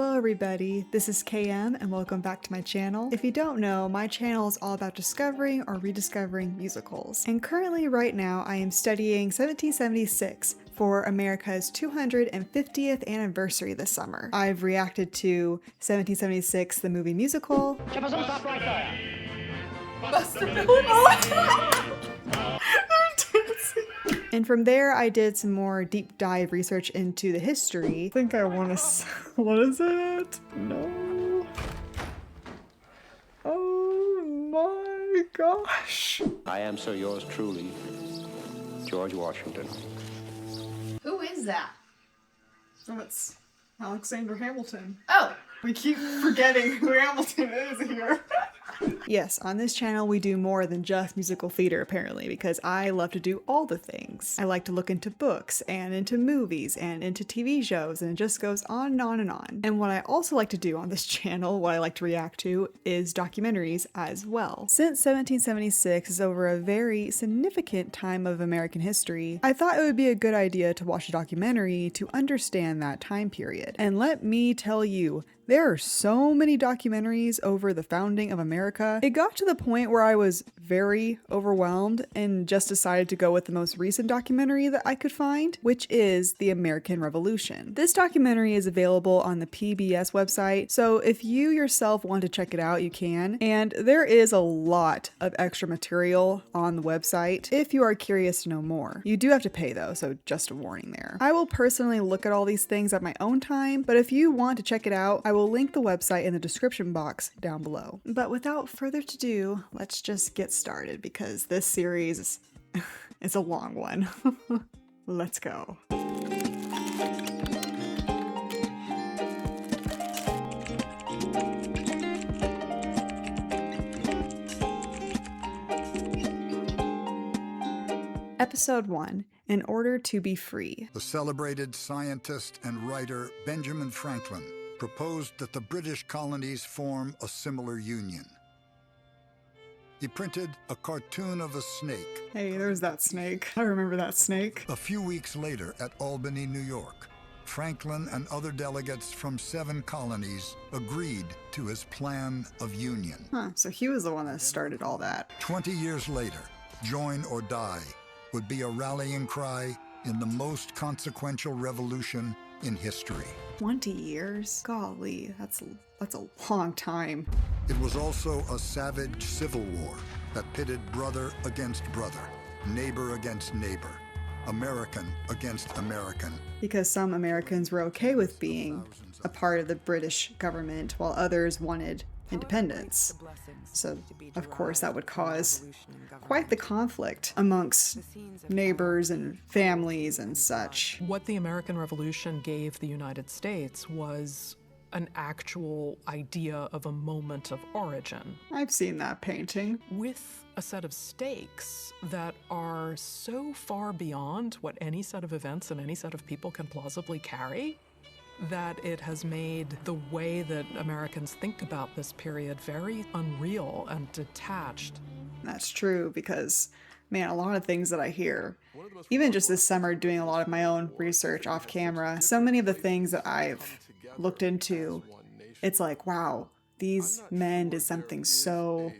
Hello everybody, this is KM and welcome back to my channel. If you don't know, my channel is all about discovering or rediscovering musicals. And currently right now I am studying 1776 for America's 250th anniversary this summer. I've reacted to 1776, the movie musical. Stop right there. Buster Phillips. And from there, I did some more deep dive research into the history. I think I want to. What is it? No. Oh my gosh. I am, sir, yours truly, George Washington. Who is that? Oh, it's Alexander Hamilton. Oh! We keep forgetting who Hamilton is here. Yes, on this channel we do more than just musical theater apparently, because I love to do all the things. I like to look into books and into movies and into TV shows, and it just goes on and on and on. And what I also like to do on this channel, what I like to react to, is documentaries as well. Since 1776 is over a very significant time of American history, I thought it would be a good idea to watch a documentary to understand that time period. And let me tell you, there are so many documentaries over the founding of America. It got to the point where I was very overwhelmed and just decided to go with the most recent documentary that I could find, which is The American Revolution. This documentary is available on the PBS website, so if you yourself want to check it out, you can. And there is a lot of extra material on the website if you are curious to know more. You do have to pay though, so just a warning there. I will personally look at all these things at my own time, but if you want to check it out, I will link the website in the description box down below. But without further ado, let's just get started because this series is a long one. Let's go. Episode 1, In Order to Be Free. The celebrated scientist and writer Benjamin Franklin proposed that the British colonies form a similar union. He printed a cartoon of a snake. Hey, there's that snake. I remember that snake. A few weeks later at Albany, New York, Franklin and other delegates from 7 colonies agreed to his plan of union. Huh, so he was the one that started all that. 20 years later, Join or Die would be a rallying cry in the most consequential revolution in history. 20 years? Golly, that's a long time. It was also a savage civil war that pitted brother against brother, neighbor against neighbor, American against American. Because some Americans were okay with being a part of the British government while others wanted independence. So, of course, that would cause quite the conflict amongst neighbors and families and such. What the American Revolution gave the United States was an actual idea of a moment of origin. I've seen that painting. With a set of stakes that are so far beyond what any set of events and any set of people can plausibly carry, that it has made the way that Americans think about this period very unreal and detached. That's true because, man, a lot of things that I hear, even just this summer doing a lot of my own research off camera, so many of the things that I've looked into, it's like, wow, these men did something so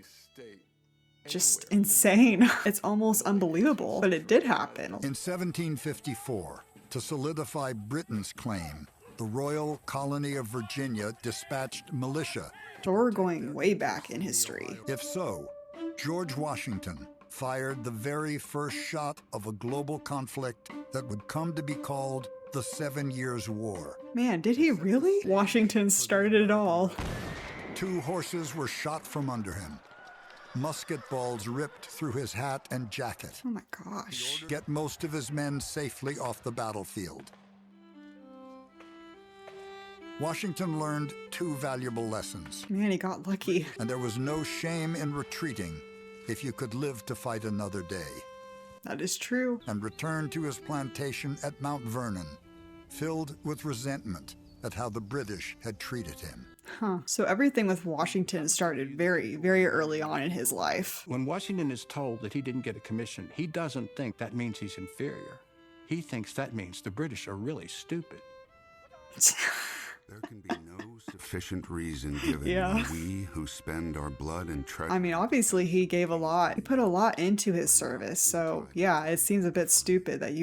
just insane. It's almost unbelievable, but it did happen. In 1754, to solidify Britain's claim, the Royal Colony of Virginia dispatched militia. So we're going way back in history. If so, George Washington fired the very first shot of a global conflict that would come to be called the 7 Years' War. Man, did he really? Washington started it all. 2 horses were shot from under him. Musket balls ripped through his hat and jacket. Oh my gosh. Get most of his men safely off the battlefield. Washington learned 2 valuable lessons. Man, he got lucky. And there was no shame in retreating if you could live to fight another day. That is true. And returned to his plantation at Mount Vernon, filled with resentment at how the British had treated him. Huh. So everything with Washington started very, very early on in his life. When Washington is told that he didn't get a commission, he doesn't think that means he's inferior. He thinks that means the British are really stupid. There can be no sufficient reason given Yeah. when we who spend our blood and treasure. I mean, obviously he gave a lot. He put a lot into his service. So yeah, it seems a bit stupid that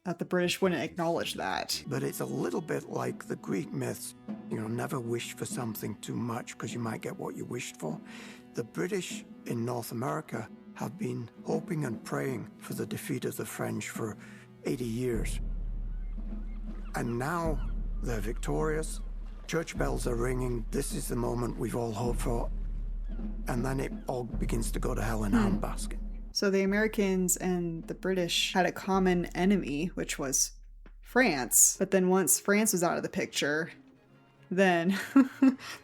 that the British wouldn't acknowledge that. But it's a little bit like the Greek myths. Never wish for something too much because you might get what you wished for. The British in North America have been hoping and praying for the defeat of the French for 80 years. And now they're victorious. Church bells are ringing. This is the moment we've all hoped for. And then it all begins to go to hell in a handbasket. So the Americans and the British had a common enemy, which was France. But then once France was out of the picture, then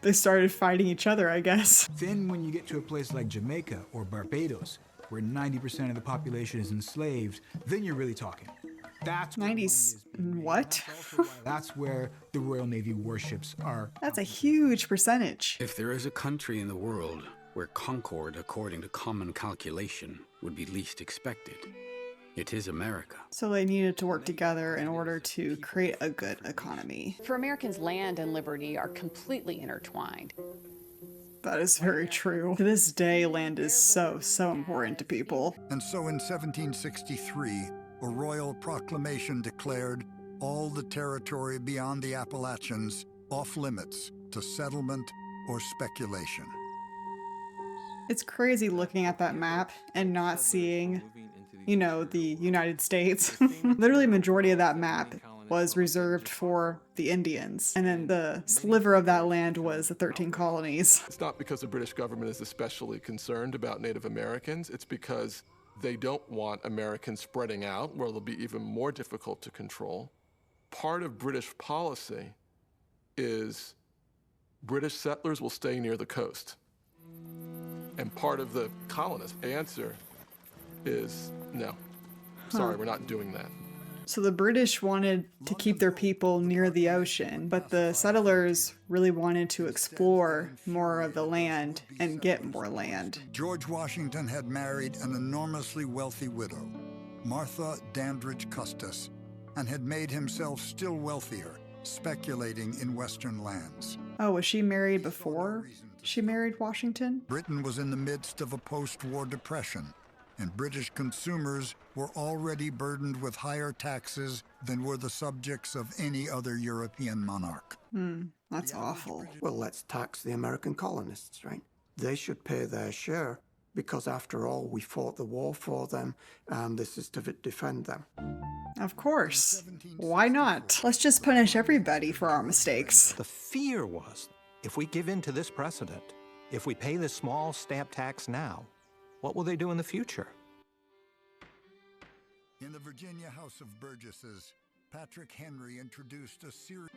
they started fighting each other, I guess. Then when you get to a place like Jamaica or Barbados, where 90% of the population is enslaved, then you're really talking. That's 90s, what? That's where the Royal Navy warships are. That's a huge percentage. If there is a country in the world where concord, according to common calculation, would be least expected, it is America. So they needed to work together in order to create a good economy. For Americans, land and liberty are completely intertwined. That is very true. To this day, land is so important to people. And so in 1763, a royal proclamation declared all the territory beyond the Appalachians off limits to settlement or speculation. It's crazy looking at that map and not seeing, the United States. Literally, majority of that map was reserved for the Indians. And then the sliver of that land was the 13 colonies. It's not because the British government is especially concerned about Native Americans. It's because they don't want Americans spreading out, where they'll be even more difficult to control. Part of British policy is British settlers will stay near the coast. And part of the colonist answer is, no, sorry, we're not doing that. So the British wanted to keep their people near the ocean, but the settlers really wanted to explore more of the land and get more land. George Washington had married an enormously wealthy widow, Martha Dandridge Custis, and had made himself still wealthier, speculating in Western lands. Oh, was she married before she married Washington? Britain was in the midst of a post-war depression, and British consumers were already burdened with higher taxes than were the subjects of any other European monarch. That's awful. Well, let's tax the American colonists, right? They should pay their share because, after all, we fought the war for them, and this is to defend them. Of course. Why not? Let's just punish everybody for our mistakes. The fear was, if we give in to this precedent, if we pay this small stamp tax now, what will they do in the future? In the Virginia House of Burgesses, Patrick Henry introduced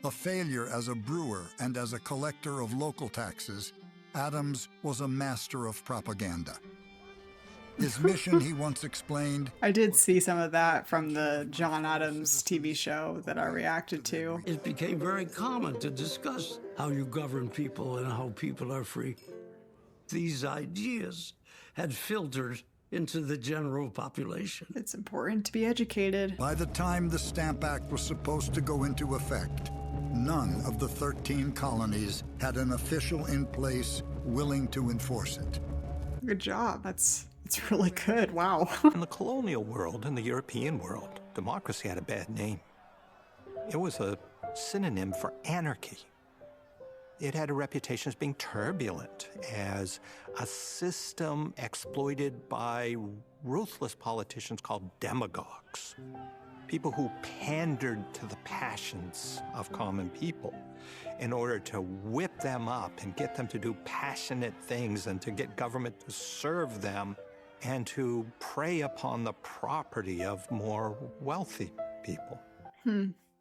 a failure as a brewer and as a collector of local taxes. Adams was a master of propaganda. His mission, he once explained, I did see some of that from the John Adams TV show that I reacted to. It became very common to discuss how you govern people and how people are free. These ideas had filtered into the general population. It's important to be educated. By the time the Stamp Act was supposed to go into effect, none of the 13 colonies had an official in place willing to enforce it. Good job. It's really good. Wow. In the colonial world, in the European world, democracy had a bad name. It was a synonym for anarchy. It had a reputation as being turbulent, as a system exploited by ruthless politicians called demagogues, people who pandered to the passions of common people in order to whip them up and get them to do passionate things and to get government to serve them and to prey upon the property of more wealthy people.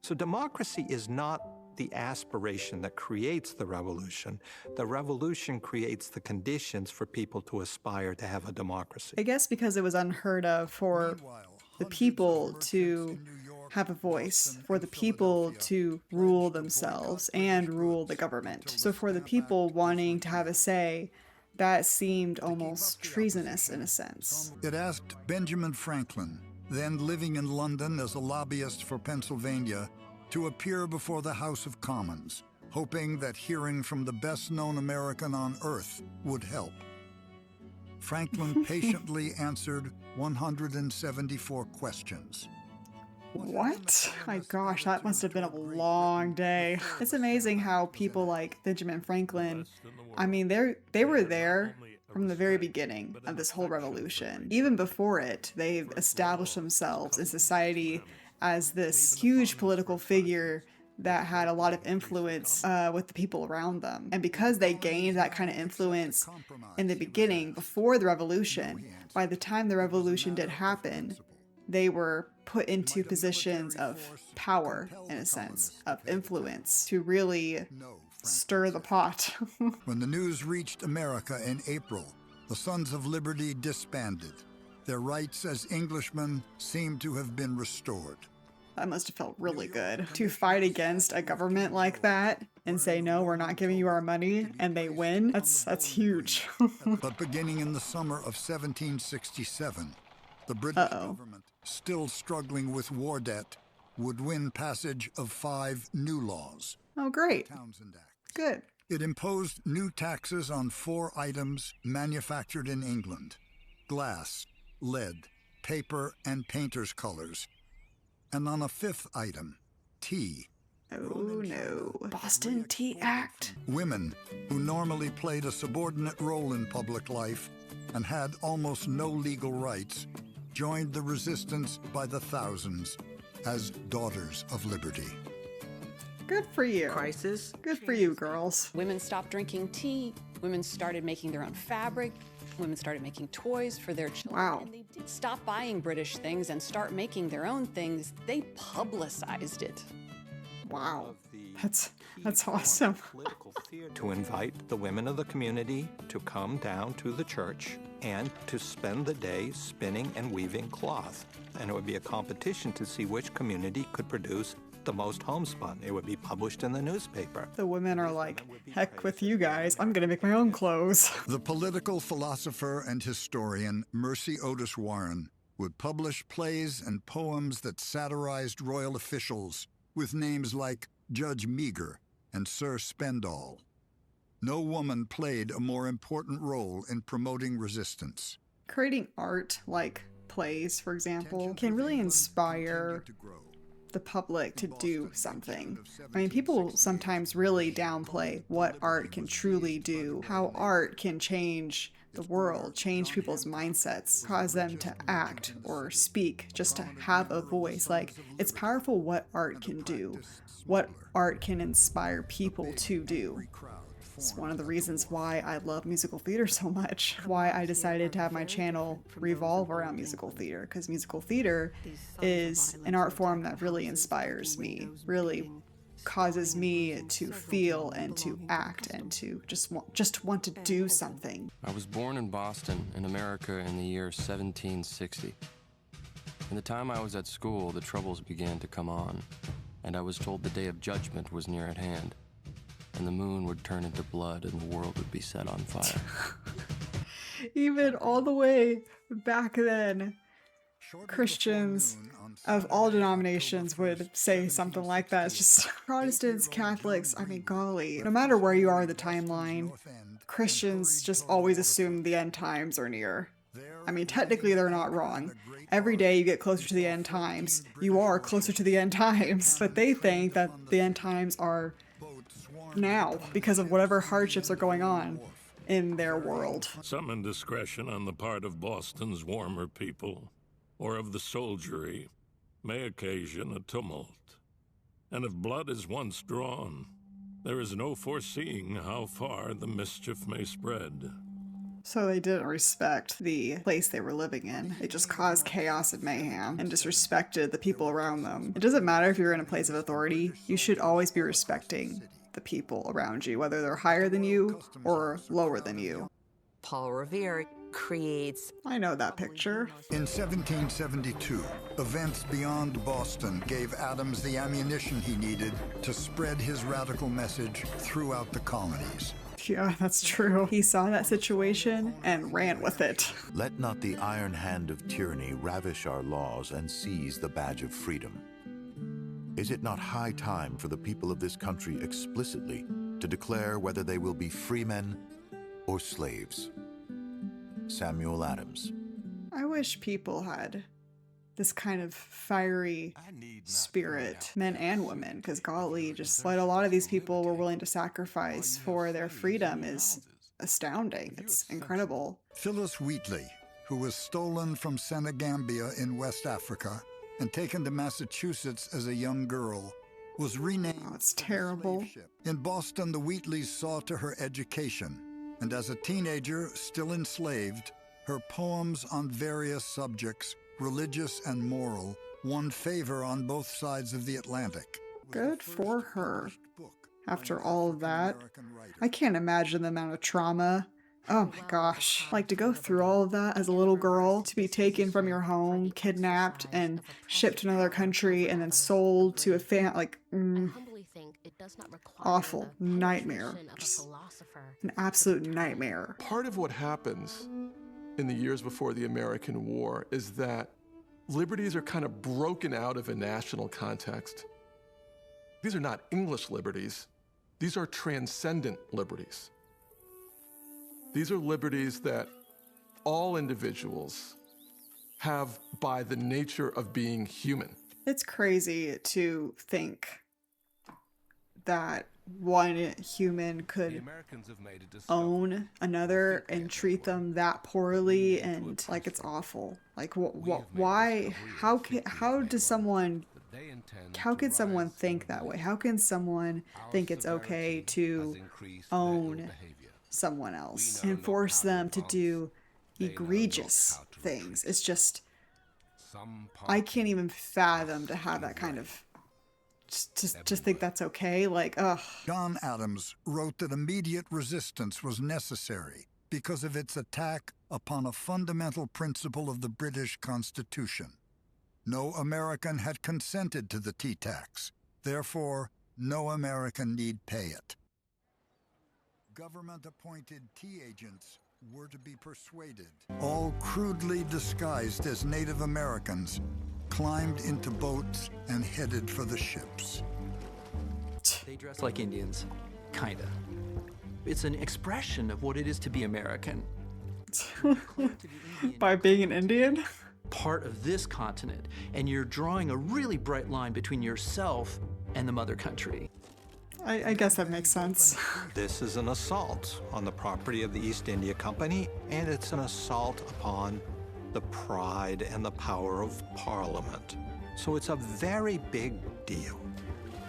So democracy is not the aspiration that creates the revolution. The revolution creates the conditions for people to aspire to have a democracy. I guess because it was unheard of for the people to have a voice, for the people to rule themselves and rule the government. So for the people wanting to have a say, that seemed almost treasonous in a sense. It asked Benjamin Franklin, then living in London as a lobbyist for Pennsylvania, to appear before the House of Commons, hoping that hearing from the best-known American on Earth would help. Franklin patiently answered 174 questions. What? My gosh, that must have been a long day. It's amazing how people like Benjamin Franklin, I mean, they were there from the very beginning of this whole revolution. Even before it, they've established themselves in society as this huge political figure that had a lot of influence with the people around them. And because they gained that kind of influence in the beginning, before the revolution, by the time the revolution did happen, they were put into positions of power, in a sense, of influence, to really stir the pot. When the news reached America in April, the Sons of Liberty disbanded. Their rights as Englishmen seemed to have been restored. That must have felt really good. To fight against a government like that and say, no, we're not giving you our money, and they win, that's huge. But beginning in the summer of 1767, the British government, still struggling with war debt, would win passage of 5 new laws. Oh, great. Good. It imposed new taxes on 4 items manufactured in England: glass, lead, paper, and painter's colors. And on a 5th item, tea. Oh no. Boston Tea Act. Women, who normally played a subordinate role in public life and had almost no legal rights, joined the resistance by the thousands as Daughters of Liberty. Good for you. Crisis. Good for you, girls. Women stopped drinking tea. Women started making their own fabric. Women started making toys for their children. Wow. And they didn't stop buying British things and start making their own things. They publicized it. Wow. That's awesome. To invite the women of the community to come down to the church and to spend the day spinning and weaving cloth. And it would be a competition to see which community could produce the most homespun. It would be published in the newspaper. The women are like, heck with you guys, I'm gonna make my own clothes. The political philosopher and historian Mercy Otis Warren would publish plays and poems that satirized royal officials with names like Judge Meagher and Sir Spendall. No woman played a more important role in promoting resistance. Creating art, like plays, for example, can really inspire the public to do something. I mean, people sometimes really downplay what art can truly do, how art can change the world, change people's mindsets, cause them to act or speak, just to have a voice. Like, it's powerful what art can do, what art can inspire people to do. It's one of the reasons why I love musical theater so much, why I decided to have my channel revolve around musical theater, because musical theater is an art form that really inspires me, really causes me to feel and to act and to just want to do something. I was born in Boston, in America, in the year 1760. In the time I was at school, the Troubles began to come on, and I was told the day of judgment was near at hand, and the moon would turn into blood and the world would be set on fire. Even all the way back then, Christians of all denominations would say something like that. It's just Protestants, Catholics, I mean, golly, no matter where you are in the timeline, Christians just always assume the end times are near. I mean, technically they're not wrong. Every day you get closer to the end times, you are closer to the end times. But they think that the end times are now because of whatever hardships are going on in their world. Some indiscretion on the part of Boston's warmer people, or of the soldiery, may occasion a tumult. And if blood is once drawn, there is no foreseeing how far the mischief may spread. So they didn't respect the place they were living in. They just caused chaos and mayhem and disrespected the people around them. It doesn't matter if you're in a place of authority, you should always be respecting the people around you, whether they're higher than you or lower than you. Paul Revere creates... I know that picture. In 1772, events beyond Boston gave Adams the ammunition he needed to spread his radical message throughout the colonies. Yeah, that's true. He saw that situation and ran with it. Let not the iron hand of tyranny ravish our laws and seize the badge of freedom. Is it not high time for the people of this country explicitly to declare whether they will be freemen or slaves? Samuel Adams. I wish people had this kind of fiery spirit, men and women, because golly, just what a lot of these people were willing to sacrifice for their freedom is astounding. It's incredible. Phyllis Wheatley, who was stolen from Senegambia in West Africa and taken to Massachusetts as a young girl, was renamed. Oh, it's terrible. In Boston, the Wheatleys saw to her education, and as a teenager, still enslaved, her poems on various subjects, religious and moral, won favor on both sides of the Atlantic. Good for her. After all of that, I can't imagine the amount of trauma. Oh my gosh. Like, to go through all of that as a little girl, to be taken from your home, kidnapped, and shipped to another country, and then sold to a fan, like, awful. Nightmare. Just an absolute nightmare. Part of what happens in the years before the American War is that liberties are kind of broken out of a national context. These are not English liberties. These are transcendent liberties. These are liberties that all individuals have by the nature of being human. It's crazy to think that one human could own another and treat them that poorly, and like, it's awful. Like, why? How could someone think that way? How can someone think it's okay to own someone else and force them to do egregious things? It's just, I can't even fathom to have that kind of just think that's okay. Like, ugh. John Adams wrote that immediate resistance was necessary because of its attack upon a fundamental principle of the British Constitution. No American had consented to the tea tax. Therefore, no American need pay it. Government-appointed tea agents were to be persuaded. All crudely disguised as Native Americans, climbed into boats and headed for the ships. They dress like Indians, kinda. It's an expression of what it is to be American. By being an Indian? Part of this continent, and you're drawing a really bright line between yourself and the mother country. I guess that makes sense. This is an assault on the property of the East India Company, and it's an assault upon the pride and the power of Parliament. So it's a very big deal.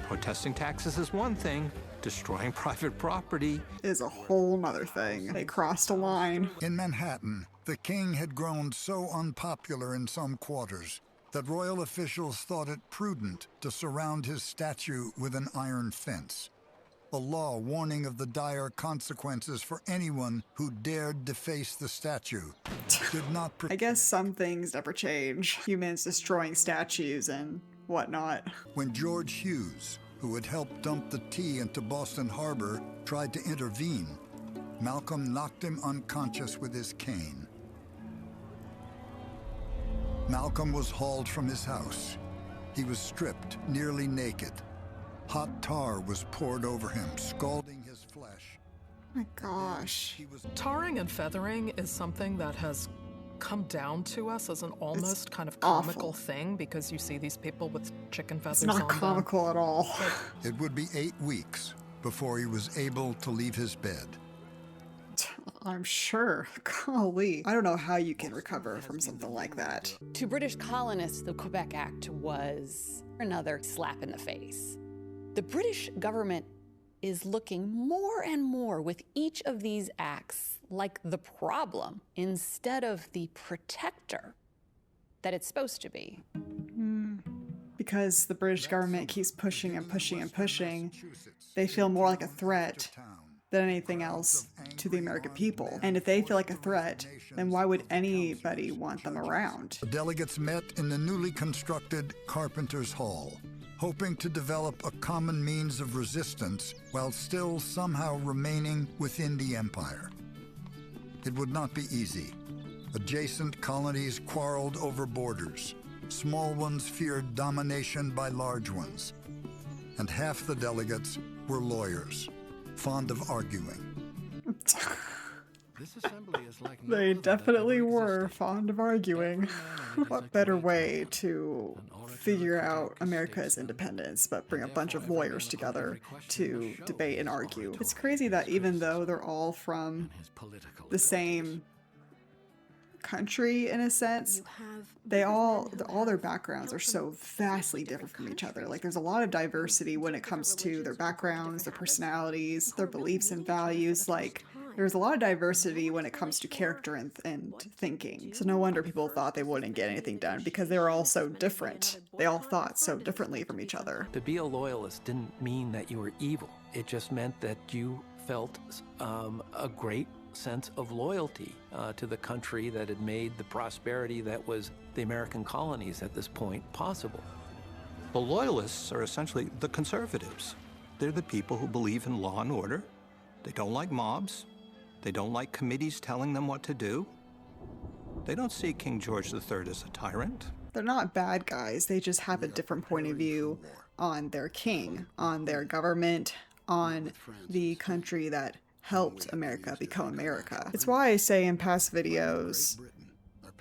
Protesting taxes is one thing, destroying private property is a whole nother thing. They crossed a line. In Manhattan, the king had grown so unpopular in some quarters that royal officials thought it prudent to surround his statue with an iron fence. A law warning of the dire consequences for anyone who dared deface the statue did not. I guess some things never change. Humans destroying statues and whatnot. When George Hughes, who had helped dump the tea into Boston Harbor, tried to intervene, Malcolm knocked him unconscious with his cane. Malcolm was hauled from his house. He was stripped, nearly naked. Hot tar was poured over him, scalding his flesh. Oh my gosh. Tarring and feathering is something that has come down to us as an almost kind of comical thing, because you see these people with chicken feathers on them. It's not comical at all. It would be 8 weeks before he was able to leave his bed. I'm sure. Golly. I don't know how you can recover from something like that. To British colonists, the Quebec Act was another slap in the face. The British government is looking more and more with each of these acts like the problem instead of the protector that it's supposed to be. Because the British government keeps pushing and pushing and pushing, they feel more like a threat than anything else to the American people. And if they feel like a threat, then why would anybody want them around? The delegates met in the newly constructed Carpenter's Hall, hoping to develop a common means of resistance while still somehow remaining within the empire. It would not be easy. Adjacent colonies quarreled over borders. Small ones feared domination by large ones. and half the delegates were lawyers, fond of arguing. They definitely were fond of arguing. What better way to figure out America's independence but bring a bunch of lawyers together to debate and argue? It's crazy that even though they're all from the same country in a sense, all their backgrounds are so vastly different from each other. Like, there's a lot of diversity when it comes to their backgrounds, their personalities, their beliefs and values. Like, there's a lot of diversity when it comes to character and thinking. So no wonder people thought they wouldn't get anything done, because they were all so different. They all thought so differently from each other. To be a loyalist didn't mean that you were evil. It just meant that you felt a great sense of loyalty to the country that had made the prosperity that was the American colonies at this point possible. The loyalists are essentially the conservatives. They're the people who believe in law and order. They don't like mobs. They don't like committees telling them what to do. They don't see King George III as a tyrant. They're not bad guys. They just have a different point of view on their king, on their government, on the country that helped America become America. It's why I say in past videos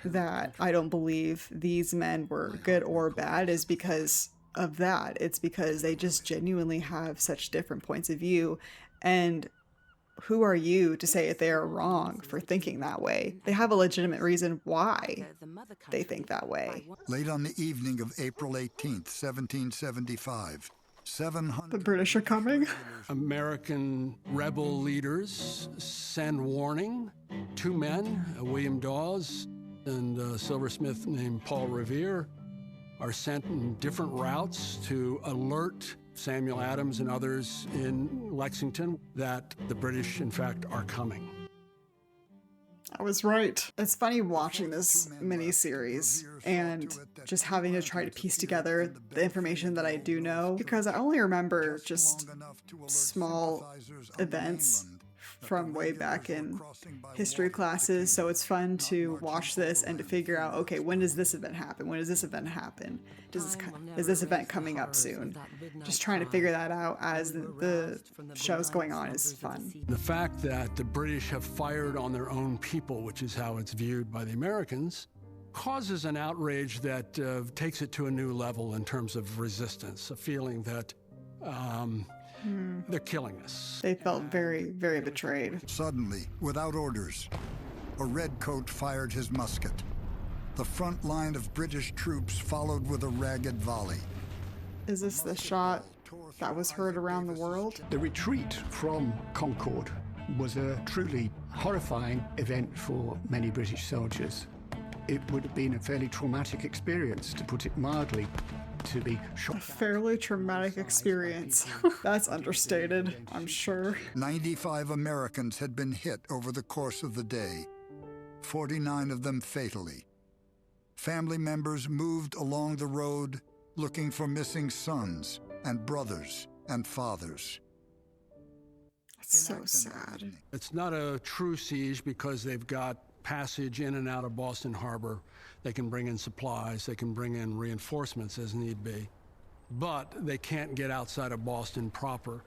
that I don't believe these men were good or bad, is because of that. It's because they just genuinely have such different points of view, and who are you to say if they are wrong for thinking that way? They have a legitimate reason why they think that way. Late on the evening of April 18th, 1775, 700... The British are coming. American rebel leaders send warning. Two men, William Dawes and a silversmith named Paul Revere, are sent in different routes to alert Samuel Adams and others in Lexington that the British, in fact, are coming. I was right. It's funny watching this miniseries and just having to try to piece together the information that I do know, because I only remember just small events from way back in history classes. So it's fun to watch this and to figure out, okay, when does this event happen? When does this event happen? Is this event coming up soon? Just trying to figure that out as the show's going on is fun. The fact that the British have fired on their own people, which is how it's viewed by the Americans, causes an outrage that takes it to a new level in terms of resistance, a feeling that they're killing us. They felt very, very betrayed. Suddenly, without orders, a redcoat fired his musket. The front line of British troops followed with a ragged volley. Is this the shot that was heard around the world? The retreat from Concord was a truly horrifying event for many British soldiers. It would have been a fairly traumatic experience, to put it mildly, to be shot. A fairly traumatic experience. That's understated, I'm sure. 95 Americans had been hit over the course of the day, 49 of them fatally. Family members moved along the road looking for missing sons and brothers and fathers. It's so sad. It's not a true siege because they've got passage in and out of Boston Harbor. They can bring in supplies, they can bring in reinforcements as need be, but they can't get outside of Boston proper.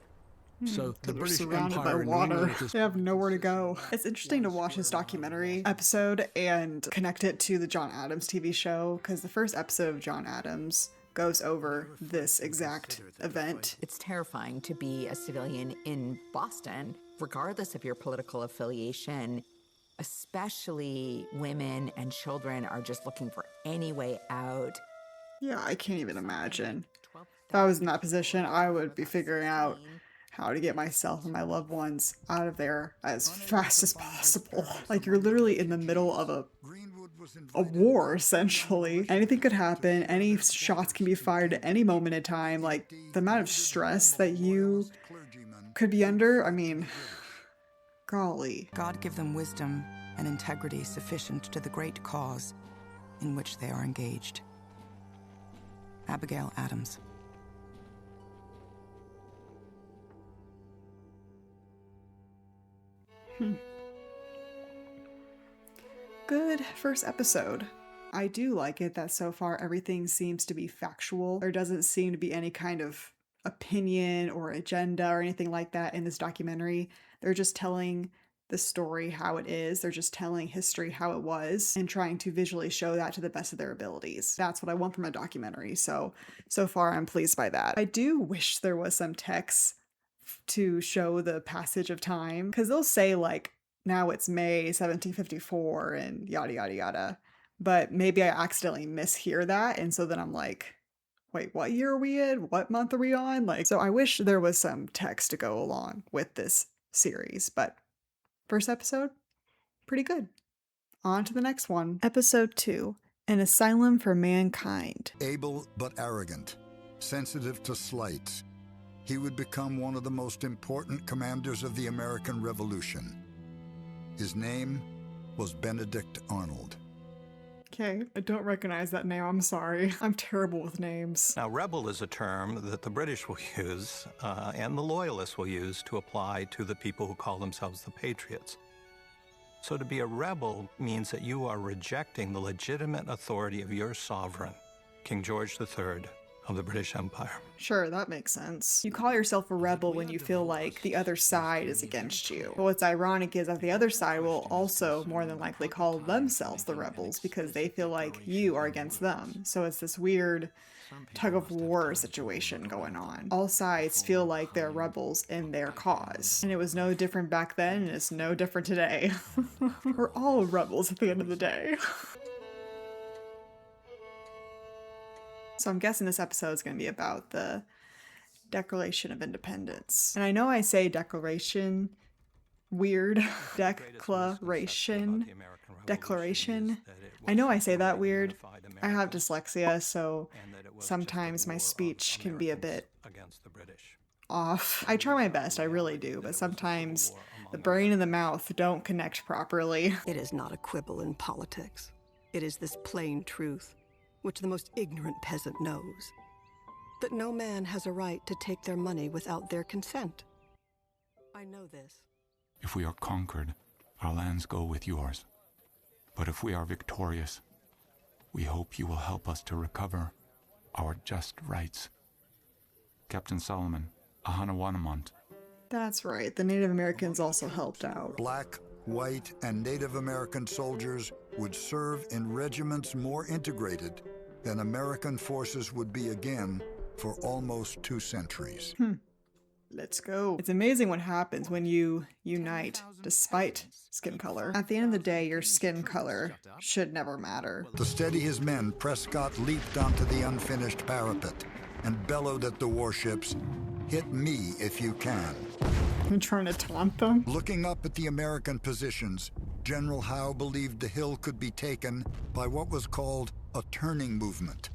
So the British Empire by water. They have nowhere to go. It's interesting to watch this documentary episode and connect it to the John Adams TV show, because the first episode of John Adams goes over this exact event. It's terrifying to be a civilian in Boston, regardless of your political affiliation. Especially women and children are just looking for any way out. Yeah, I can't even imagine. If I was in that position, I would be figuring out how to get myself and my loved ones out of there as fast as possible. Like, you're literally in the middle of a war, essentially. Anything could happen. Any shots can be fired at any moment in time. Like, the amount of stress that you could be under, I mean, golly. God give them wisdom and integrity sufficient to the great cause in which they are engaged. Abigail Adams. Good first episode. I do like it that so far everything seems to be factual. There doesn't seem to be any kind of opinion or agenda or anything like that in this documentary. They're just telling the story how it is. They're just telling history how it was and trying to visually show that to the best of their abilities. That's what I want from a documentary. So far I'm pleased by that. I do wish there was some text to show the passage of time, because they'll say like, now it's May 1754 and yada yada yada. But maybe I accidentally mishear that, and so then I'm like, wait, what year are we in? What month are we on? Like, so I wish there was some text to go along with this series, but first episode, pretty good. On to the next one. Episode 2, An Asylum for Mankind. Able but arrogant, sensitive to slights, he would become one of the most important commanders of the American Revolution. His name was Benedict Arnold. Okay, I don't recognize that name, I'm sorry. I'm terrible with names. Now, rebel is a term that the British will use and the Loyalists will use to apply to the people who call themselves the Patriots. So to be a rebel means that you are rejecting the legitimate authority of your sovereign, King George III of the British Empire. Sure, that makes sense. You call yourself a rebel when you feel like the other side is against you. But what's ironic is that the other side will also more than likely call themselves the rebels because they feel like you are against them. So it's this weird tug of war situation going on. All sides feel like they're rebels in their cause. And it was no different back then, and it's no different today. We're all rebels at the end of the day. So I'm guessing this episode is going to be about the Declaration of Independence. And I know I say declaration weird. Declaration. I know I say that weird. I have dyslexia, so sometimes my speech can be a bit off. I try my best, I really do, but sometimes the brain and the mouth don't connect properly. It is not a quibble in politics. It is this plain truth, which the most ignorant peasant knows, that no man has a right to take their money without their consent. I know this. If we are conquered, our lands go with yours. But if we are victorious, we hope you will help us to recover our just rights. Captain Solomon, Ahanawanamont. That's right, the Native Americans also helped out. Black, white, and Native American soldiers would serve in regiments more integrated than American forces would be again for almost 2 centuries. Let's go. It's amazing what happens when you unite despite skin color. At the end of the day, your skin color should never matter. To steady his men, Prescott leaped onto the unfinished parapet and bellowed at the warships, "Hit me if you can." You're trying to taunt them? Looking up at the American positions, General Howe believed the hill could be taken by what was called a turning movement.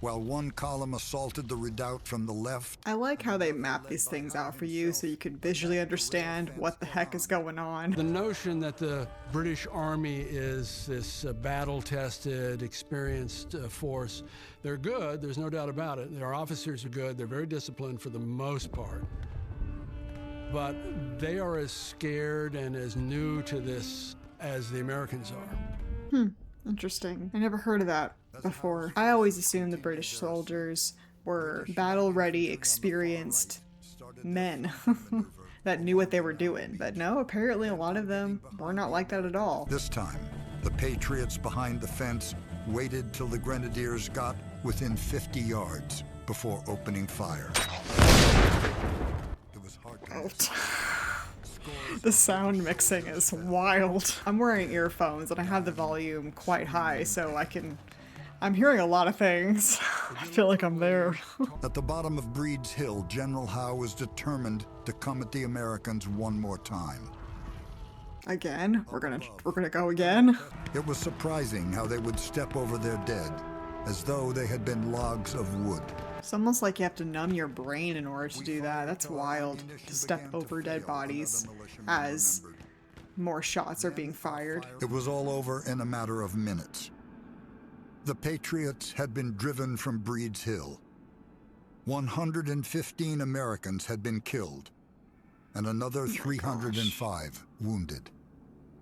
While one column assaulted the redoubt from the left. I like how they map these things out for you so you can visually understand what the heck is going on. The notion that the British Army is this battle-tested, experienced force, they're good, there's no doubt about it. Their officers are good, they're very disciplined for the most part. But they are as scared and as new to this as the Americans are. Interesting. I never heard of that before. I always assumed the British soldiers were battle-ready, experienced men that knew what they were doing. But no, apparently a lot of them were not like that at all. This time, the Patriots behind the fence waited till the Grenadiers got within 50 yards before opening fire. It was hard to The sound mixing is wild. I'm wearing earphones and I have the volume quite high so I'm hearing a lot of things. I feel like I'm there. At the bottom of Breed's Hill, General Howe was determined to come at the Americans one more time. Again? We're gonna go again? It was surprising how they would step over their dead, as though they had been logs of wood. It's almost like you have to numb your brain in order to do that. That's wild, to step over dead bodies as more shots are being fired. It was all over in a matter of minutes. The Patriots had been driven from Breed's Hill. 115 Americans had been killed, and another 305 wounded.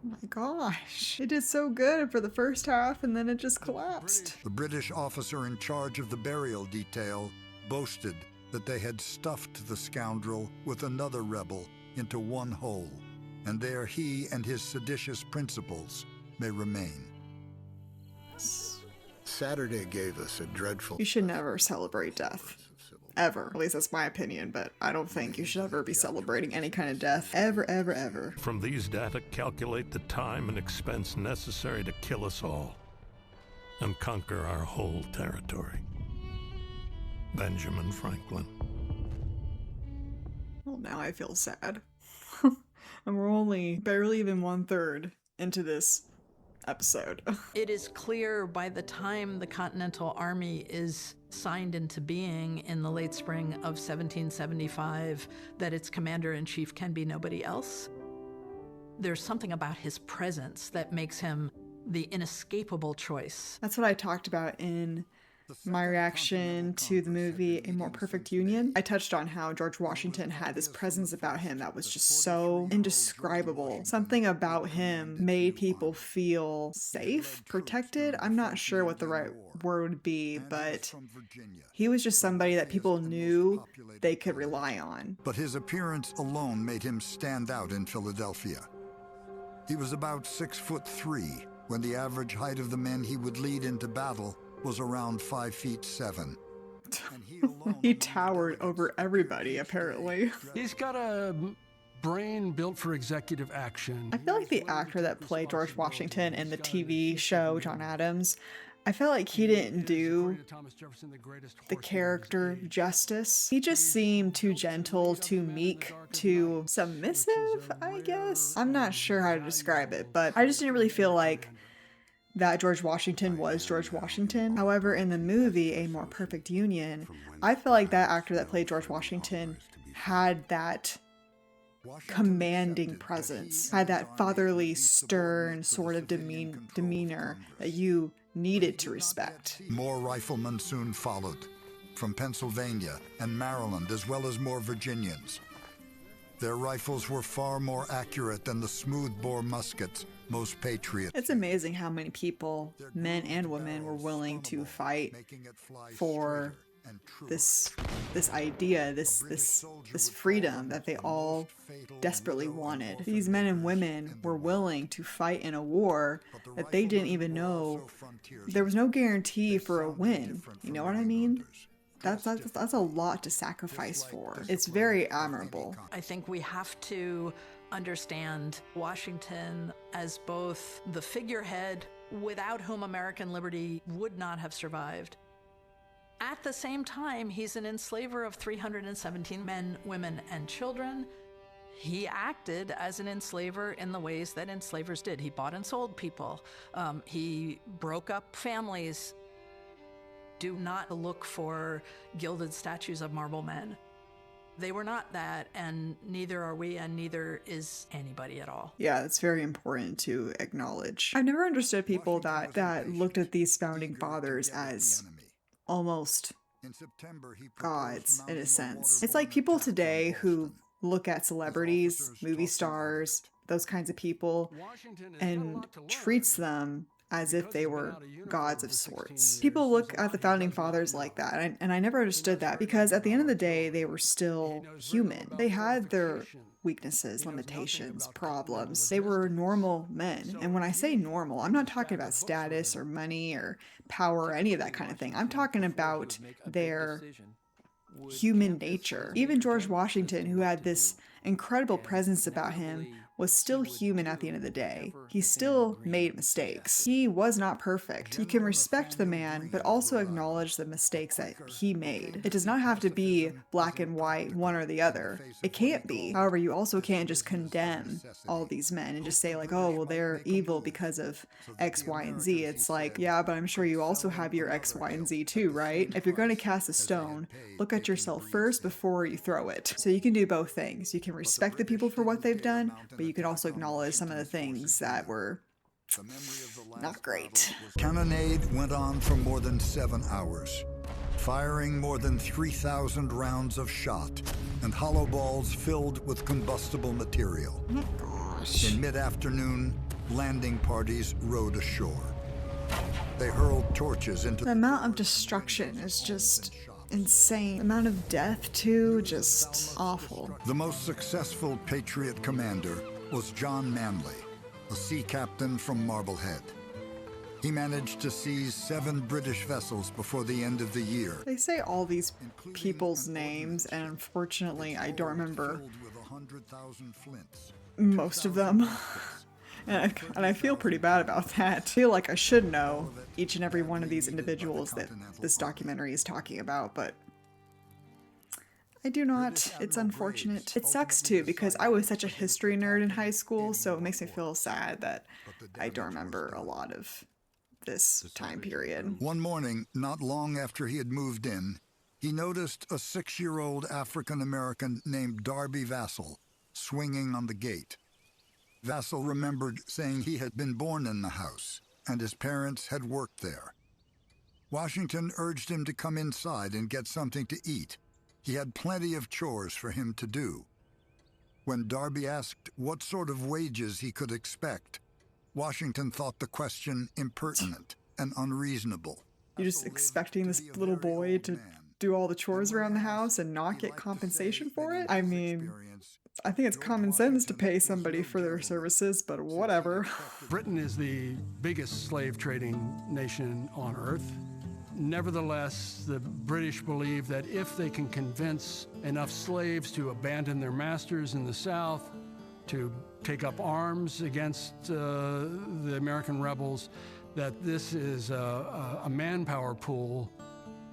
Oh my gosh. It did so good for the first half and then it just collapsed. The British officer in charge of the burial detail boasted that they had stuffed the scoundrel with another rebel into one hole, and there he and his seditious principles may remain. Saturday gave us a dreadful... You should never celebrate death. Ever. At least that's my opinion, but I don't think you should ever be celebrating any kind of death. Ever, ever, ever. From these data, calculate the time and expense necessary to kill us all and conquer our whole territory. Benjamin Franklin. Well, now I feel sad. And we're only barely even 1/3 into this episode. It is clear by the time the Continental Army is signed into being in the late spring of 1775 that its commander-in-chief can be nobody else. There's something about his presence that makes him the inescapable choice. That's what I talked about in my reaction to the movie A More Perfect Union. I touched on how George Washington had this presence about him that was just so indescribable. Something about him made people feel safe, protected. I'm not sure what the right word would be, but he was just somebody that people knew they could rely on. But his appearance alone made him stand out in Philadelphia. He was about 6'3", when the average height of the men he would lead into battle was around 5'7". He towered over everybody, apparently. He's got a brain built for executive action. I feel like the actor that played George Washington in the TV show John Adams, I felt like he didn't do the character justice. He just seemed too gentle, too meek, too submissive, I guess. I'm not sure how to describe it, but I just didn't really feel like that George Washington was George Washington. However, in the movie A More Perfect Union, I feel like that actor that played George Washington had that commanding presence, had that fatherly, stern sort of demeanor that you needed to respect. More riflemen soon followed, from Pennsylvania and Maryland, as well as more Virginians. Their rifles were far more accurate than the smoothbore muskets most patriots. It's amazing how many people, men and women, were willing to fight for this idea, this freedom that they all desperately wanted. These men and women were willing to fight in a war that they didn't even know. There was no guarantee for a win. You know what I mean? That's a lot to sacrifice for. It's very admirable. I think we have to understand Washington as both the figurehead without whom American liberty would not have survived. At the same time, he's an enslaver of 317 men, women, and children. He acted as an enslaver in the ways that enslavers did. He bought and sold people. He broke up families. Do not look for gilded statues of marble men. They were not that, and neither are we, and neither is anybody at all. Yeah, it's very important to acknowledge. I've never understood people that looked at these founding fathers as almost gods, in a sense. It's like people today who look at celebrities, movie stars, those kinds of people, and treats them as if they were gods of sorts. People look at the founding fathers like that, and I never understood that, because at the end of the day, they were still human. They had their weaknesses, limitations, problems. They were normal men. And when I say normal, I'm not talking about status or money or power or any of that kind of thing. I'm talking about their human nature. Even George Washington, who had this incredible presence about him, was still human at the end of the day. He still made mistakes. He was not perfect. You can respect the man, but also acknowledge the mistakes that he made. It does not have to be black and white, one or the other. It can't be. However, you also can't just condemn all these men and just say like, oh, well, they're evil because of X, Y, and Z. It's like, yeah, but I'm sure you also have your X, Y, and Z too, right? If you're going to cast a stone, look at yourself first before you throw it. So you can do both things. You can respect the people for what they've done, but you can also acknowledge some of the things that were not great. Cannonade went on for more than 7 hours, firing more than 3,000 rounds of shot and hollow balls filled with combustible material. Oh, gosh. In mid-afternoon, landing parties rowed ashore. They hurled torches into the amount of destruction is just insane. Amount of death, too, just awful. The most successful Patriot commander was John Manley, a sea captain from Marblehead. He managed to seize 7 British vessels before the end of the year. They say all these people's names, and unfortunately, I don't remember most of them. And I feel pretty bad about that. I feel like I should know each and every one of these individuals that this documentary is talking about, but I do not. It's unfortunate. It sucks too, because I was such a history nerd in high school, so it makes me feel sad that I don't remember a lot of this time period. One morning, not long after he had moved in, he noticed a 6-year-old African-American named Darby Vassell swinging on the gate. Vassell remembered saying he had been born in the house, and his parents had worked there. Washington urged him to come inside and get something to eat. He had plenty of chores for him to do. When Darby asked what sort of wages he could expect, Washington thought the question impertinent and unreasonable. You're just expecting this little boy to do all the chores around the house and not get compensation for it? I mean, I think it's common sense to pay somebody for their services, but whatever. Britain is the biggest slave trading nation on earth. Nevertheless, the British believe that if they can convince enough slaves to abandon their masters in the South, to take up arms against the American rebels, that this is a manpower pool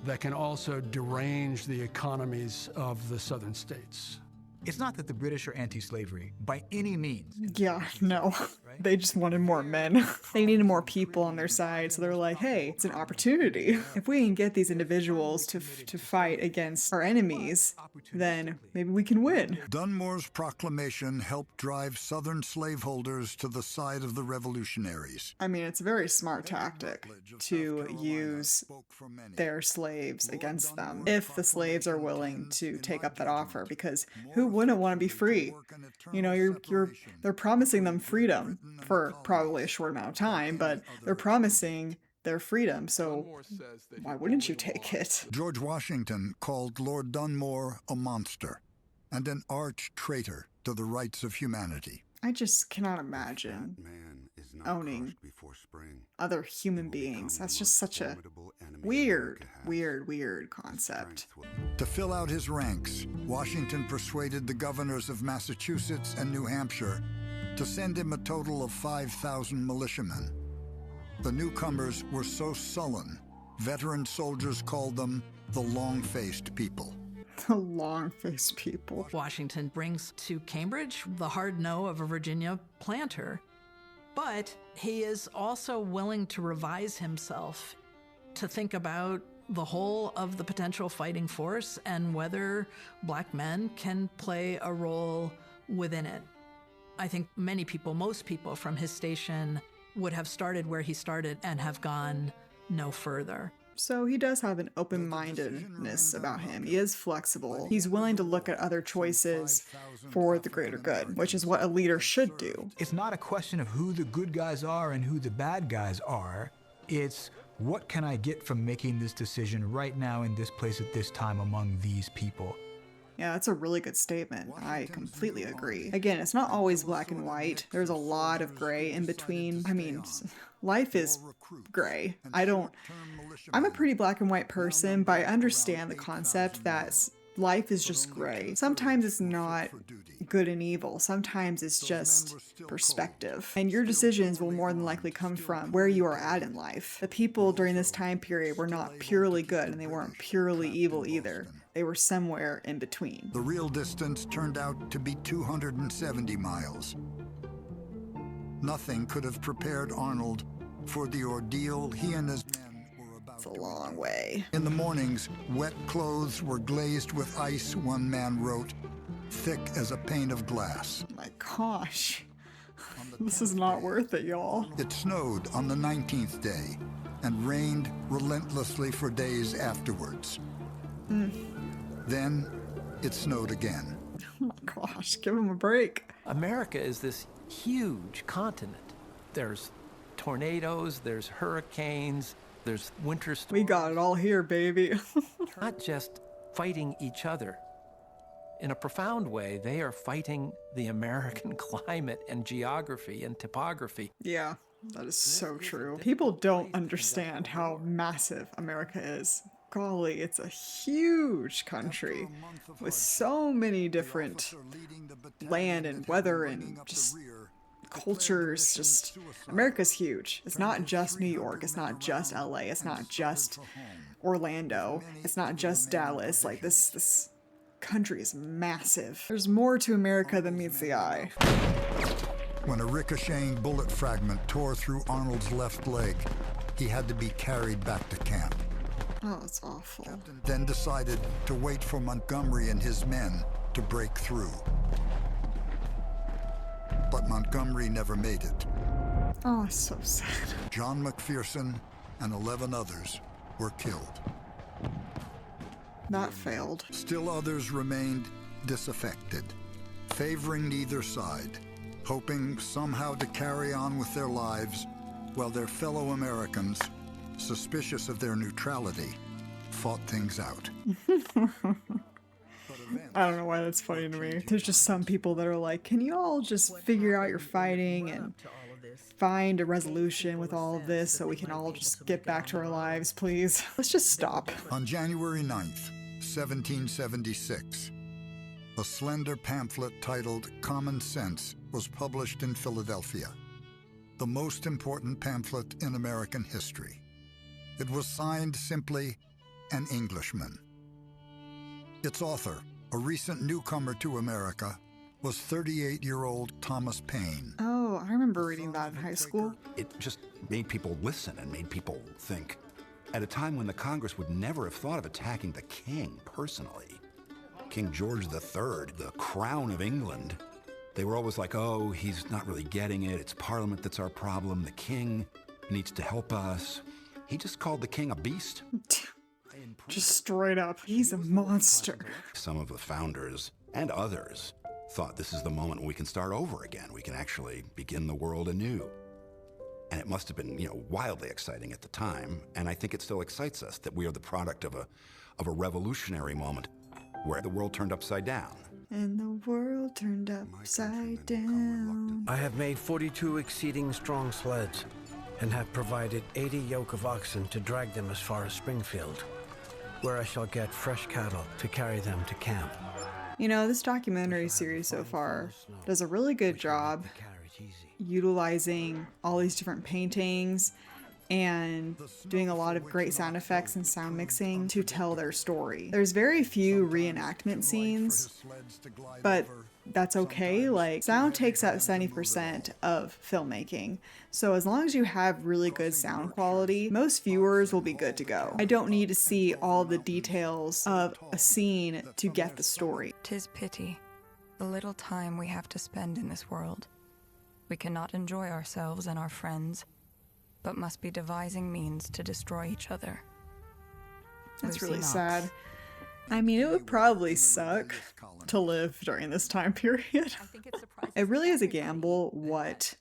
that can also derange the economies of the southern states. It's not that the British are anti-slavery, by any means. Yeah, no. They just wanted more men. They needed more people on their side, so they're like, hey, it's an opportunity. If we can get these individuals to fight against our enemies, then maybe we can win. Dunmore's proclamation helped drive Southern slaveholders to the side of the revolutionaries. I mean, it's a very smart tactic to use their slaves against them, if the slaves are willing to take up that offer, because who wouldn't want to be free? You know, they're promising them freedom for probably a short amount of time, but they're promising their freedom, so why wouldn't you take it? George Washington called Lord Dunmore a monster and an arch traitor to the rights of humanity. I just cannot imagine owning other human beings. That's just such a weird concept. To fill out his ranks, Washington persuaded the governors of Massachusetts and New Hampshire to send him a total of 5,000 militiamen. The newcomers were so sullen, veteran soldiers called them the long-faced people. The long-faced people. Washington brings to Cambridge the hard no of a Virginia planter, but he is also willing to revise himself to think about the whole of the potential fighting force and whether black men can play a role within it. I think many people, most people from his station would have started where he started and have gone no further. So he does have an open-mindedness about him. He is flexible. He's willing to look at other choices for the greater good, which is what a leader should do. It's not a question of who the good guys are and who the bad guys are. It's what can I get from making this decision right now in this place at this time among these people? Yeah, that's a really good statement. I completely agree. Again, it's not always black and white. There's a lot of gray in between. I mean, life is gray. I'm a pretty black and white person, but I understand the concept that life is just gray. Sometimes it's not good and evil. Sometimes it's just perspective. And your decisions will more than likely come from where you are at in life. The people during this time period were not purely good, and they weren't purely evil either. They were somewhere in between. The real distance turned out to be 270 miles. Nothing could have prepared Arnold for the ordeal he and his men were about. It's a long way. In the mornings, wet clothes were glazed with ice, one man wrote, thick as a pane of glass. My gosh. This is not worth it, y'all. It snowed on the 19th day and rained relentlessly for days afterwards. Then it snowed again. Oh my gosh, give him a break. America is this huge continent. There's tornadoes, there's hurricanes, There's winter storms. We got it all here, baby. Not just fighting each other. In a profound way, they are fighting the American climate and geography and topography. Yeah, that is so true. People don't understand how massive America is. Golly, it's a huge country with so many different land and weather and just cultures. Just America's huge. It's not just New York. It's not just LA. It's not just Orlando. It's not just Dallas. Like this country is massive. There's more to America than meets the eye. When a ricocheting bullet fragment tore through Arnold's left leg, he had to be carried back to camp. Oh, it's awful. Then decided to wait for Montgomery and his men to break through. But Montgomery never made it. Oh, it's so sad. John McPherson and 11 others were killed. That failed. Still others remained disaffected, favoring neither side, hoping somehow to carry on with their lives while their fellow Americans, suspicious of their neutrality, fought things out. I don't know why that's funny to me. There's just some people that are like, can you all just figure out your fighting and find a resolution with all of this so we can all just get back to our lives, please? Let's just stop. On January 9th, 1776, a slender pamphlet titled Common Sense was published in Philadelphia, the most important pamphlet in American history. It was signed simply, An Englishman. Its author, a recent newcomer to America, was 38-year-old Thomas Paine. Oh, I remember reading that in high school. It just made people listen and made people think. At a time when the Congress would never have thought of attacking the king personally. King George III, the crown of England. They were always like, oh, he's not really getting it. It's Parliament that's our problem. The king needs to help us. He just called the king a beast. Just straight up, he's a monster. Some of the founders and others thought this is the moment when we can start over again. We can actually begin the world anew. And it must have been, wildly exciting at the time. And I think it still excites us that we are the product of a revolutionary moment where the world turned upside down. And the world turned upside down. I have made 42 exceeding strong sleds and have provided 80 yoke of oxen to drag them as far as Springfield, where I shall get fresh cattle to carry them to camp. This documentary series so far does a really good job utilizing all these different paintings and doing a lot of great sound effects and sound mixing to tell their story. There's very few reenactment scenes, but that's okay. Like, sound takes up 70% of filmmaking. So as long as you have really good sound quality, most viewers will be good to go. I don't need to see all the details of a scene to get the story. 'Tis pity, the little time we have to spend in this world. We cannot enjoy ourselves and our friends, but must be devising means to destroy each other. That's Lucy really Knox. sad. I mean, it would probably suck to live during this time period. It really is a gamble what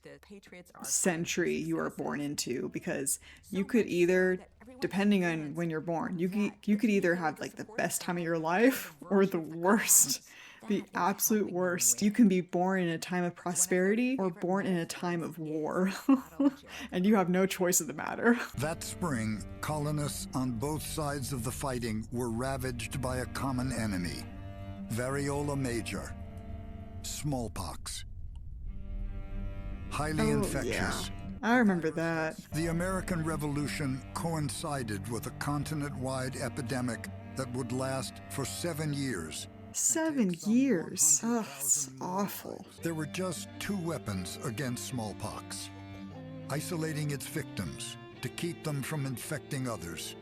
century you are born into, because you could either, depending on when you're born, you could either have like the best time of your life or the worst. The absolute worst. You can be born in a time of prosperity or born in a time of war. And you have no choice of the matter. That spring, colonists on both sides of the fighting were ravaged by a common enemy, variola major, smallpox. Highly infectious. Yeah. I remember that. The American Revolution coincided with a continent-wide epidemic that would last for 7 years. 7 years. Ugh, it's awful. There were just 2 weapons against smallpox: isolating its victims to keep them from infecting others,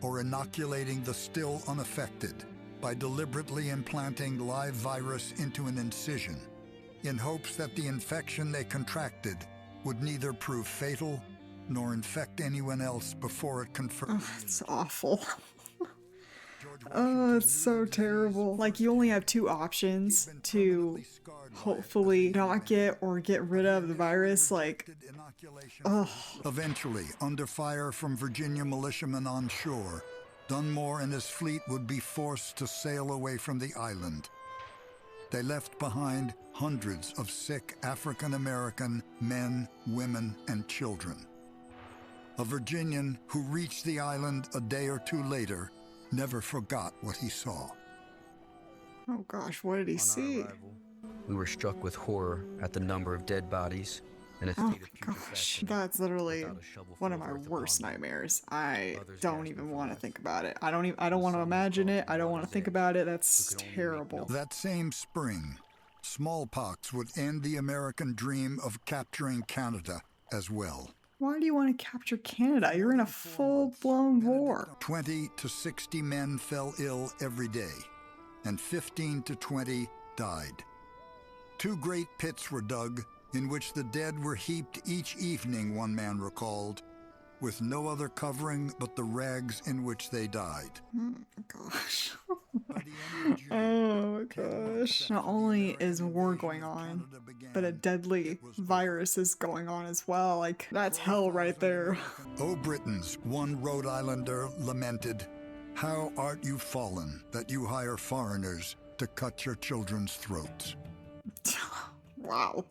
or inoculating the still unaffected by deliberately implanting live virus into an incision in hopes that the infection they contracted would neither prove fatal nor infect anyone else before it confirmed. Oh, it's awful. Oh, it's so terrible. Like, you only have 2 options to hopefully not get or get rid of the virus. Like, ugh. Eventually, under fire from Virginia militiamen on shore, Dunmore and his fleet would be forced to sail away from the island. They left behind hundreds of sick African-American men, women, and children. A Virginian who reached the island a day or two later never forgot what he saw. Oh gosh, what did he see? We were struck with horror at the number of dead bodies and a Oh state of gosh, that's literally one of my worst nightmares. I don't even want to think about it. I don't want to imagine it. I don't want to think about it. That's terrible. That same spring, smallpox would end the American dream of capturing Canada as well. Why do you want to capture Canada? You're in a full-blown war. 20 to 60 men fell ill every day, and 15 to 20 died. 2 great pits were dug, in which the dead were heaped each evening, one man recalled, with no other covering but the rags in which they died. Oh gosh. Oh gosh. Not only is war going on, but a deadly virus is going on as well. Like, that's hell right there. O Britons, one Rhode Islander lamented, "How art you fallen that you hire foreigners to cut your children's throats?" Wow.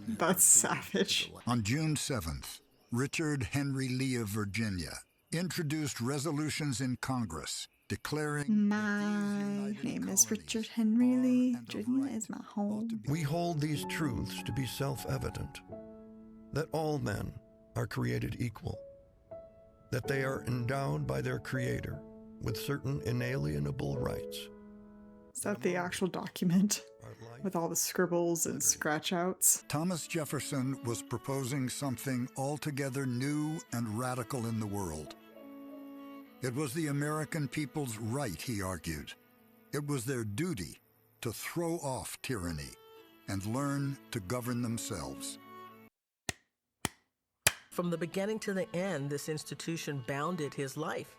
That's savage. On June 7th, Richard Henry Lee of Virginia introduced resolutions in Congress declaring, My name is Richard Henry Lee. Virginia is my home. We hold these truths to be self-evident, that all men are created equal, that they are endowed by their Creator with certain inalienable rights. Is that the actual document with all the scribbles and scratch outs? Thomas Jefferson was proposing something altogether new and radical in the world. It was the American people's right, he argued. It was their duty to throw off tyranny and learn to govern themselves. From the beginning to the end, this institution bounded his life,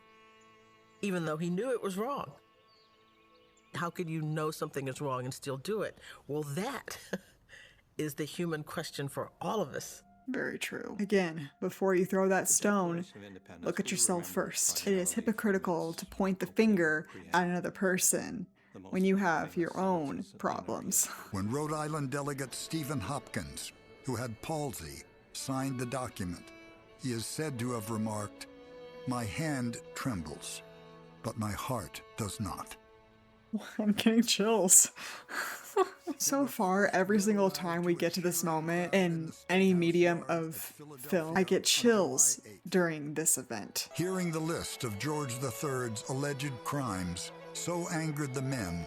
even though he knew it was wrong. How could you know something is wrong and still do it? Well, that is the human question for all of us. Very true. Again, before you throw that stone, look at yourself first. It is hypocritical to point the finger at another person when you have your own problems. When Rhode Island delegate Stephen Hopkins, who had palsy, signed the document, he is said to have remarked, "My hand trembles, but my heart does not." I'm getting chills. So far, every single time we get to this moment in any medium of film, I get chills during this event. Hearing the list of George III's alleged crimes so angered the men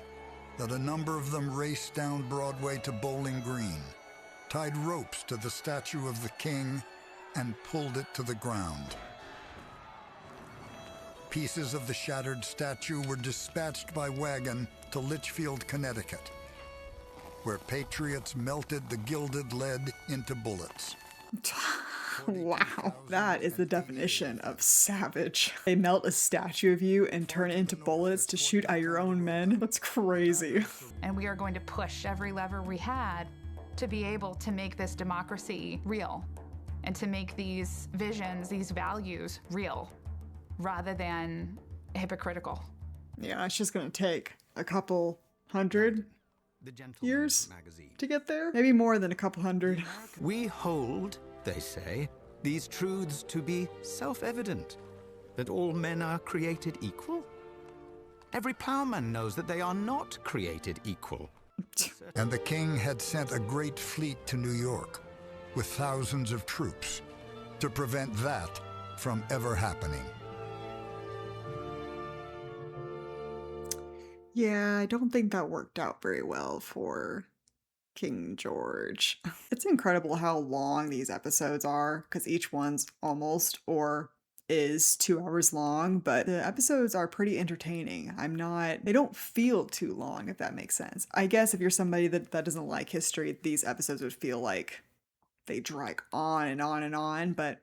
that a number of them raced down Broadway to Bowling Green, tied ropes to the statue of the king, and pulled it to the ground. Pieces of the shattered statue were dispatched by wagon to Litchfield, Connecticut, where patriots melted the gilded lead into bullets. Wow, that is the definition of savage. They melt a statue of you and turn it into bullets to shoot at your own men. That's crazy. And we are going to push every lever we had to be able to make this democracy real and to make these visions, these values real, rather than hypocritical. Yeah, it's just gonna take a couple hundred years to get there. Maybe more than a couple hundred. We hold, they say, these truths to be self-evident, that all men are created equal. Every plowman knows that they are not created equal. And the king had sent a great fleet to New York with thousands of troops to prevent that from ever happening. Yeah, I don't think that worked out very well for King George. It's incredible how long these episodes are, because each one's almost or is 2 hours long, but the episodes are pretty entertaining. They don't feel too long, if that makes sense. I guess if you're somebody that doesn't like history, these episodes would feel like they drag on and on and on, but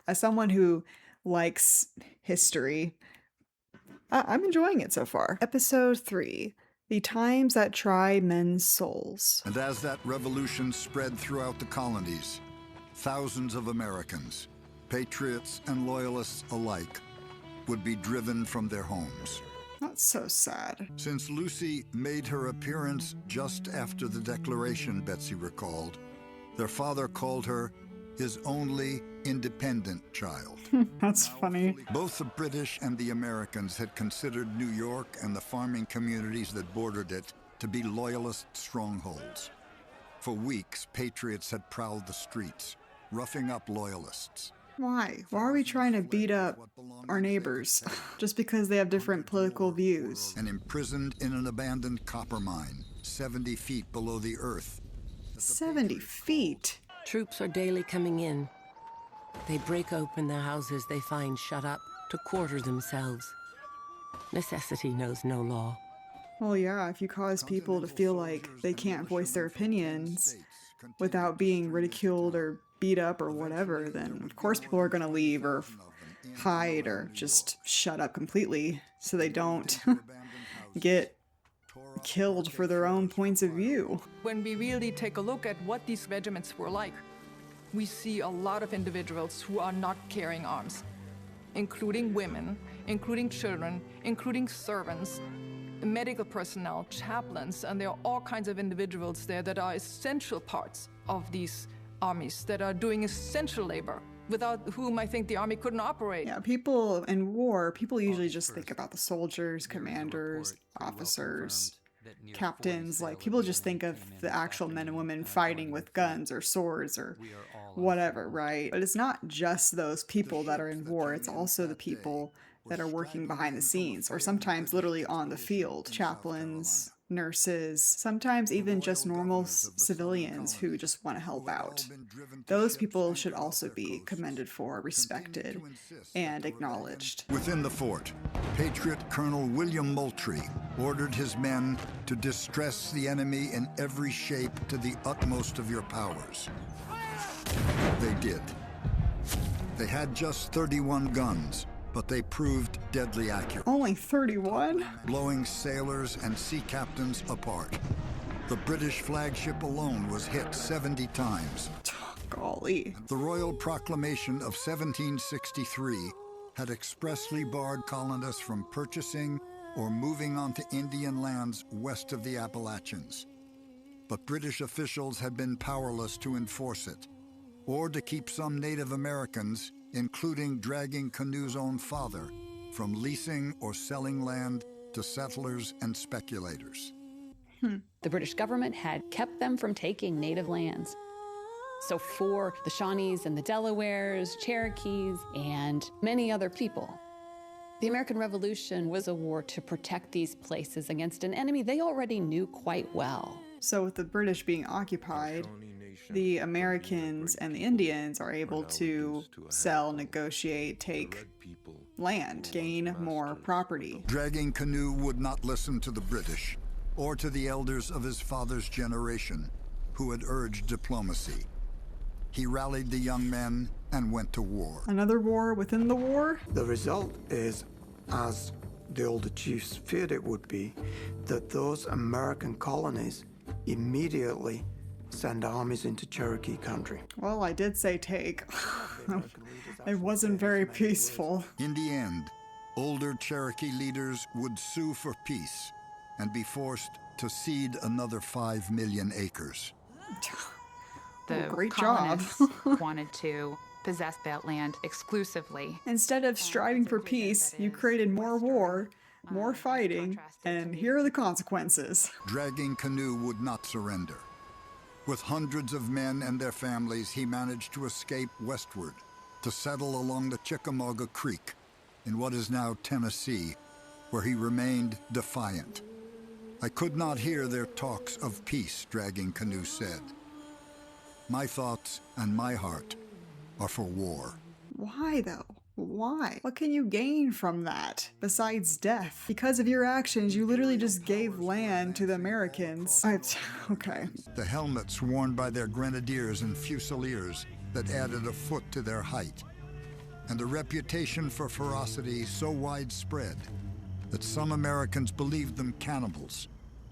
as someone who likes history, I'm enjoying it so far. Episode 3, The times that try men's souls. And as that revolution spread throughout the colonies, thousands of Americans, patriots and loyalists alike, would be driven from their homes. That's so sad. Since Lucy made her appearance just after the Declaration, Betsy recalled, their father called her his only independent child. That's funny. Both the British and the Americans had considered New York and the farming communities that bordered it to be loyalist strongholds. For weeks, patriots had prowled the streets, roughing up loyalists. Why? Why are we trying to beat up our neighbors just because they have different political views? And imprisoned in an abandoned copper mine, 70 feet below the earth. 70 feet? Troops are daily coming in. They break open the houses they find shut up to quarter themselves. Necessity knows no law. Well, yeah, if you cause people to feel like they can't voice their opinions without being ridiculed or beat up or whatever, then of course people are going to leave or hide or just shut up completely so they don't get killed for their own points of view. When we really take a look at what these regiments were like, we see a lot of individuals who are not carrying arms, including women, including children, including servants, medical personnel, chaplains, and there are all kinds of individuals there that are essential parts of these armies, that are doing essential labor, without whom I think the army couldn't operate. Yeah, people in war, people usually just think about the soldiers, commanders, officers, captains. Like, people just think of the actual men and women fighting with guns or swords or whatever, right? But it's not just those people that are in war, it's also the people that are working behind the scenes, or sometimes literally on the field. Chaplains, nurses, sometimes even just normal civilians who just want to help out. Those people should also be commended for, respected, and acknowledged. Within the fort, Patriot Colonel William Moultrie ordered his men to distress the enemy in every shape to the utmost of your powers. They did. They had just 31 guns, but they proved deadly accurate. Only 31? Blowing sailors and sea captains apart. The British flagship alone was hit 70 times. Golly. The Royal Proclamation of 1763 had expressly barred colonists from purchasing or moving onto Indian lands west of the Appalachians. But British officials had been powerless to enforce it, or to keep some Native Americans, including Dragging Canoe's own father, from leasing or selling land to settlers and speculators. The British government had kept them from taking native lands. So for the Shawnees and the Delawares, Cherokees, and many other people, the American Revolution was a war to protect these places against an enemy they already knew quite well. So with the British being occupied, the Americans and the Indians are able to sell, negotiate, take land, gain more property. Dragging Canoe would not listen to the British or to the elders of his father's generation who had urged diplomacy. He rallied the young men and went to war. Another war within the war? The result is, as the older chiefs feared it would be, that those American colonies immediately send armies into Cherokee country. Well, I did say take. It wasn't very peaceful. In the end, older Cherokee leaders would sue for peace and be forced to cede another 5 million acres. The great colonists job. wanted to possess that land exclusively. Instead of striving for peace, you created more war, more fighting, and here are the consequences. Dragging Canoe would not surrender. With hundreds of men and their families, he managed to escape westward, to settle along the Chickamauga Creek, in what is now Tennessee, where he remained defiant. I could not hear their talks of peace, Dragging Canoe said. My thoughts and my heart are for war. Why, though? Why? What can you gain from that, besides death? Because of your actions, you literally just gave land to the Americans. Okay. The helmets worn by their grenadiers and fusiliers that added a foot to their height, and a reputation for ferocity so widespread that some Americans believed them cannibals,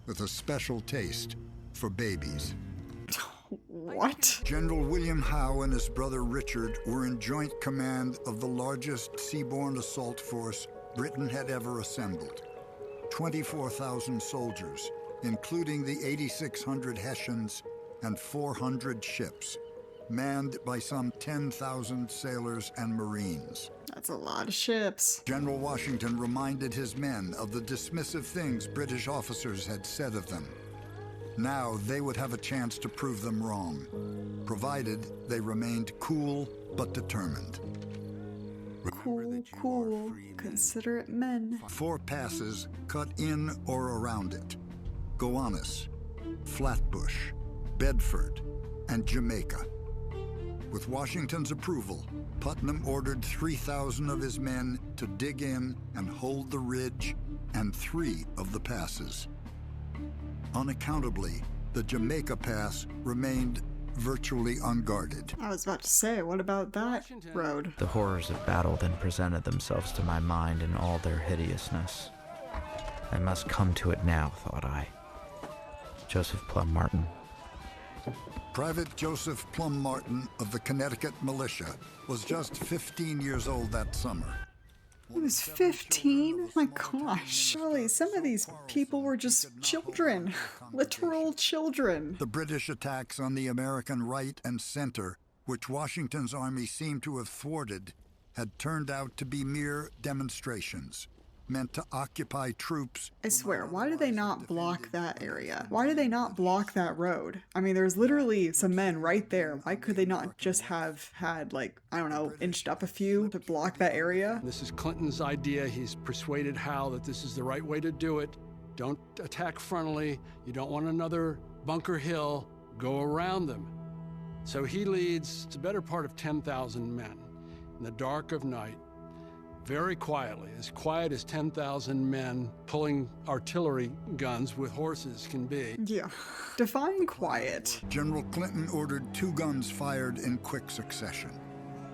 with a special taste for babies. What? General William Howe and his brother Richard were in joint command of the largest seaborne assault force Britain had ever assembled. 24,000 soldiers, including the 8,600 Hessians and 400 ships, manned by some 10,000 sailors and Marines. That's a lot of ships. General Washington reminded his men of the dismissive things British officers had said of them. Now they would have a chance to prove them wrong, provided they remained cool but determined. Cool, considerate men. 4 passes cut in or around it: Gowanus, Flatbush, Bedford, and Jamaica. With Washington's approval, Putnam ordered 3,000 of his men to dig in and hold the ridge and 3 of the passes. Unaccountably, the Jamaica Pass remained virtually unguarded. I was about to say, what about that road? The horrors of battle then presented themselves to my mind in all their hideousness. I must come to it now, thought I. Joseph Plum Martin. Private Joseph Plum Martin of the Connecticut Militia was just 15 years old that summer. He was 15? My gosh. Surely some of these people were just children. Literal children. The British attacks on the American right and center, which Washington's army seemed to have thwarted, had turned out to be mere demonstrations, meant to occupy troops. I swear, why did they not block that area? Why did they not block that road? I mean, there's literally some men right there. Why could they not just have had, like, I don't know, inched up a few to block that area? This is Clinton's idea. He's persuaded Howe that this is the right way to do it. Don't attack frontally. You don't want another Bunker Hill. Go around them. So he leads the better part of 10,000 men in the dark of night, very quietly, as quiet as 10,000 men pulling artillery guns with horses can be. Yeah, define quiet. General Clinton ordered 2 guns fired in quick succession,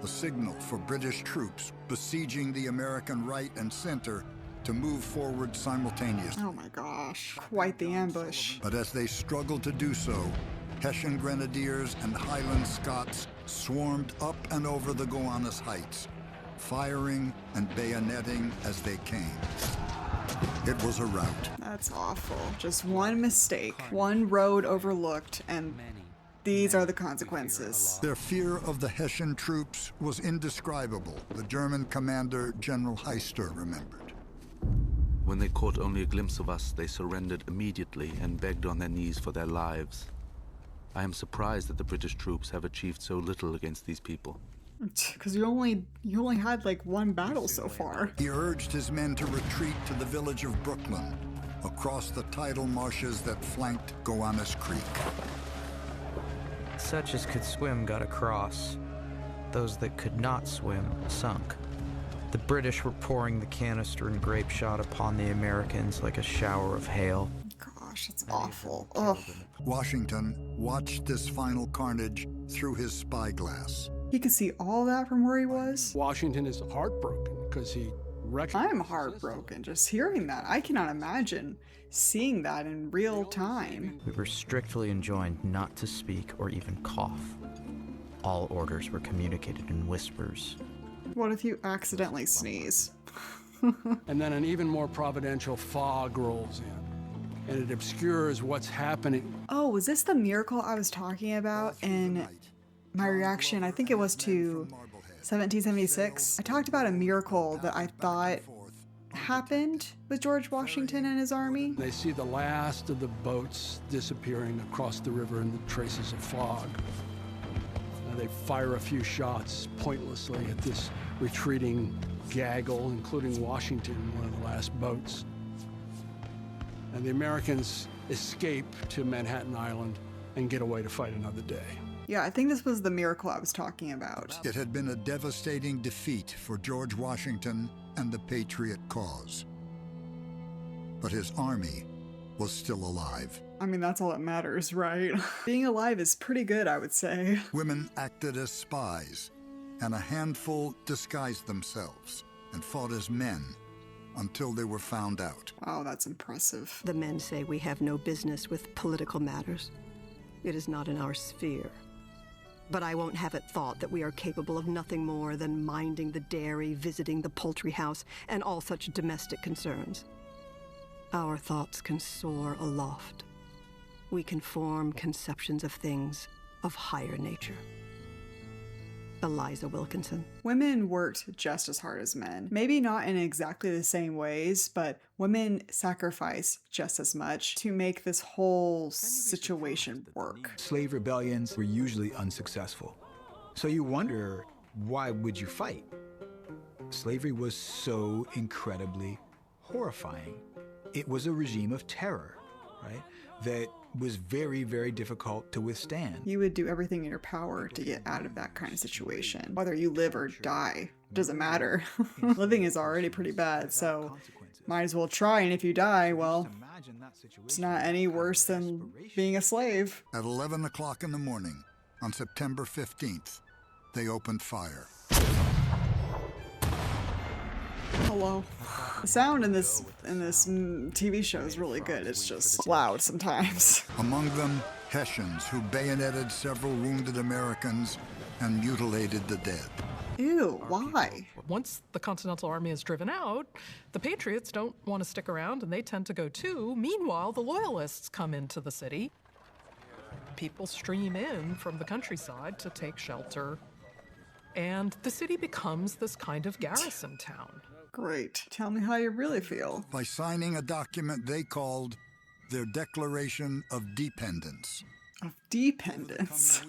a signal for British troops besieging the American right and center to move forward simultaneously. Oh my gosh, quite the ambush. But as they struggled to do so, Hessian Grenadiers and Highland Scots swarmed up and over the Gowanus Heights, firing and bayoneting as they came. It was a rout. That's awful. Just one mistake, one road overlooked, and these are the consequences. Their fear of the Hessian troops was indescribable, the German commander, General Heister, remembered. When they caught only a glimpse of us, they surrendered immediately and begged on their knees for their lives. I am surprised that the British troops have achieved so little against these people. Because you only had like one battle so far. He urged his men to retreat to the village of Brooklyn, across the tidal marshes that flanked Gowanus Creek. Such as could swim got across. Those that could not swim sunk. The British were pouring the canister and grape shot upon the Americans like a shower of hail. Gosh, it's awful. Ugh. Washington watched this final carnage through his spyglass. He could see all that from where he was? Washington is heartbroken because he recognized. I'm heartbroken just hearing that. I cannot imagine seeing that in real time. We were strictly enjoined not to speak or even cough. All orders were communicated in whispers. What if you accidentally sneeze? And then an even more providential fog rolls in, and it obscures what's happening. Oh, was this the miracle I was talking about in my reaction? I think it was to 1776. I talked about a miracle that I thought happened with George Washington and his army. They see the last of the boats disappearing across the river in the traces of fog. They fire a few shots pointlessly at this retreating gaggle, including Washington, one of the last boats. And the Americans escape to Manhattan Island and get away to fight another day. Yeah, I think this was the miracle I was talking about. It had been a devastating defeat for George Washington and the Patriot cause. But his army was still alive. I mean, that's all that matters, right? Being alive is pretty good, I would say. Women acted as spies, and a handful disguised themselves and fought as men until they were found out. Wow, that's impressive. The men say we have no business with political matters. It is not in our sphere. But I won't have it thought that we are capable of nothing more than minding the dairy, visiting the poultry house, and all such domestic concerns. Our thoughts can soar aloft. We can form conceptions of things of higher nature. Eliza Wilkinson. Women worked just as hard as men. Maybe not in exactly the same ways, but women sacrificed just as much to make this whole situation work. Slave rebellions were usually unsuccessful. So you wonder, why would you fight? Slavery was so incredibly horrifying. It was a regime of terror, right? That was very, very difficult to withstand. You would do everything in your power to get out of that kind of situation. Whether you live or die, doesn't matter. Living is already pretty bad, so might as well try, and if you die, well, it's not any worse than being a slave. At 11 o'clock in the morning, on September 15th, they opened fire. Hello. The sound in this TV show is really good. It's just loud sometimes. Among them, Hessians who bayoneted several wounded Americans and mutilated the dead. Ew, why? Once the Continental Army is driven out, the Patriots don't want to stick around, and they tend to go too. Meanwhile, the Loyalists come into the city. People stream in from the countryside to take shelter, and the city becomes this kind of garrison town. Great. Tell me how you really feel. By signing a document they called their Declaration of Dependence. Of dependence?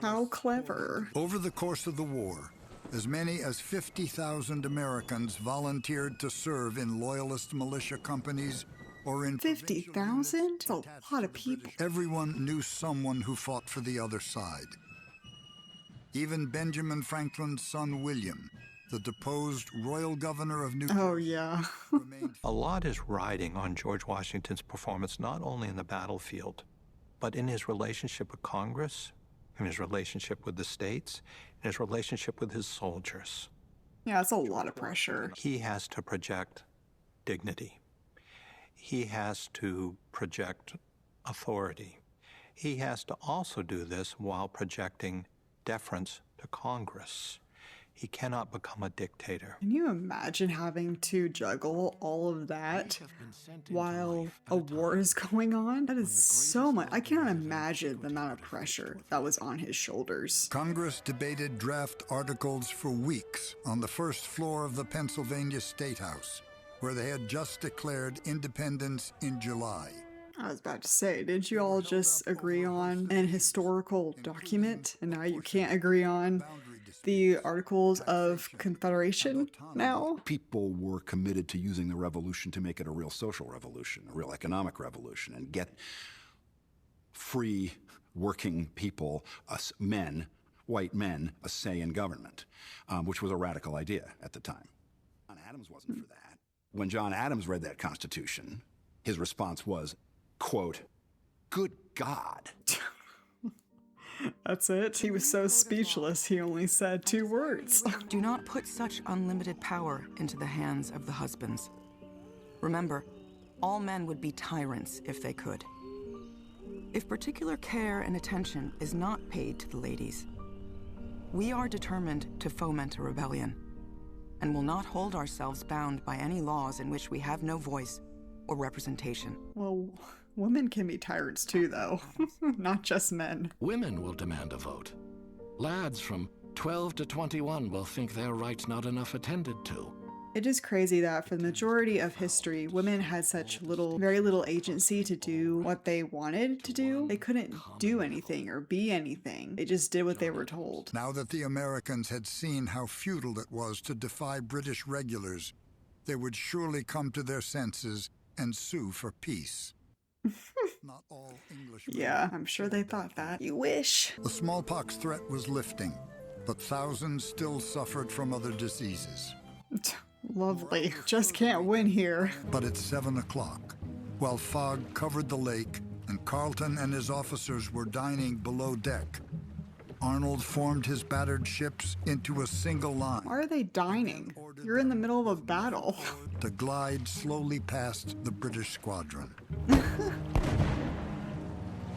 How clever. Over the course of the war, as many as 50,000 Americans volunteered to serve in Loyalist militia companies or in 50,000? That's a lot of people. Everyone knew someone who fought for the other side. Even Benjamin Franklin's son William, the deposed royal governor of New Jersey. Oh, yeah. A lot is riding on George Washington's performance, not only in the battlefield, but in his relationship with Congress, in his relationship with the states, in his relationship with his soldiers. Yeah, it's a lot of pressure. He has to project dignity. He has to project authority. He has to also do this while projecting deference to Congress. He cannot become a dictator. Can you imagine having to juggle all of that while a war is going on? That is so much. I cannot imagine the amount of pressure that was on his shoulders. Congress debated draft articles for weeks on the first floor of the Pennsylvania State House, where they had just declared independence in July. I was about to say, didn't you all just agree on an historical document, and now you can't agree on the Articles of Confederation now? People were committed to using the revolution to make it a real social revolution, a real economic revolution, and get free working people, us men, white men, a say in government, which was a radical idea at the time. John Adams wasn't for that. When John Adams read that Constitution, his response was, quote, "Good God." That's it. He was so speechless, he only said 2 words. Do not put such unlimited power into the hands of the husbands. Remember, all men would be tyrants if they could. If particular care and attention is not paid to the ladies, we are determined to foment a rebellion and will not hold ourselves bound by any laws in which we have no voice or representation. Well, women can be tyrants too, though. Not just men. Women will demand a vote. Lads from 12 to 21 will think their rights not enough attended to. It is crazy that for the majority of history, women had such very little agency to do what they wanted to do. They couldn't do anything or be anything. They just did what they were told. Now that the Americans had seen how futile it was to defy British regulars, they would surely come to their senses and sue for peace. Not all English. Yeah, I'm sure they thought that. You wish. The smallpox threat was lifting, but thousands still suffered from other diseases. Lovely. Just can't win here. But at 7 o'clock, while fog covered the lake and Carleton and his officers were dining below deck, Arnold formed his battered ships into a single line. Why are they dining? You're in the middle of a battle. To glide slowly past the British squadron.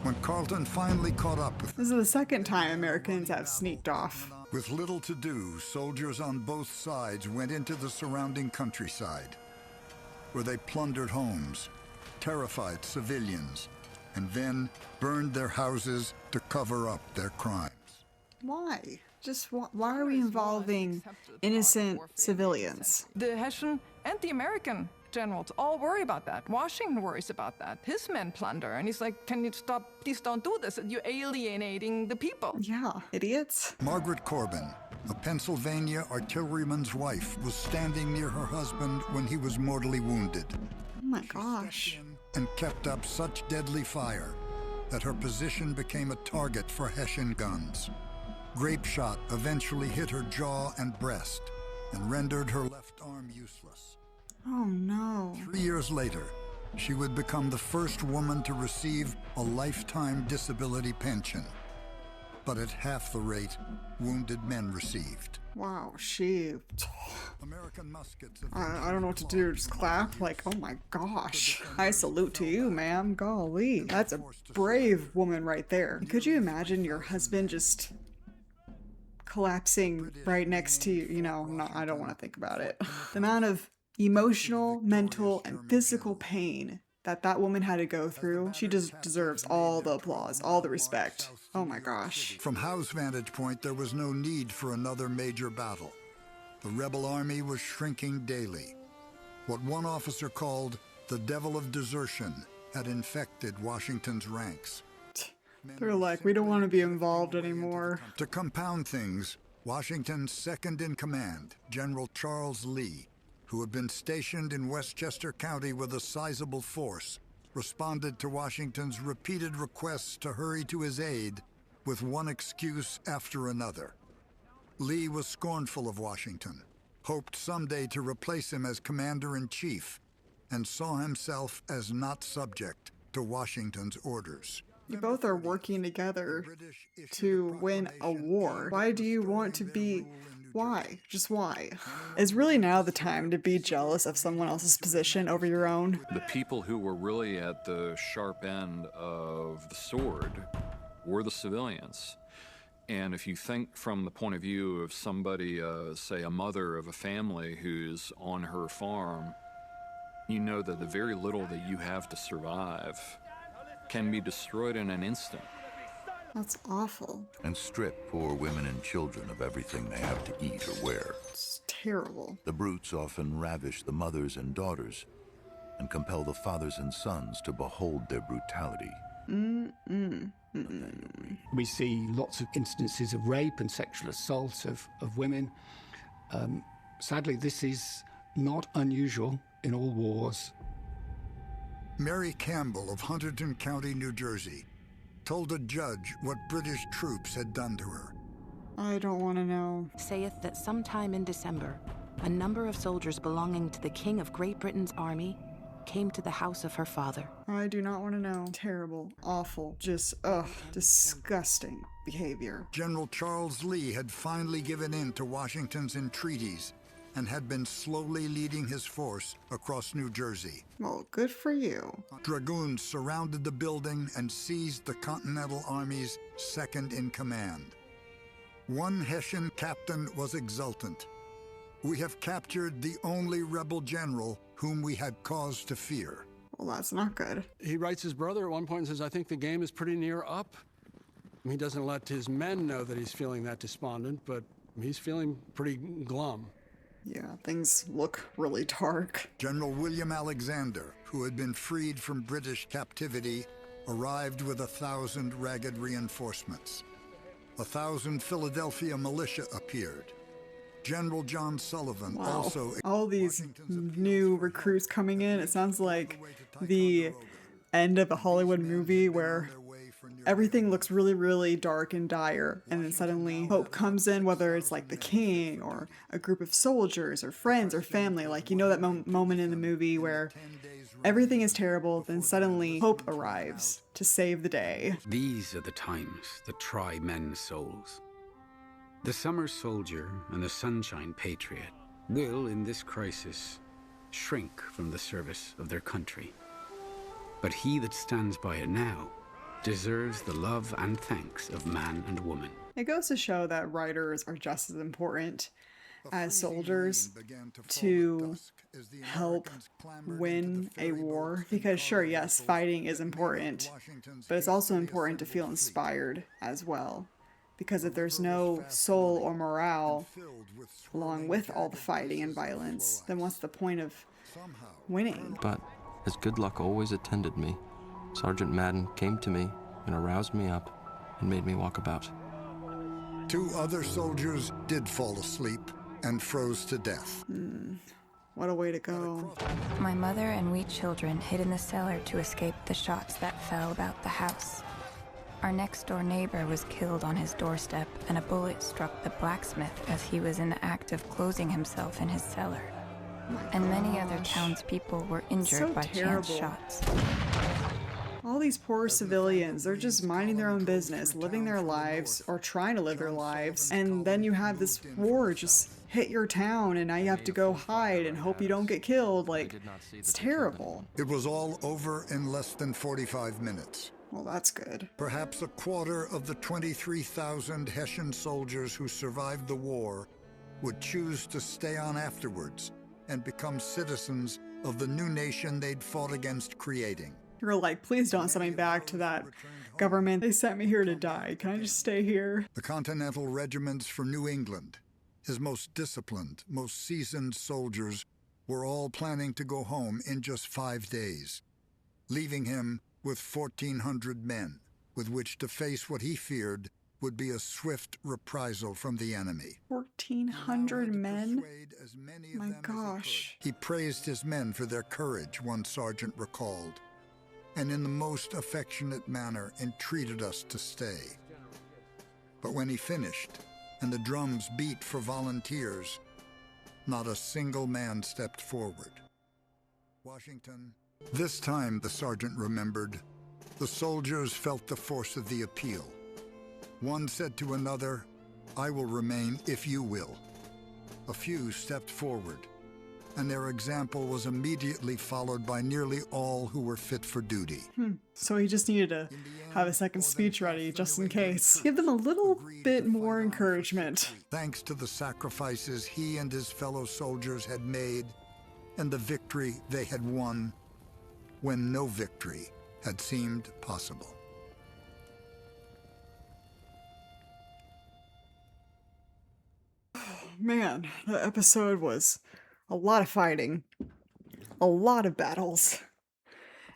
When Carleton finally caught up with... This is the second time Americans have sneaked off. With little to do, soldiers on both sides went into the surrounding countryside, where they plundered homes, terrified civilians, and then burned their houses to cover up their crimes. Why? Why are we involving innocent civilians? The Hessian and the American generals all worry about that. Washington worries about that. His men plunder, and he's like, can you stop? Please don't do this. You're alienating the people. Yeah, idiots. Margaret Corbin, a Pennsylvania artilleryman's wife, was standing near her husband when he was mortally wounded. Oh my gosh. And kept up such deadly fire that her position became a target for Hessian guns. Grape shot eventually hit her jaw and breast and rendered her left arm useless. Oh no. 3 years later, she would become the first woman to receive a lifetime disability pension, but at half the rate wounded men received. Wow, she... American muskets... I don't know what to do, just clap? Like, oh my gosh. I salute to you, ma'am. Golly. That's a brave woman right there. Could you imagine your husband just collapsing right next to you? You know, no, I don't want to think about it. The amount of emotional, mental, and physical pain that woman had to go through, she just deserves all the applause, all the respect. Oh my gosh. From Howe's vantage point, there was no need for another major battle. The rebel army was shrinking daily. What one officer called the devil of desertion had infected Washington's ranks. They're like, we don't want to be involved anymore. To compound things, Washington's second-in-command, General Charles Lee, who had been stationed in Westchester County with a sizable force, responded to Washington's repeated requests to hurry to his aid with one excuse after another. Lee was scornful of Washington, hoped someday to replace him as commander-in-chief, and saw himself as not subject to Washington's orders. You both are working together to win a war. Why do you want to be... Why? Just why? Is really now the time to be jealous of someone else's position over your own? The people who were really at the sharp end of the sword were the civilians. And if you think from the point of view of somebody, say a mother of a family who's on her farm, you know that the very little that you have to survive can be destroyed in an instant. That's awful. And strip poor women and children of everything they have to eat or wear. It's terrible. The brutes often ravish the mothers and daughters and compel the fathers and sons to behold their brutality. We see lots of instances of rape and sexual assault of women. Sadly, this is not unusual in all wars. Mary Campbell of Hunterdon County, New Jersey, told a judge what British troops had done to her. I don't want to know. Saith that sometime in December, a number of soldiers belonging to the King of Great Britain's army came to the house of her father. I do not want to know. Terrible, awful, just, disgusting behavior. General Charles Lee had finally given in to Washington's entreaties and had been slowly leading his force across New Jersey. Well, good for you. Dragoons surrounded the building and seized the Continental Army's second-in-command. One Hessian captain was exultant. We have captured the only rebel general whom we had cause to fear. Well, that's not good. He writes his brother at one point and says, I think the game is pretty near up. He doesn't let his men know that he's feeling that despondent, but he's feeling pretty glum. Yeah, things look really dark. General William Alexander, who had been freed from British captivity, arrived with 1,000 ragged reinforcements. 1,000 Philadelphia militia appeared. General John Sullivan also... All these new recruits coming in, it sounds like the end of a Hollywood movie where everything looks really, really dark and dire, and then suddenly hope comes in, whether it's like the king or a group of soldiers or friends or family. Like, you know that moment in the movie where Everything is terrible, then suddenly hope arrives to save the day. These are the times that try men's souls. The summer soldier and the sunshine patriot will, in this crisis, shrink from the service of their country. But he that stands by it now deserves the love and thanks of man and woman. It goes to show that writers are just as important as soldiers to help win a war. Because sure, yes, fighting is important, but it's also important to feel inspired as well. Because if there's no soul or morale along with all the fighting and violence, then what's the point of winning? But as good luck always attended me, Sergeant Madden came to me and aroused me up and made me walk about. 2 other soldiers did fall asleep and froze to death. What a way to go. My mother and we children hid in the cellar to escape the shots that fell about the house. Our next-door neighbor was killed on his doorstep, and a bullet struck the blacksmith as he was in the act of closing himself in his cellar. And many other townspeople were injured by chance shots. All these poor civilians, they're just minding their own business, living their lives, or trying to live their lives, and then you have this war just hit your town, and now you have to go hide and hope you don't get killed. Like, it's terrible. It was all over in less than 45 minutes. Well, that's good. Perhaps a quarter of the 23,000 Hessian soldiers who survived the war would choose to stay on afterwards and become citizens of the new nation they'd fought against creating. You're like, please don't send me back to that government. They sent me here to die. Can I just stay here? The Continental Regiments for New England, his most disciplined, most seasoned soldiers, were all planning to go home in just 5 days, leaving him with 1,400 men, with which to face what he feared would be a swift reprisal from the enemy. 1,400 men? My gosh. He praised his men for their courage, one sergeant recalled, and in the most affectionate manner entreated us to stay. But when he finished, and the drums beat for volunteers, not a single man stepped forward. Washington. This time, the sergeant remembered, the soldiers felt the force of the appeal. One said to another, "I will remain if you will." A few stepped forward, and their example was immediately followed by nearly all who were fit for duty. So he just needed to have a second speech ready, just in case. Give them a little bit more encouragement. Thanks to the sacrifices he and his fellow soldiers had made, and the victory they had won, when no victory had seemed possible. Man, the episode was a lot of fighting, a lot of battles,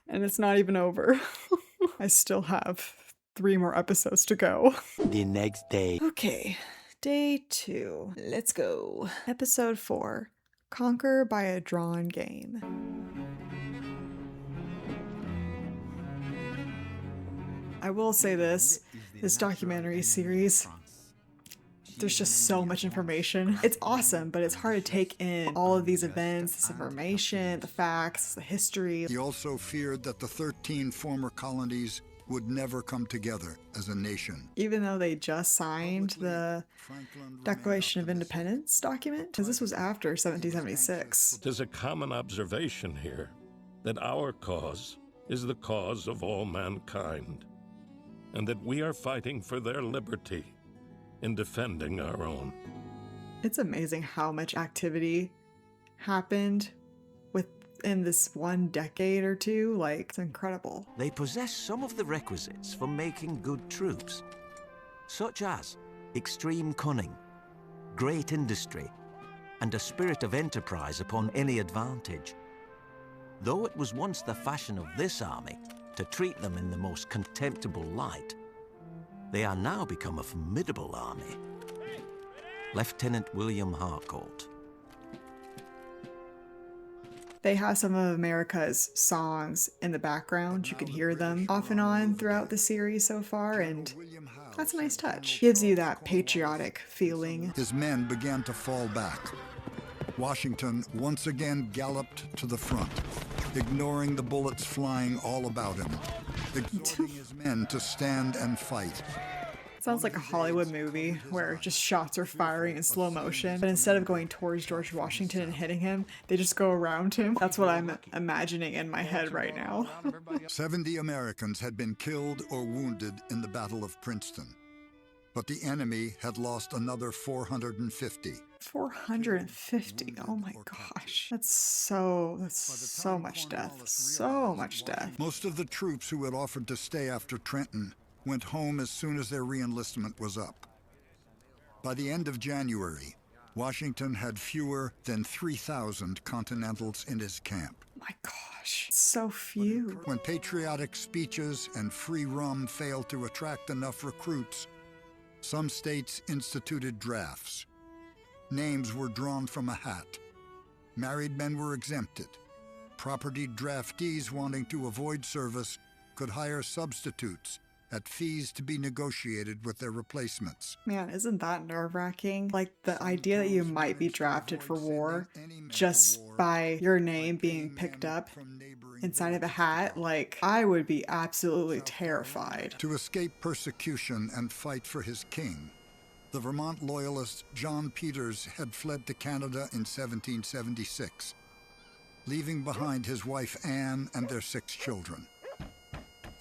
and it's not even over. I still have 3 more episodes to go. The next day. Okay, day 2. Let's go. Episode 4, Conquer by a Drawn Game. I will say this documentary series, there's just so much information. It's awesome, but it's hard to take in all of these events, this information, the facts, the history. He also feared that the 13 former colonies would never come together as a nation. Even though they just signed the Declaration of Independence document, because this was after 1776. There's a common observation here, that our cause is the cause of all mankind, and that we are fighting for their liberty in defending our own. It's amazing how much activity happened within this 1 decade or 2. Like, it's incredible. They possess some of the requisites for making good troops, such as extreme cunning, great industry, and a spirit of enterprise upon any advantage. Though it was once the fashion of this army to treat them in the most contemptible light, they are now become a formidable army. Lieutenant William Harcourt. They have some of America's songs in the background. You can hear them off and on throughout the series so far, and that's a nice touch. Gives you that patriotic feeling. His men began to fall back. Washington once again galloped to the front. ignoring the bullets flying all about him, exhorting his men to stand and fight. Sounds like a Hollywood movie where just shots are firing in slow motion, but instead of going towards George Washington and hitting him, they just go around him. That's what I'm imagining in my head right now. 70 Americans had been killed or wounded in the Battle of Princeton, but the enemy had lost another 450. 450, oh my gosh. That's so much death, so much death. Most of the troops who had offered to stay after Trenton went home as soon as their re-enlistment was up. By the end of January, Washington had fewer than 3,000 Continentals in his camp. My gosh, so few. When patriotic speeches and free rum failed to attract enough recruits, some states instituted drafts. Names were drawn from a hat. Married men were exempted. Propertied draftees wanting to avoid service could hire substitutes at fees to be negotiated with their replacements. Man, isn't that nerve-wracking? Like, the idea that you might be drafted for war just by your name being picked up inside of a hat, like, I would be absolutely terrified. To escape persecution and fight for his king, the Vermont loyalist John Peters had fled to Canada in 1776, leaving behind his wife Anne and their 6 children.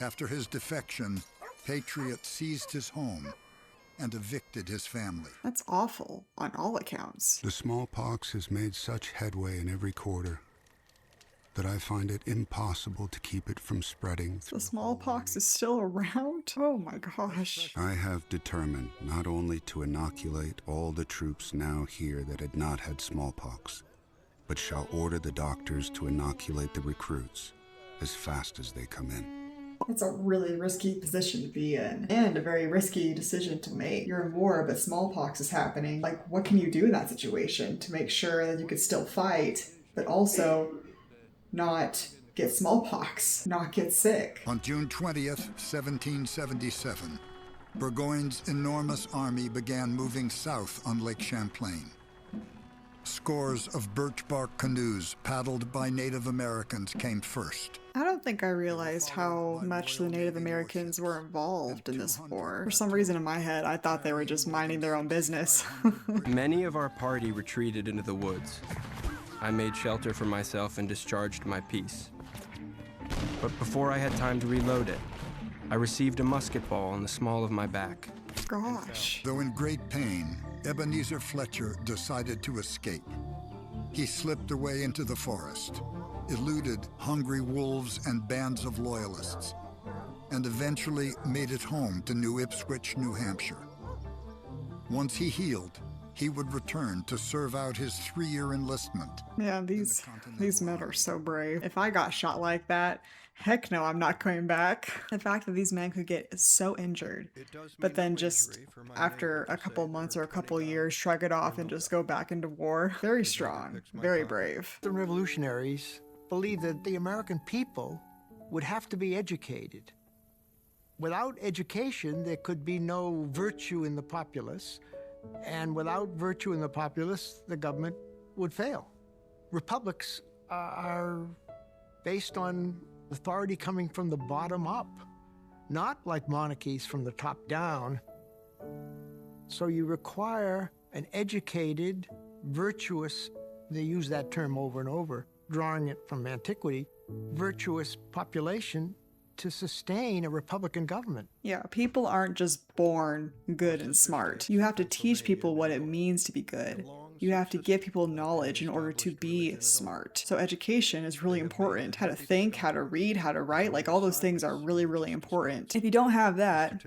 After his defection, Patriot seized his home and evicted his family. That's awful, on all accounts. The smallpox has made such headway in every quarter that I find it impossible to keep it from spreading. The smallpox is still around? Oh my gosh. I have determined not only to inoculate all the troops now here that had not had smallpox, but shall order the doctors to inoculate the recruits as fast as they come in. It's a really risky position to be in, and a very risky decision to make. You're in war, but smallpox is happening. Like, what can you do in that situation to make sure that you could still fight, but also not get smallpox, not get sick? On June 20th, 1777, Burgoyne's enormous army began moving south on Lake Champlain. Scores of birch bark canoes paddled by Native Americans came first. I don't think I realized how much the Native Americans were involved in this war. For some reason in my head, I thought they were just minding their own business. Many of our party retreated into the woods. I made shelter for myself and discharged my piece. But before I had time to reload it, I received a musket ball in the small of my back. Gosh. Though in great pain, Ebenezer Fletcher decided to escape. He slipped away into the forest, eluded hungry wolves and bands of loyalists, and eventually made it home to New Ipswich, New Hampshire. Once he healed, he would return to serve out his 3-year enlistment. Yeah, these men are so brave. If I got shot like that, heck no, I'm not coming back. The fact that these men could get so injured, but then just after a couple months or a couple years, shrug it off and just go back into war. Very strong, very brave. The revolutionaries believed that the American people would have to be educated. Without education, there could be no virtue in the populace, and without virtue in the populace, the government would fail. Republics are based on authority coming from the bottom up, not like monarchies from the top down. So you require an educated, virtuous, they use that term over and over, drawing it from antiquity, virtuous population to sustain a Republican government. Yeah, people aren't just born good and smart. You have to teach people what it means to be good. You have to give people knowledge in order to be smart. So education is really important. How to think, how to read, how to write, like all those things are really, really important. If you don't have that,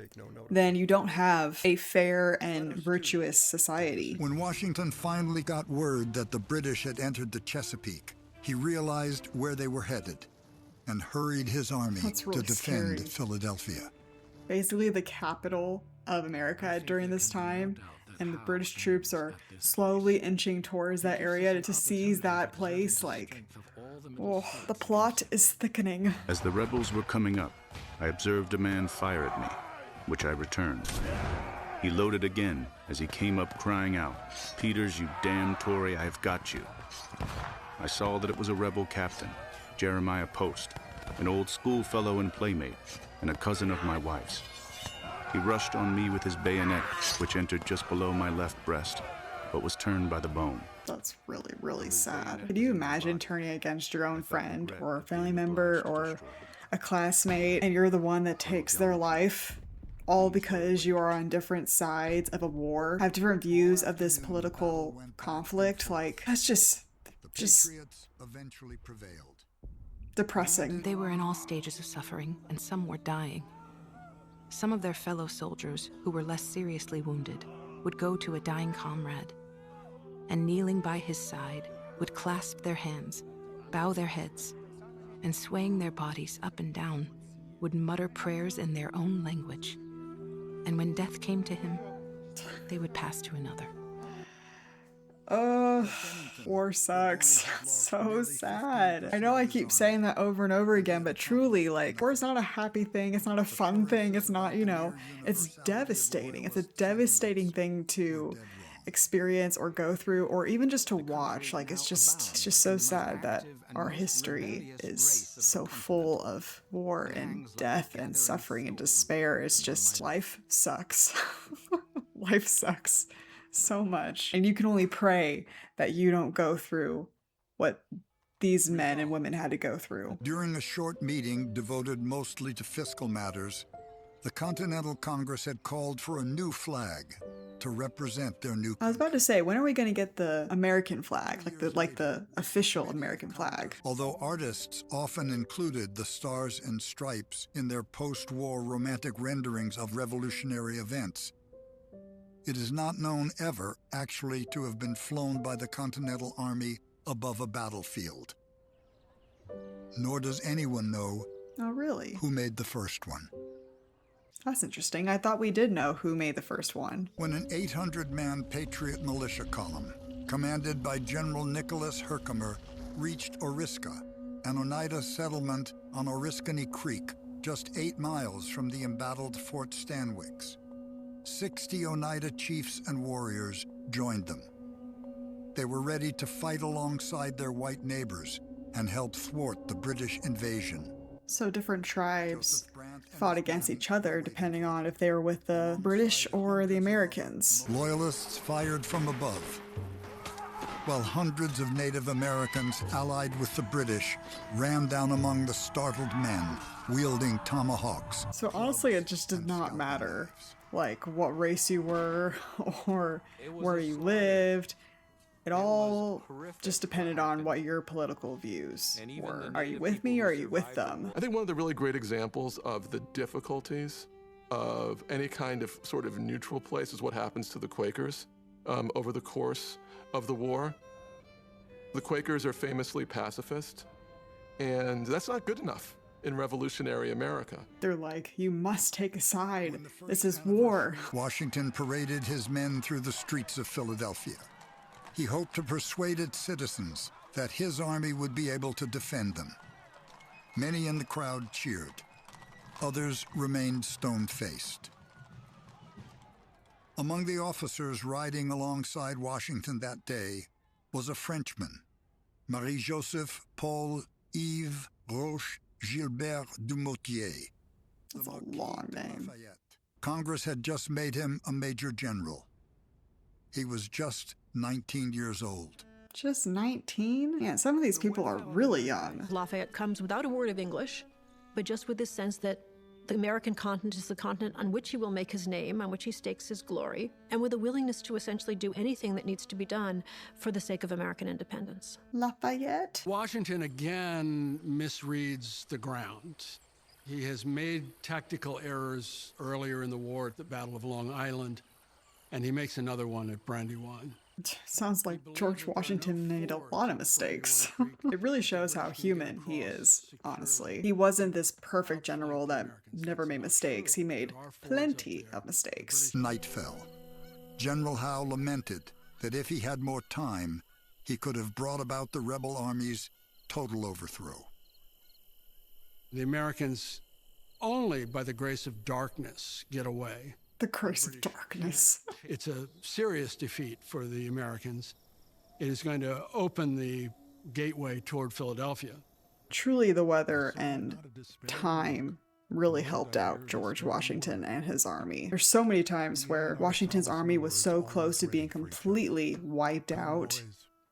then you don't have a fair and virtuous society. When Washington finally got word that the British had entered the Chesapeake, he realized where they were headed and hurried his army to defend Philadelphia. Basically the capital of America during this time, and the British troops are slowly inching towards that area to seize that place. Like, oh, the plot is thickening. As the rebels were coming up, I observed a man fire at me, which I returned. He loaded again as he came up crying out, "Peters, you damn Tory, I've got you." I saw that it was a rebel captain, Jeremiah Post, an old schoolfellow and playmate, and a cousin of my wife's. He rushed on me with his bayonet, which entered just below my left breast, but was turned by the bone. That's really, really sad. Could you imagine turning against your own friend or a family member or a classmate and you're the one that takes their life? All because you are on different sides of a war, have different views of this political conflict. Like, that's just eventually prevailed. Depressing. They were in all stages of suffering, and some were dying. Some of their fellow soldiers, who were less seriously wounded, would go to a dying comrade, and kneeling by his side, would clasp their hands, bow their heads, and swaying their bodies up and down, would mutter prayers in their own language. And when death came to him, they would pass to another. War sucks. So sad. I know I keep saying that over and over again, but truly, like, war's not a happy thing. It's not a fun thing. It's not, you know, it's devastating. It's a devastating thing to experience or go through or even just to watch. Like, it's just so sad that our history is so full of war and death and suffering and despair. It's just, life sucks. Life sucks so much. And you can only pray that you don't go through what these men and women had to go through. During a short meeting devoted mostly to fiscal matters, the Continental Congress had called for a new flag to represent their new... I was about to say, when are we going to get the American flag, like the official American flag? Although artists often included the stars and stripes in their post-war romantic renderings of revolutionary events, it is not known ever actually to have been flown by the Continental Army above a battlefield. Nor does anyone know who made the first one. That's interesting. I thought we did know who made the first one. When an 800-man Patriot militia column, commanded by General Nicholas Herkimer, reached Oriska, an Oneida settlement on Oriskany Creek, just 8 miles from the embattled Fort Stanwix, 60 Oneida chiefs and warriors joined them. They were ready to fight alongside their white neighbors and help thwart the British invasion. So different tribes fought against each other depending on if they were with the British or the Americans. Loyalists fired from above, while hundreds of Native Americans allied with the British ran down among the startled men, wielding tomahawks. So honestly, it just did not matter, like, what race you were or where you lived. It all just depended on what your political views were. Are you with me or are you with them? I think one of the really great examples of the difficulties of any kind of sort of neutral place is what happens to the Quakers over the course of the war. The Quakers are famously pacifist, and that's not good enough in revolutionary America. They're like, you must take a side. This is war. Washington paraded his men through the streets of Philadelphia. He hoped to persuade its citizens that his army would be able to defend them. Many in the crowd cheered. Others remained stone-faced. Among the officers riding alongside Washington that day was a Frenchman, Marie-Joseph Paul Yves Roche Gilbert Dumotier. That's a long name. Congress had just made him a major general. He was just 19 years old. Just 19? Yeah, some of these people are really young. Lafayette comes without a word of English, but just with this sense that the American continent is the continent on which he will make his name, on which he stakes his glory, and with a willingness to essentially do anything that needs to be done for the sake of American independence. Lafayette? Washington again misreads the ground. He has made tactical errors earlier in the war at the Battle of Long Island, and he makes another one at Brandywine. Sounds like George Washington made a lot of mistakes. It really shows how human he is, honestly. He wasn't this perfect general that never made mistakes. He made plenty of mistakes. Night fell. General Howe lamented that if he had more time, he could have brought about the rebel army's total overthrow. The Americans, only by the grace of darkness, get away. The curse of darkness. It's a serious defeat for the Americans. It is going to open the gateway toward Philadelphia. Truly, the weather and time really helped out George Washington and his army. There's so many times where Washington's army was so close to being completely wiped out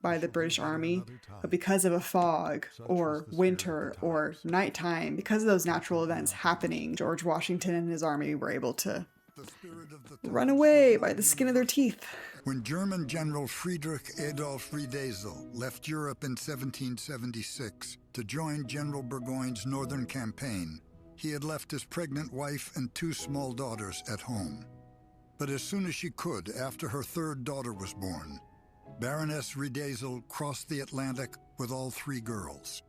by the British army, but because of a fog or winter or nighttime, because of those natural events happening, George Washington and his army were able to run away by the skin of their teeth. When German General Friedrich Adolf Riedesel left Europe in 1776 to join General Burgoyne's northern campaign, he had left his pregnant wife and 2 small daughters at home. But as soon as she could, after her 3rd daughter was born, Baroness Riedesel crossed the Atlantic with all 3 girls.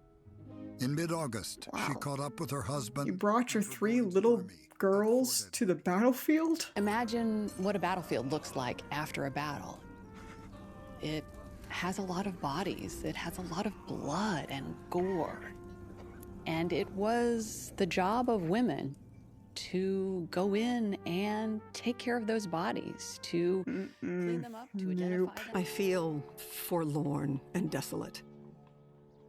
In mid-August, she caught up with her husband. You brought your 3 little girls to the battlefield? Imagine what a battlefield looks like after a battle. It has a lot of bodies, it has a lot of blood and gore. And it was the job of women to go in and take care of those bodies, to clean them up, to identify them. I feel forlorn and desolate.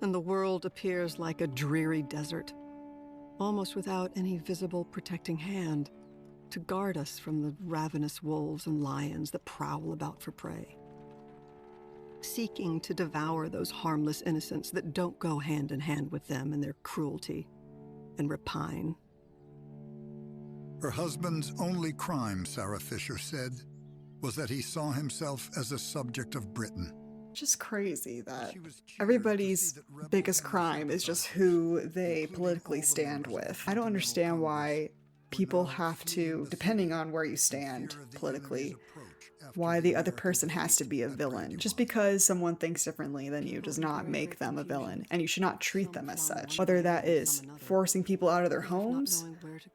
And the world appears like a dreary desert, almost without any visible protecting hand to guard us from the ravenous wolves and lions that prowl about for prey, seeking to devour those harmless innocents that don't go hand in hand with them in their cruelty and rapine. Her husband's only crime, Sarah Fisher said, was that he saw himself as a subject of Britain. Just crazy that everybody's biggest crime is just who they politically stand with. I don't understand why people have to, depending on where you stand politically, why the other person has to be a villain. Just because someone thinks differently than you does not make them a villain, and you should not treat them as such. Whether that is forcing people out of their homes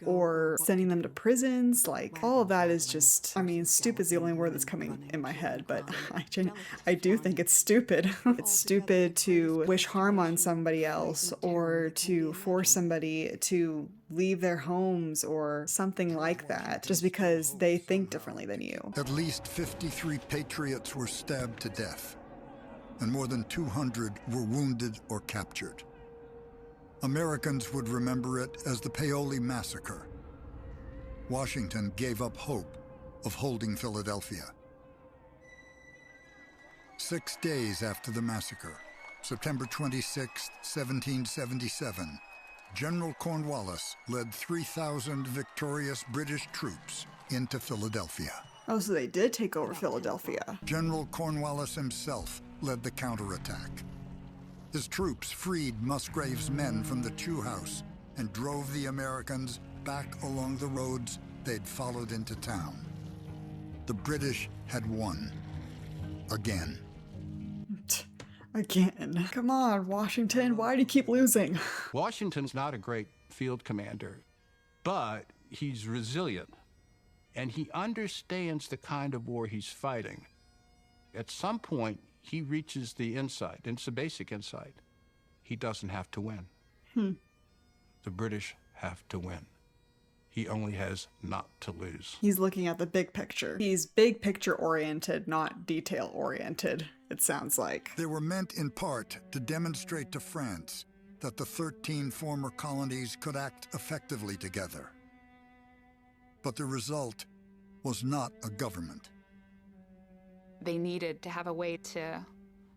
or sending them to prisons, like all of that is just, I mean, stupid is the only word that's coming in my head, but I do think it's stupid. It's stupid to wish harm on somebody else or to force somebody to leave their homes or something like that just because they think differently than you. At least 53 patriots were stabbed to death, and more than 200 were wounded or captured. Americans would remember it as the Paoli Massacre. Washington gave up hope of holding Philadelphia. 6 days after the massacre, September 26, 1777, General Cornwallis led 3,000 victorious British troops into Philadelphia. Oh, so they did take over Philadelphia. General Cornwallis himself led the counterattack. His troops freed Musgrave's men from the Chew House and drove the Americans back along the roads they'd followed into town. The British had won. Again. Again. Come on, Washington, why do you keep losing? Washington's not a great field commander, but he's resilient, and he understands the kind of war he's fighting. At some point, he reaches the insight, and it's a basic insight. He doesn't have to win. The British have to win. He only has not to lose. He's looking at the big picture. He's big picture oriented, not detail oriented, it sounds like. They were meant in part to demonstrate to France that the 13 former colonies could act effectively together. But the result was not a government. They needed to have a way to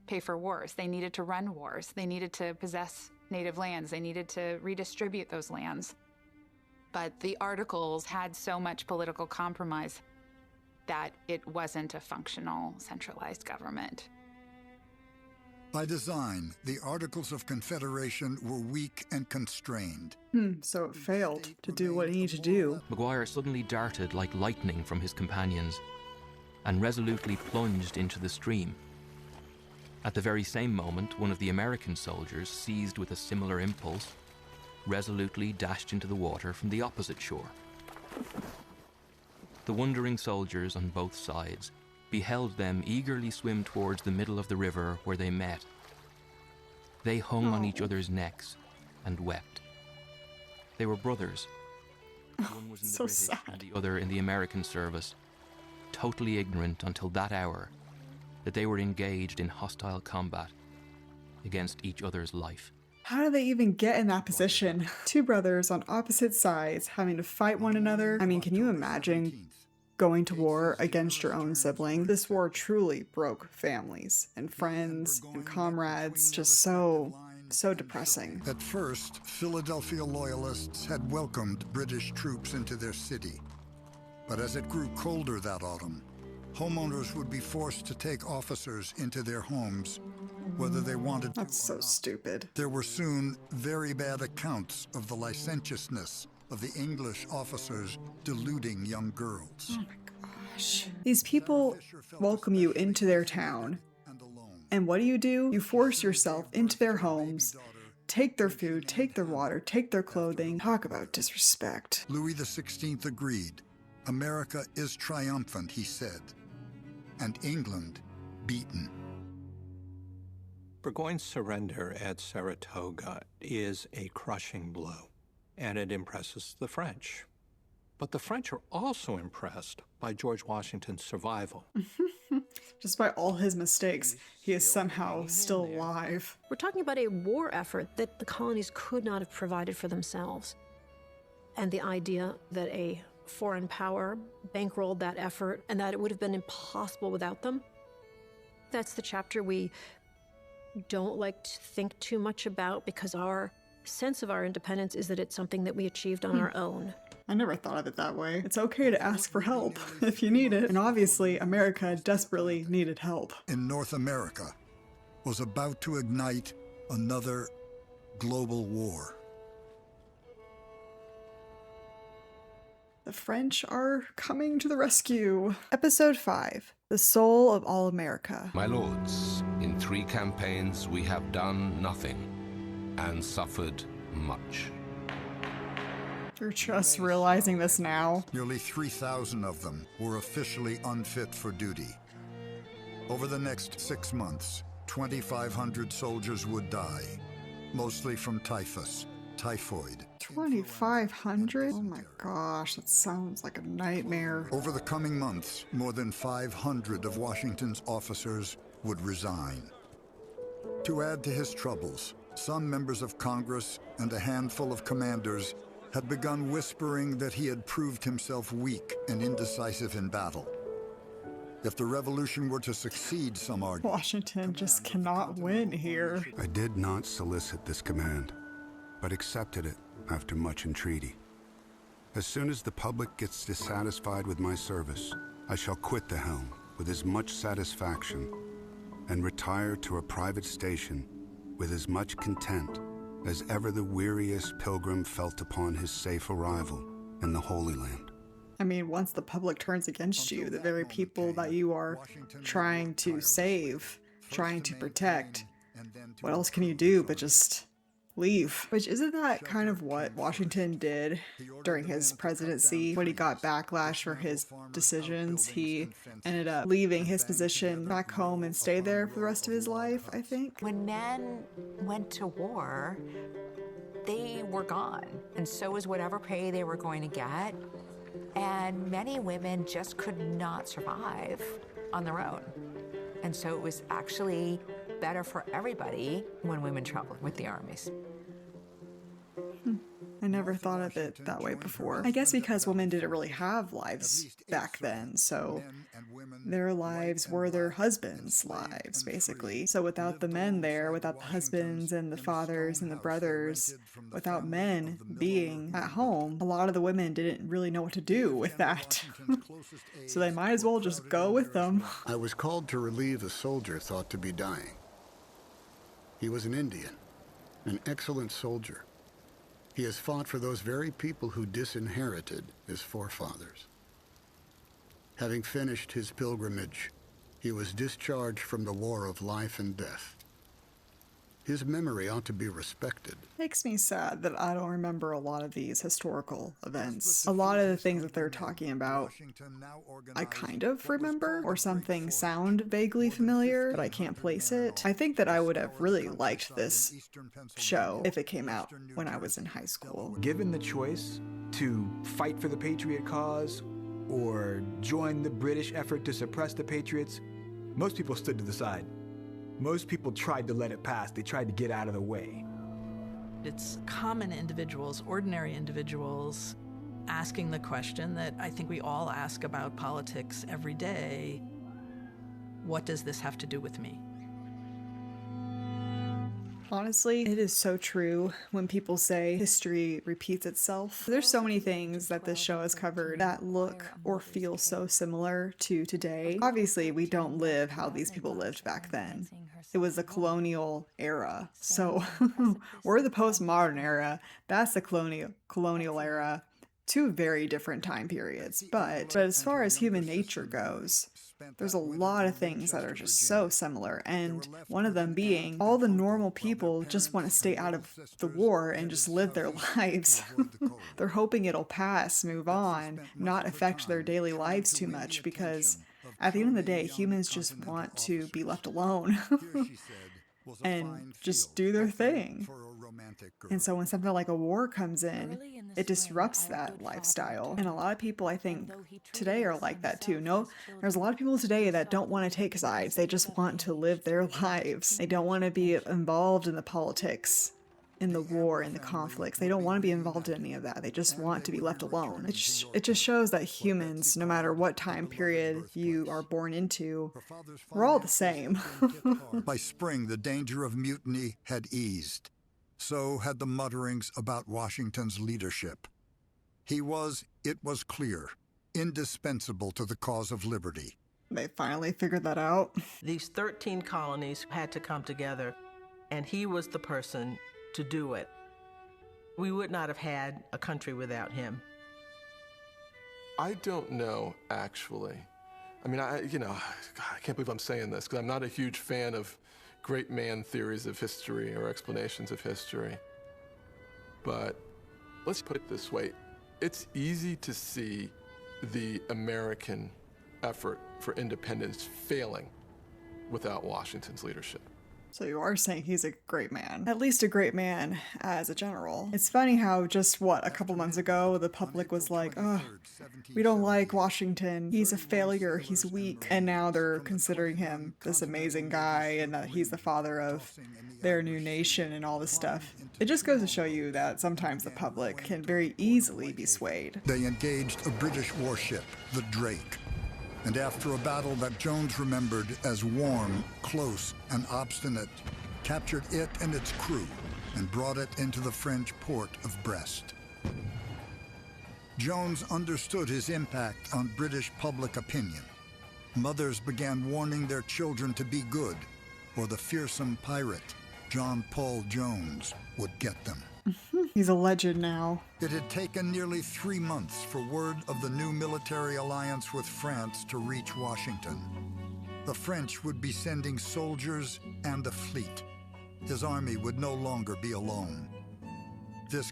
pay for wars. They needed to run wars. They needed to possess native lands. They needed to redistribute those lands. But the Articles had so much political compromise that it wasn't a functional, centralized government. By design, the Articles of Confederation were weak and constrained. So it failed to do what it needed to do. Maguire suddenly darted like lightning from his companions and resolutely plunged into the stream. At the very same moment, one of the American soldiers, seized with a similar impulse, resolutely dashed into the water from the opposite shore. The wondering soldiers on both sides beheld them eagerly swim towards the middle of the river where they met. They hung on each other's necks and wept. They were brothers. One was in the British and the other in the American service, totally ignorant until that hour that they were engaged in hostile combat against each other's life. How do they even get in that position? Two brothers on opposite sides having to fight one another. I mean, can you imagine going to war against your own sibling? This war truly broke families and friends and comrades. Just so depressing. At first, Philadelphia loyalists had welcomed British troops into their city. But as it grew colder that autumn, homeowners would be forced to take officers into their homes, whether they wanted to. That's so stupid. There were soon very bad accounts of the licentiousness of the English officers deluding young girls. Oh my gosh. These people welcome you into their town. And what do? You force yourself into their homes, take their food, take their water, take their clothing. Talk about disrespect. Louis XVI agreed. America is triumphant, he said, and England beaten. Burgoyne's surrender at Saratoga is a crushing blow, and it impresses the French. But the French are also impressed by George Washington's survival. Despite all his mistakes, he is somehow still alive. We're talking about a war effort that the colonies could not have provided for themselves. And the idea that a foreign power bankrolled that effort and that it would have been impossible without them, that's the chapter we don't like to think too much about, because our sense of our independence is that it's something that we achieved on our own. I never thought of it that way. It's okay to ask for help if you need it. And obviously, America desperately needed help. In North America was about to ignite another global war. The French are coming to the rescue. Episode 5. The Soul of All America. My lords, in 3 campaigns we have done nothing and suffered much. You're just realizing this now. Nearly 3,000 of them were officially unfit for duty. Over the next 6 months, 2,500 soldiers would die, mostly from typhus, typhoid. 2,500? Oh my gosh, that sounds like a nightmare. Over the coming months, more than 500 of Washington's officers would resign. To add to his troubles, some members of Congress and a handful of commanders had begun whispering that he had proved himself weak and indecisive in battle. If the revolution were to succeed, some argued, Washington just cannot win here. I did not solicit this command, but accepted it after much entreaty. As soon as the public gets dissatisfied with my service, I shall quit the helm with as much satisfaction and retire to a private station with as much content as ever the weariest pilgrim felt upon his safe arrival in the Holy Land. I mean, once the public turns against you, the very people that you are trying to save, trying to protect, what else can you do but just leave? Which, isn't that kind of what Washington did during his presidency? When he got backlash for his decisions, he ended up leaving his position back home and stayed there for the rest of his life, I think. When men went to war, they were gone, and so was whatever pay they were going to get. And many women just could not survive on their own. And so it was actually better for everybody when women traveled with the armies. I never thought of it that way before. I guess because women didn't really have lives back then, so their lives were their husbands' lives, basically. So without the men there, without the husbands and the fathers and the brothers, without men being at home, a lot of the women didn't really know what to do with that. So they might as well just go with them. I was called to relieve a soldier thought to be dying. He was an Indian, an excellent soldier. He has fought for those very people who disinherited his forefathers. Having finished his pilgrimage, he was discharged from the war of life and death. His memory ought to be respected. Makes me sad that I don't remember a lot of these historical events. A lot of the things that they're talking about, I kind of remember, or something sound vaguely familiar, but I can't place it. I think that I would have really liked this show if it came out when I was in high school. Given the choice to fight for the Patriot cause or join the British effort to suppress the Patriots, most people stood to the side. Most people tried to let it pass. They tried to get out of the way. It's common individuals, ordinary individuals, asking the question that I think we all ask about politics every day: what does this have to do with me? Honestly, it is so true when people say history repeats itself. There's so many things that this show has covered that look or feel so similar to today. Obviously, we don't live how these people lived back then. It was the colonial era. So we're the postmodern era. That's the colonial era. Two very different time periods. But as far as human nature goes, there's a lot of things that are just so similar, and one of them being all the normal people just want to stay out of the war and just live their lives. They're hoping it'll pass, move on, not affect their daily lives too much, because at the end of the day, humans just want to be left alone and just do their thing. And so when something like a war comes in, it disrupts that lifestyle. And a lot of people, I think, today are like that too. No, there's a lot of people today that don't want to take sides. They just want to live their lives. They don't want to be involved in the politics, in the war, in the conflicts. They don't want to be involved in any of that. They just want to be left alone. It just shows that humans, no matter what time period you are born into, we're all the same. By spring, the danger of mutiny had eased. So had the mutterings about Washington's leadership. He was, it was clear, indispensable to the cause of liberty. They finally figured that out. These 13 colonies had to come together, and he was the person to do it. We would not have had a country without him. I don't know, actually. I mean, I can't believe I'm saying this, because I'm not a huge fan of great man theories of history or explanations of history. But let's put it this way. It's easy to see the American effort for independence failing without Washington's leadership. So you are saying he's a great man. At least a great man as a general. It's funny how just, a couple months ago, the public was like, oh, we don't like Washington. He's a failure. He's weak. And now they're considering him this amazing guy and that he's the father of their new nation and all this stuff. It just goes to show you that sometimes the public can very easily be swayed. They engaged a British warship, the Drake. And after a battle that Jones remembered as warm, close, and obstinate, captured it and its crew and brought it into the French port of Brest. Jones understood his impact on British public opinion. Mothers began warning their children to be good, or the fearsome pirate, John Paul Jones, would get them. He's a legend now. It had taken nearly 3 months for word of the new military alliance with France to reach Washington. The French would be sending soldiers and a fleet. His army would no longer be alone. This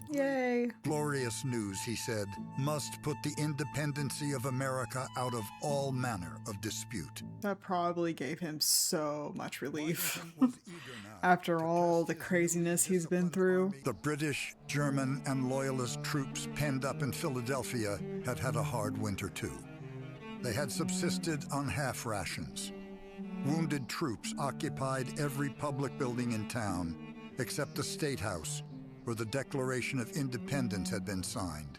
glorious news, he said, must put the independency of America out of all manner of dispute. That probably gave him so much relief after all the craziness he's been through. The British, German, and Loyalist troops penned up in Philadelphia had had a hard winter too. They had subsisted on half rations. Wounded troops occupied every public building in town, except the State House, where the Declaration of Independence had been signed,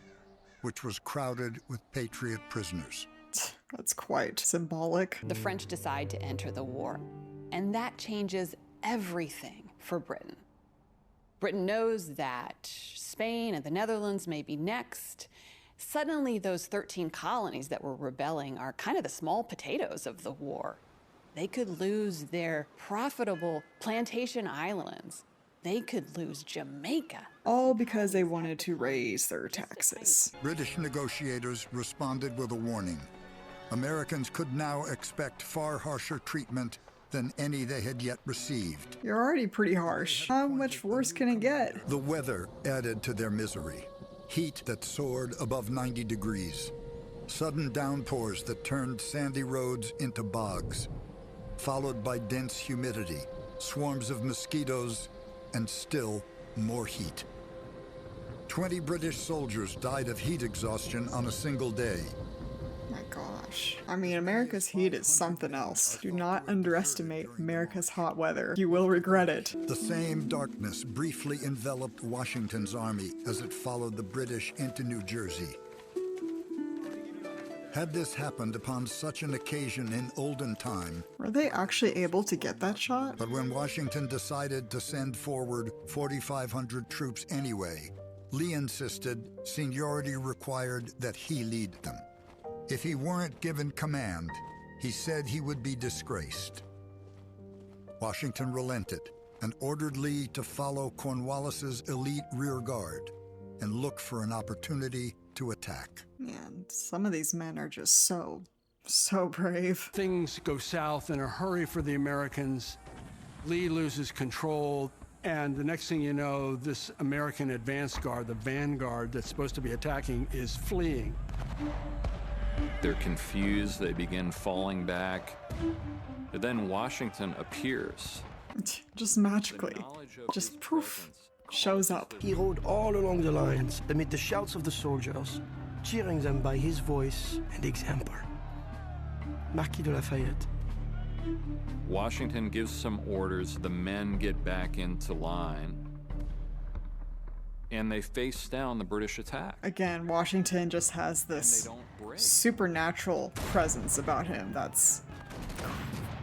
which was crowded with Patriot prisoners. That's quite symbolic. The French decide to enter the war, and that changes everything for Britain. Britain knows that Spain and the Netherlands may be next. Suddenly, those 13 colonies that were rebelling are kind of the small potatoes of the war. They could lose their profitable plantation islands. They could lose Jamaica. All because they wanted to raise their taxes. British negotiators responded with a warning. Americans could now expect far harsher treatment than any they had yet received. You're already pretty harsh. How much worse can it get? The weather added to their misery. Heat that soared above 90 degrees. Sudden downpours that turned sandy roads into bogs. Followed by dense humidity, swarms of mosquitoes, and still more heat. 20 British soldiers died of heat exhaustion on a single day. My God. gosh. I mean, America's heat is something else. Do not underestimate America's hot weather. You will regret it. The same darkness briefly enveloped Washington's army as it followed the British into New Jersey. Had this happened upon such an occasion in olden time, were they actually able to get that shot? But when Washington decided to send forward 4,500 troops anyway, Lee insisted seniority required that he lead them. If he weren't given command, he said he would be disgraced. Washington relented and ordered Lee to follow Cornwallis's elite rear guard and look for an opportunity to attack. Man, some of these men are just so brave. Things go south in a hurry for the Americans. Lee loses control, and the next thing you know, this American advance guard, the vanguard that's supposed to be attacking, is fleeing. They're confused, they begin falling back. But then Washington appears. Just magically. Just poof. Shows up. He rode all along the lines amid the shouts of the soldiers, cheering them by his voice and example. Marquis de Lafayette. Washington gives some orders, the men get back into line, and they face down the British attack. Again, Washington just has this supernatural presence about him that's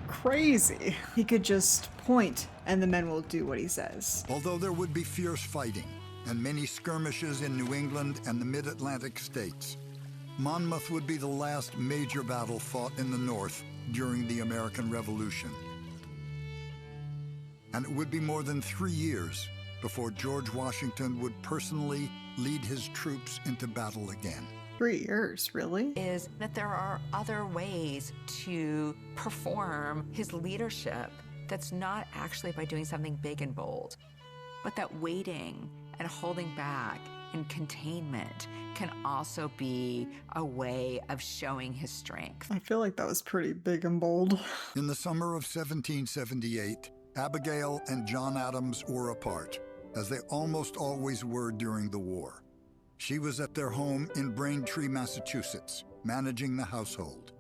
crazy. He could just point and the men will do what he says. Although there would be fierce fighting and many skirmishes in New England and the mid-Atlantic states, Monmouth would be the last major battle fought in the North during the American Revolution. And it would be more than 3 years before George Washington would personally lead his troops into battle again. 3 years, really? Is that there are other ways to perform his leadership that's not actually by doing something big and bold, but that waiting and holding back and containment can also be a way of showing his strength. I feel like that was pretty big and bold. In the summer of 1778, Abigail and John Adams were apart, as they almost always were during the war. She was at their home in Braintree, Massachusetts, managing the household.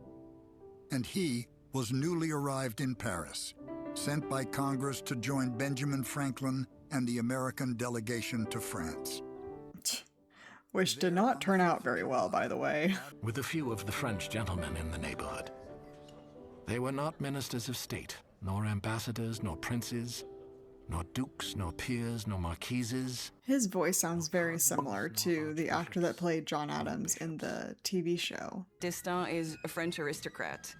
And he was newly arrived in Paris, sent by Congress to join Benjamin Franklin and the American delegation to France. Which did not turn out very well, by the way. With a few of the French gentlemen in the neighborhood. They were not ministers of state, nor ambassadors, nor princes, nor dukes, nor peers, nor marquises. His voice sounds very similar to the actor that played John Adams in the TV show. Destin is a French aristocrat.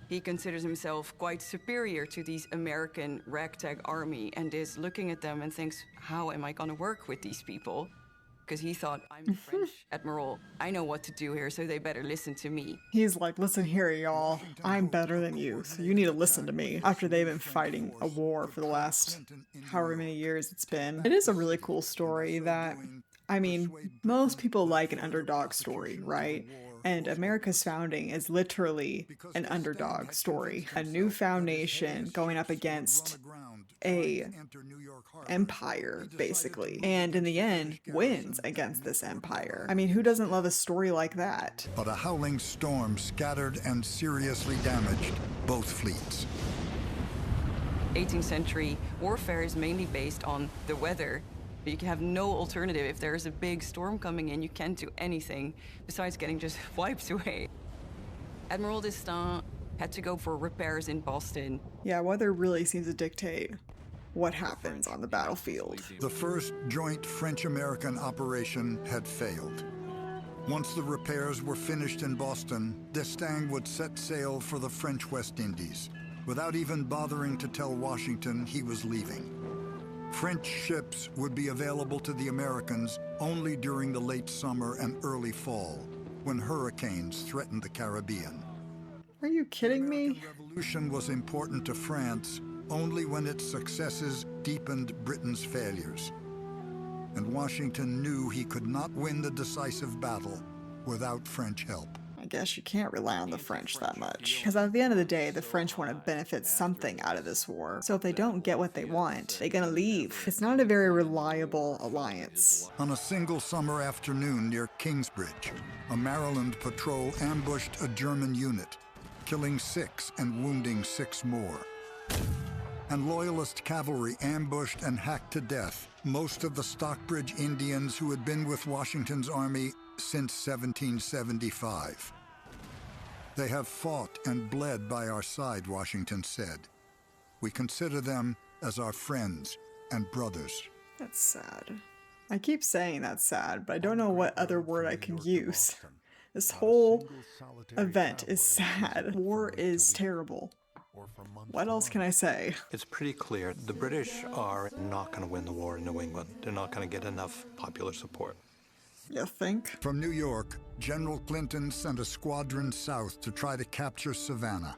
He considers himself quite superior to these American ragtag army and is looking at them and thinks, how am I going to work with these people? Because he thought, I'm the French admiral. I know what to do here, so they better listen to me. He's like, listen here, y'all. I'm better than you, so you need to listen to me. After they've been fighting a war for the last however many years it's been. It is a really cool story that, I mean, most people like an underdog story, right? And America's founding is literally an underdog story. A newfound nation going up against a empire, basically. And in the end, wins against this empire. I mean, who doesn't love a story like that? But a howling storm scattered and seriously damaged both fleets. 18th century warfare is mainly based on the weather. You can have no alternative. If there's a big storm coming in, you can't do anything besides getting just wiped away. Admiral Destin had to go for repairs in Boston. Yeah, weather really seems to dictate what happens on the battlefield. The first joint French-American operation had failed. Once the repairs were finished in Boston, D'Estaing would set sail for the French West Indies, without even bothering to tell Washington he was leaving. French ships would be available to the Americans only during the late summer and early fall, when hurricanes threatened the Caribbean. Are you kidding me? The Revolution was important to France only when its successes deepened Britain's failures. And Washington knew he could not win the decisive battle without French help. I guess you can't rely on the French that much. Because at the end of the day, the French want to benefit something out of this war. So if they don't get what they want, they're gonna leave. It's not a very reliable alliance. On a single summer afternoon near Kingsbridge, a Maryland patrol ambushed a German unit, killing 6 and wounding 6 more. And Loyalist cavalry ambushed and hacked to death most of the Stockbridge Indians who had been with Washington's army since 1775. They have fought and bled by our side, Washington said. We consider them as our friends and brothers. That's sad. I keep saying that's sad, but I don't know what other word I can use. This whole event is sad. War is terrible. What else can I say? It's pretty clear the British are not going to win the war in New England. They're not going to get enough popular support. You think? From New York, General Clinton sent a squadron south to try to capture Savannah,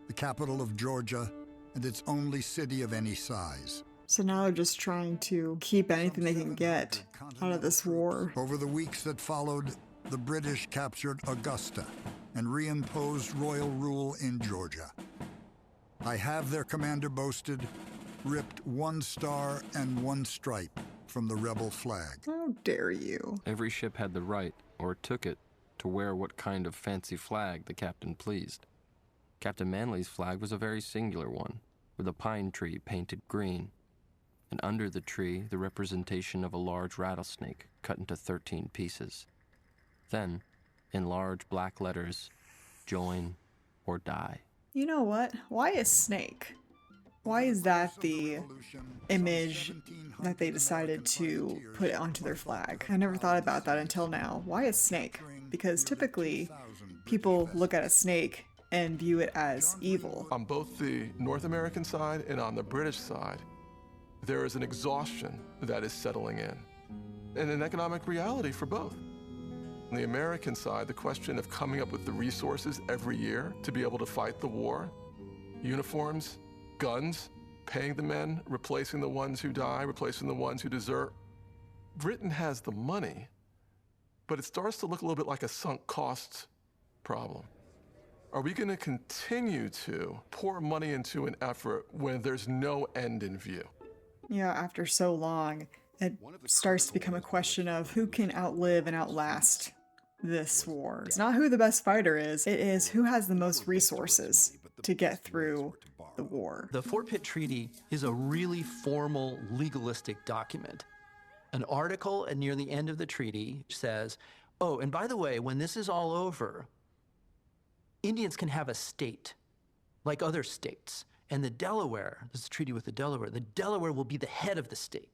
the capital of Georgia, and its only city of any size. So now they're just trying to keep anything they can get out of this war. Over the weeks that followed, the British captured Augusta and reimposed royal rule in Georgia. I have, their commander boasted, ripped 1 star and 1 stripe from the rebel flag. How dare you? Every ship had the right, or took it, to wear what kind of fancy flag the captain pleased. Captain Manley's flag was a very singular one, with a pine tree painted green, and under the tree the representation of a large rattlesnake cut into 13 pieces. Then, in large black letters, join or die. You know what? Why a snake? Why is that the image that they decided to put onto their flag? I never thought about that until now. Why a snake? Because typically people look at a snake and view it as evil. On both the North American side and on the British side, there is an exhaustion that is settling in, and an economic reality for both. On the American side, the question of coming up with the resources every year to be able to fight the war, uniforms, guns, paying the men, replacing the ones who die, replacing the ones who desert. Britain has the money, but it starts to look a little bit like a sunk costs problem. Are we going to continue to pour money into an effort when there's no end in view? Yeah, after so long, it starts to become a question of who can outlive and outlast this war. It's not who the best fighter is, it is who has the most resources to get through the war. The Fort Pitt Treaty is a really formal, legalistic document. An article near the end of the treaty says, oh, and by the way, when this is all over, Indians can have a state, like other states. And the Delaware, this is a treaty with the Delaware will be the head of the state.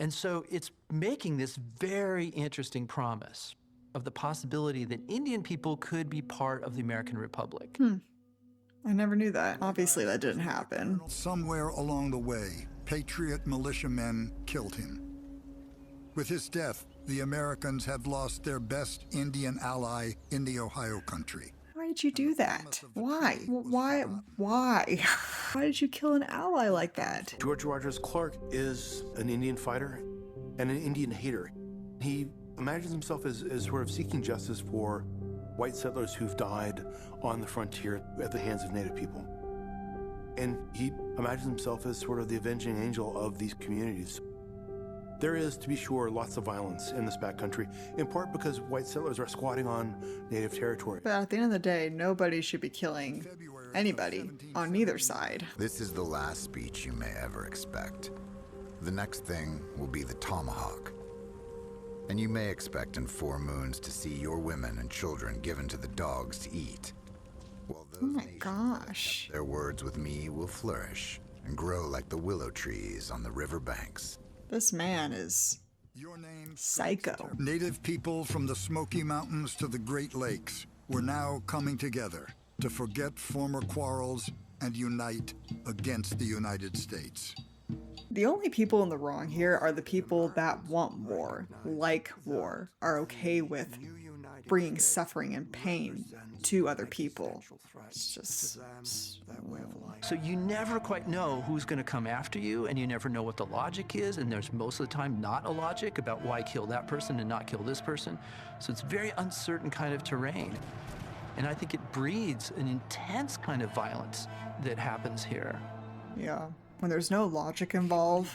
And so it's making this very interesting promise of the possibility that Indian people could be part of the American Republic. I never knew that. Obviously that didn't happen. Somewhere along the way, Patriot militiamen killed him. With his death, the Americans had lost their best Indian ally in the Ohio country. Why did you do that? Why? Why? Why did you kill an ally like that? George Rogers Clark is an Indian fighter and an Indian hater. He imagines himself as sort of seeking justice for white settlers who've died on the frontier at the hands of Native people. And he imagines himself as sort of the avenging angel of these communities. There is, to be sure, lots of violence in this backcountry, in part because white settlers are squatting on Native territory. But at the end of the day, nobody should be killing anybody on neither side. This is the last speech you may ever expect. The next thing will be the tomahawk. And you may expect in 4 moons to see your women and children given to the dogs to eat. While those oh my gosh. Their words with me will flourish and grow like the willow trees on the river banks. This man is psycho. Native people from the Smoky Mountains to the Great Lakes were now coming together to forget former quarrels and unite against the United States. The only people in the wrong here are the people that want war, like war, are okay with bringing suffering and pain to other people. It's just... So you never quite know who's going to come after you, and you never know what the logic is, and there's most of the time not a logic about why kill that person and not kill this person. So it's very uncertain kind of terrain. And I think it breeds an intense kind of violence that happens here. Yeah. When there's no logic involved,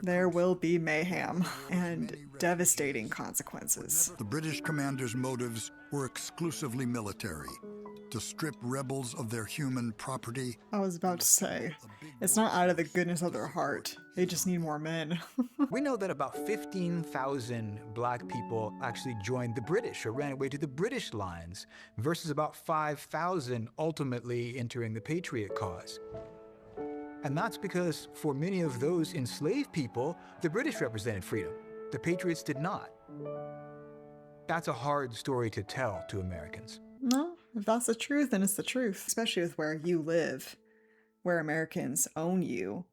there will be mayhem and devastating consequences. The British commander's motives were exclusively military, to strip rebels of their human property. I was about to say, it's not out of the goodness of their heart. They just need more men. We know that about 15,000 black people actually joined the British or ran away to the British lines, versus about 5,000 ultimately entering the Patriot cause. And that's because for many of those enslaved people, the British represented freedom. The Patriots did not. That's a hard story to tell to Americans. No, if that's the truth, then it's the truth. Especially with where you live, where Americans own you.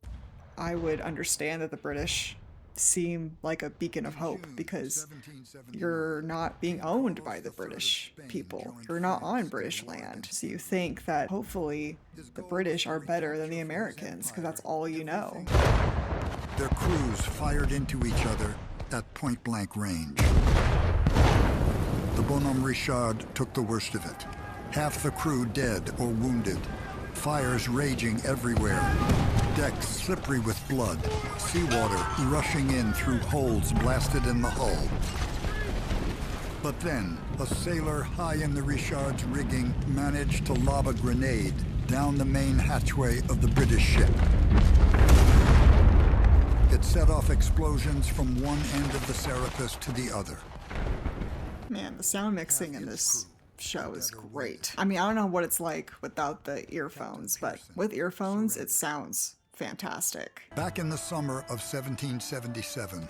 I would understand that the British seem like a beacon of hope because you're not being owned by the British people. You're not on British land. So you think that hopefully the British are better than the Americans because that's all you know. Their crews fired into each other at point-blank range. The Bonhomme Richard took the worst of it. Half the crew dead or wounded. Fires raging everywhere. Decks slippery with blood. Seawater rushing in through holes blasted in the hull. But then, a sailor high in the Richard's rigging managed to lob a grenade down the main hatchway of the British ship. It set off explosions from one end of the Serapis to the other. Man, the sound mixing in this show is great. I mean, I don't know what it's like without the earphones, but with earphones, it sounds fantastic. Back in the summer of 1777,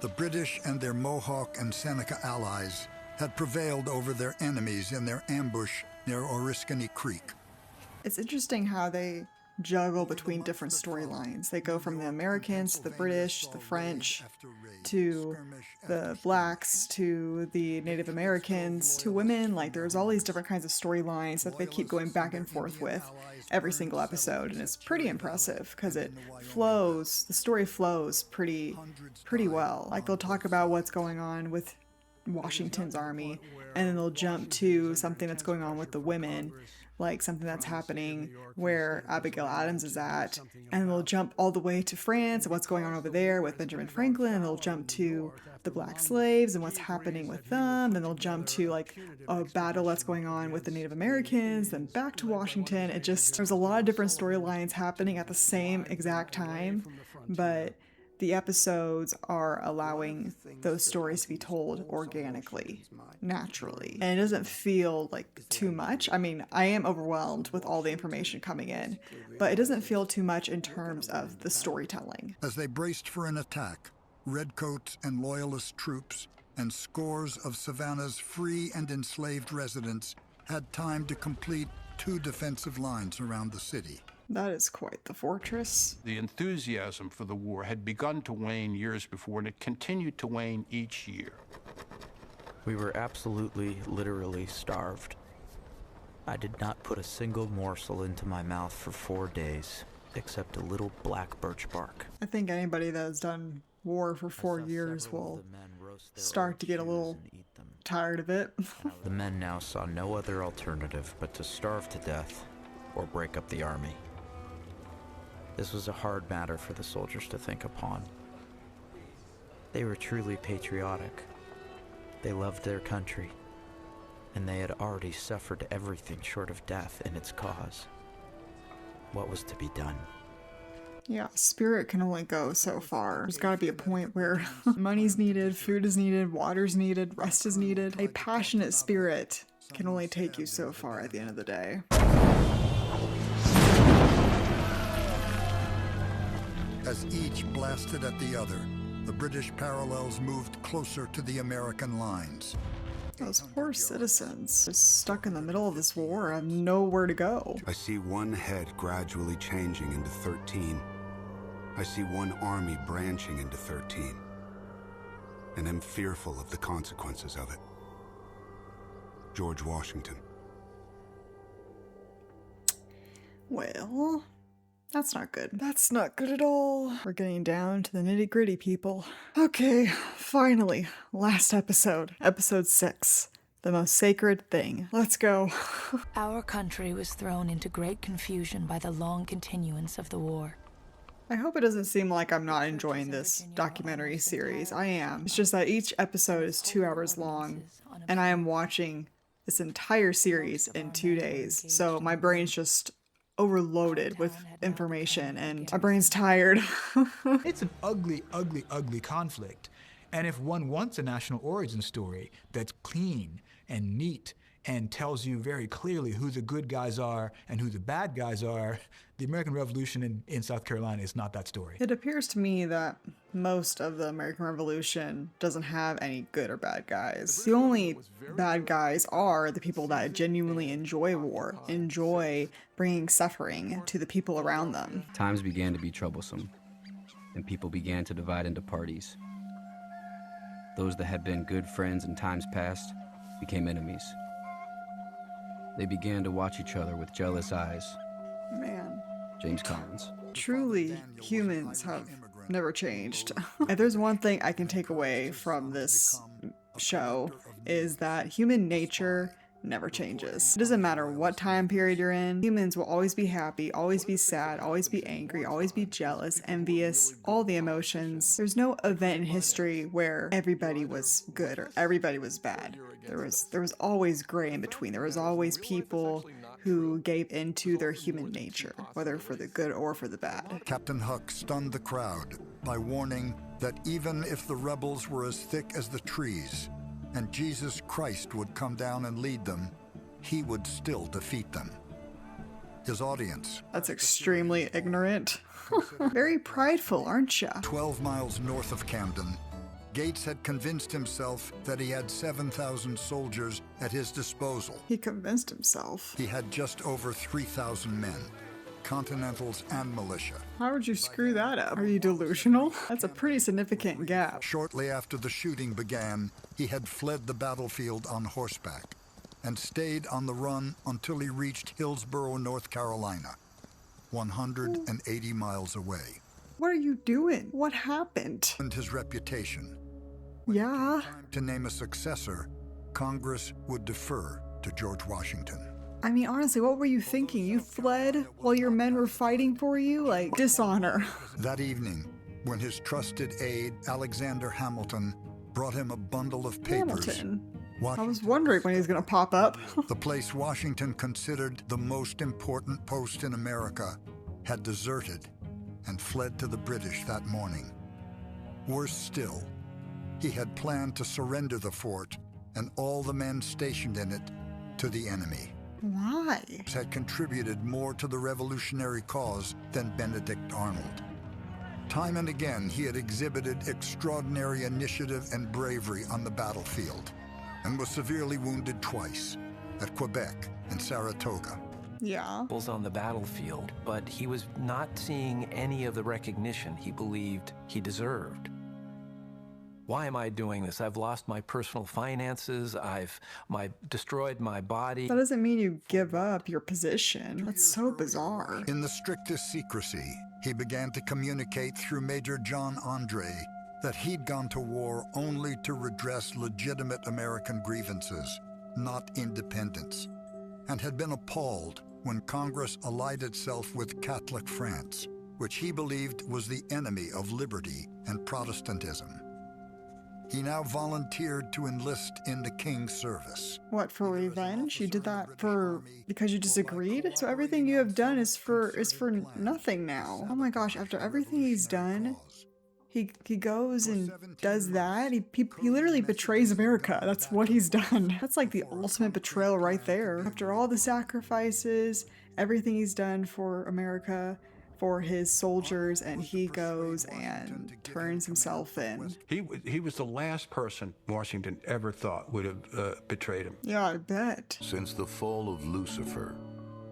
the British and their Mohawk and Seneca allies had prevailed over their enemies in their ambush near Oriskany Creek. It's interesting how they juggle between different storylines. They go from the Americans to the British, the French, to the blacks, to the Native Americans, to women. Like, there's all these different kinds of storylines that they keep going back and forth with every single episode, and it's pretty impressive because it flows, the story flows pretty well. Like, they'll talk about what's going on with Washington's army, and then they'll jump to something that's going on with the women, like something that's happening where Abigail Adams is at, and they'll jump all the way to France and what's going on over there with Benjamin Franklin, and they'll jump to the black slaves and what's happening with them, then they'll jump to like a battle that's going on with the Native Americans, then back to Washington. It just, there's a lot of different storylines happening at the same exact time, but the episodes are allowing those stories to be told organically, naturally. And it doesn't feel like too much. I mean, I am overwhelmed with all the information coming in, but it doesn't feel too much in terms of the storytelling. As they braced for an attack, redcoats and loyalist troops and scores of Savannah's free and enslaved residents had time to complete 2 defensive lines around the city. That is quite the fortress. The enthusiasm for the war had begun to wane years before, and it continued to wane each year. We were absolutely, literally starved. I did not put a single morsel into my mouth for 4 days, except a little black birch bark. I think anybody that has done war for 4 years will start to get a little tired of it. The men now saw no other alternative but to starve to death or break up the army. This was a hard matter for the soldiers to think upon. They were truly patriotic. They loved their country, and they had already suffered everything short of death in its cause. What was to be done? Yeah, spirit can only go so far. There's got to be a point where money's needed, food is needed, water's needed, rest is needed. A passionate spirit can only take you so far at the end of the day. As each blasted at the other, the British parallels moved closer to the American lines. Those poor citizens, just stuck in the middle of this war, have nowhere to go. I see one head gradually changing into 13. I see one army branching into 13. And am fearful of the consequences of it. George Washington. Well, that's not good. That's not good at all. We're getting down to the nitty-gritty, people. Okay, finally, last episode. Episode 6. The most sacred thing. Let's go. Our country was thrown into great confusion by the long continuance of the war. I hope it doesn't seem like I'm not enjoying this documentary series. I am. It's just that each episode is 2 hours long, and I am watching this entire series in 2 days. So my brain's just overloaded with information, and my brain's tired. It's an ugly, ugly, ugly conflict. And if one wants a national origin story that's clean and neat and tells you very clearly who the good guys are and who the bad guys are, the American Revolution in South Carolina is not that story. It appears to me that most of the American Revolution doesn't have any good or bad guys. The only bad guys are the people that genuinely enjoy war, enjoy bringing suffering to the people around them. Times began to be troublesome, and people began to divide into parties. Those that had been good friends in times past became enemies. They began to watch each other with jealous eyes. Man. James Collins. Truly, humans have never changed. If there's one thing I can take away from this show, is that human nature never changes. It doesn't matter what time period you're in, humans will always be happy, always be sad, always be angry, always be jealous, envious, all the emotions. There's no event in history where everybody was good or everybody was bad. There was always gray in between. There was always people who gave into their human nature, whether for the good or for the bad. Captain Huck stunned the crowd by warning that even if the rebels were as thick as the trees, and Jesus Christ would come down and lead them, he would still defeat them. His audience. That's extremely ignorant. Very prideful, aren't ya? 12 miles north of Camden, Gates had convinced himself that he had 7,000 soldiers at his disposal. He convinced himself. He had just over 3,000 men, Continentals and militia. How would you screw that up? Are you delusional? That's a pretty significant gap. Shortly after the shooting began, he had fled the battlefield on horseback and stayed on the run until he reached Hillsborough, North Carolina, 180 miles away. What are you doing? What happened? And his reputation. Yeah. To name a successor, Congress would defer to George Washington. I mean, honestly, what were you thinking? You fled while your men were fighting for you? Like, dishonor. That evening, when his trusted aide, Alexander Hamilton, brought him a bundle of papers. Hamilton? I was wondering when he was going to pop up. The place Washington considered the most important post in America had deserted and fled to the British that morning. Worse still, he had planned to surrender the fort and all the men stationed in it to the enemy. Why? Had contributed more to the revolutionary cause than Benedict Arnold. Time and again, he had exhibited extraordinary initiative and bravery on the battlefield, and was severely wounded twice, at Quebec and Saratoga. Yeah. Was on the battlefield, but he was not seeing any of the recognition he believed he deserved. Why am I doing this? I've lost my personal finances. I've destroyed my body. That doesn't mean you give up your position. That's so bizarre. In the strictest secrecy, he began to communicate through Major John Andre that he'd gone to war only to redress legitimate American grievances, not independence, and had been appalled when Congress allied itself with Catholic France, which he believed was the enemy of liberty and Protestantism. He now volunteered to enlist in the King's service. What, for revenge? You did that because you disagreed? So everything you have done is for nothing now. Oh my gosh, after everything he's done, he goes and does that? He literally betrays America. That's what he's done. That's like the ultimate betrayal right there. After all the sacrifices, everything he's done for America, for his soldiers, and he goes and turns himself in. He was the last person Washington ever thought would have betrayed him. Yeah, I bet. Since the fall of Lucifer,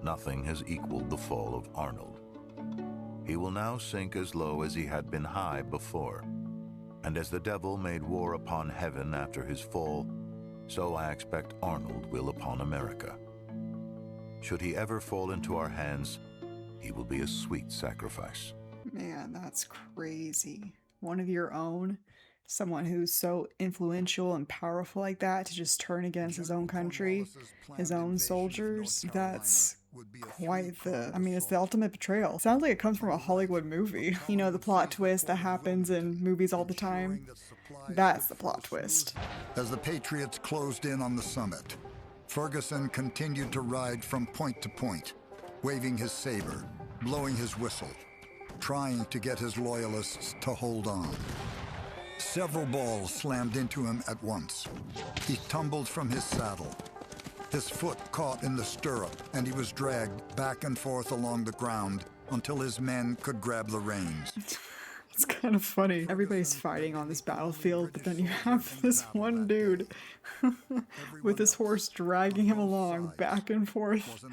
nothing has equaled the fall of Arnold. He will now sink as low as he had been high before. And as the devil made war upon heaven after his fall, so I expect Arnold will upon America. Should he ever fall into our hands, he will be a sweet sacrifice. Man, that's crazy. One of your own Someone who's so influential and powerful like that to just turn against his own country, his own soldiers, that's quite the, I mean, it's the ultimate betrayal. Sounds like it comes from a Hollywood movie. You know, the plot twist that happens in movies all the time? That's the plot twist. As the Patriots closed in on the summit, Ferguson continued to ride from point to point, waving his saber, blowing his whistle, trying to get his loyalists to hold on. Several balls slammed into him at once. He tumbled from his saddle. His foot caught in the stirrup, and he was dragged back and forth along the ground until his men could grab the reins. It's kind of funny. Everybody's fighting on this battlefield, but then you have this one dude with his horse dragging him along back and forth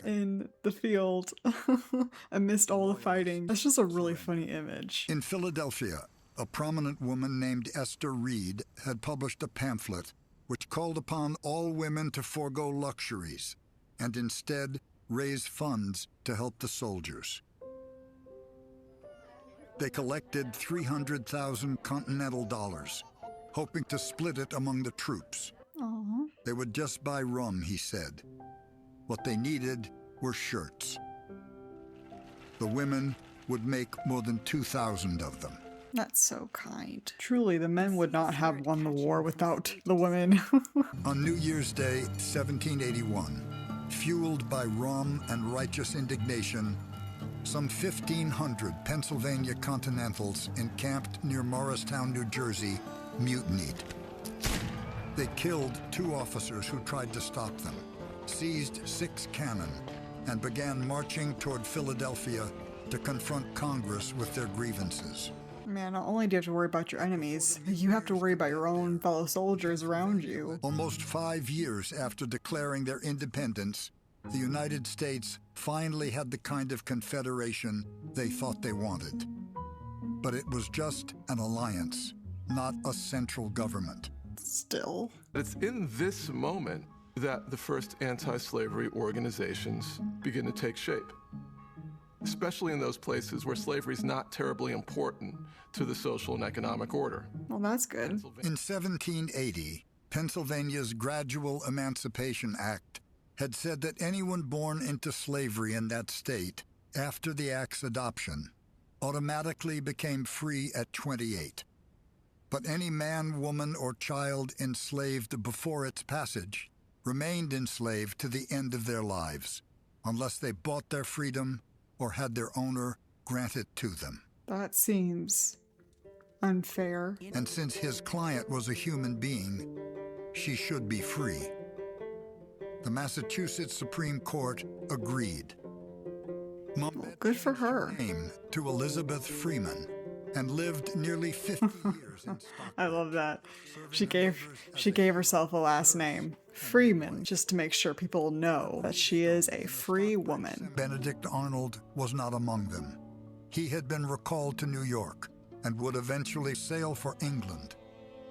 in the field amidst all the fighting. That's just a really funny image. In Philadelphia, a prominent woman named Esther Reed had published a pamphlet which called upon all women to forego luxuries and instead raise funds to help the soldiers. They collected 300,000 Continental dollars, hoping to split it among the troops. Aww. They would just buy rum, he said. What they needed were shirts. The women would make more than 2,000 of them. That's so kind. Truly, the men would not have won the war without the women. On New Year's Day, 1781, fueled by rum and righteous indignation, some 1,500 Pennsylvania Continentals encamped near Morristown, New Jersey, mutinied. They killed 2 officers who tried to stop them, seized 6 cannon, and began marching toward Philadelphia to confront Congress with their grievances. Man, not only do you have to worry about your enemies, you have to worry about your own fellow soldiers around you. Almost 5 years after declaring their independence, the United States finally had the kind of confederation they thought they wanted. But it was just an alliance, not a central government. Still. It's in this moment that the first anti-slavery organizations begin to take shape, especially in those places where slavery is not terribly important to the social and economic order. Well, that's good. In 1780, Pennsylvania's Gradual Emancipation Act had said that anyone born into slavery in that state after the act's adoption automatically became free at 28. But any man, woman, or child enslaved before its passage remained enslaved to the end of their lives, unless they bought their freedom or had their owner grant it to them. That seems unfair. And since his client was a human being, she should be free. The Massachusetts Supreme Court agreed. Well, good for her. Came to Elizabeth Freeman and lived nearly 50 years in Stockton. I love that. She gave herself a last name, Freeman, just to make sure people know that she is a free woman. Benedict Arnold was not among them. He had been recalled to New York and would eventually sail for England,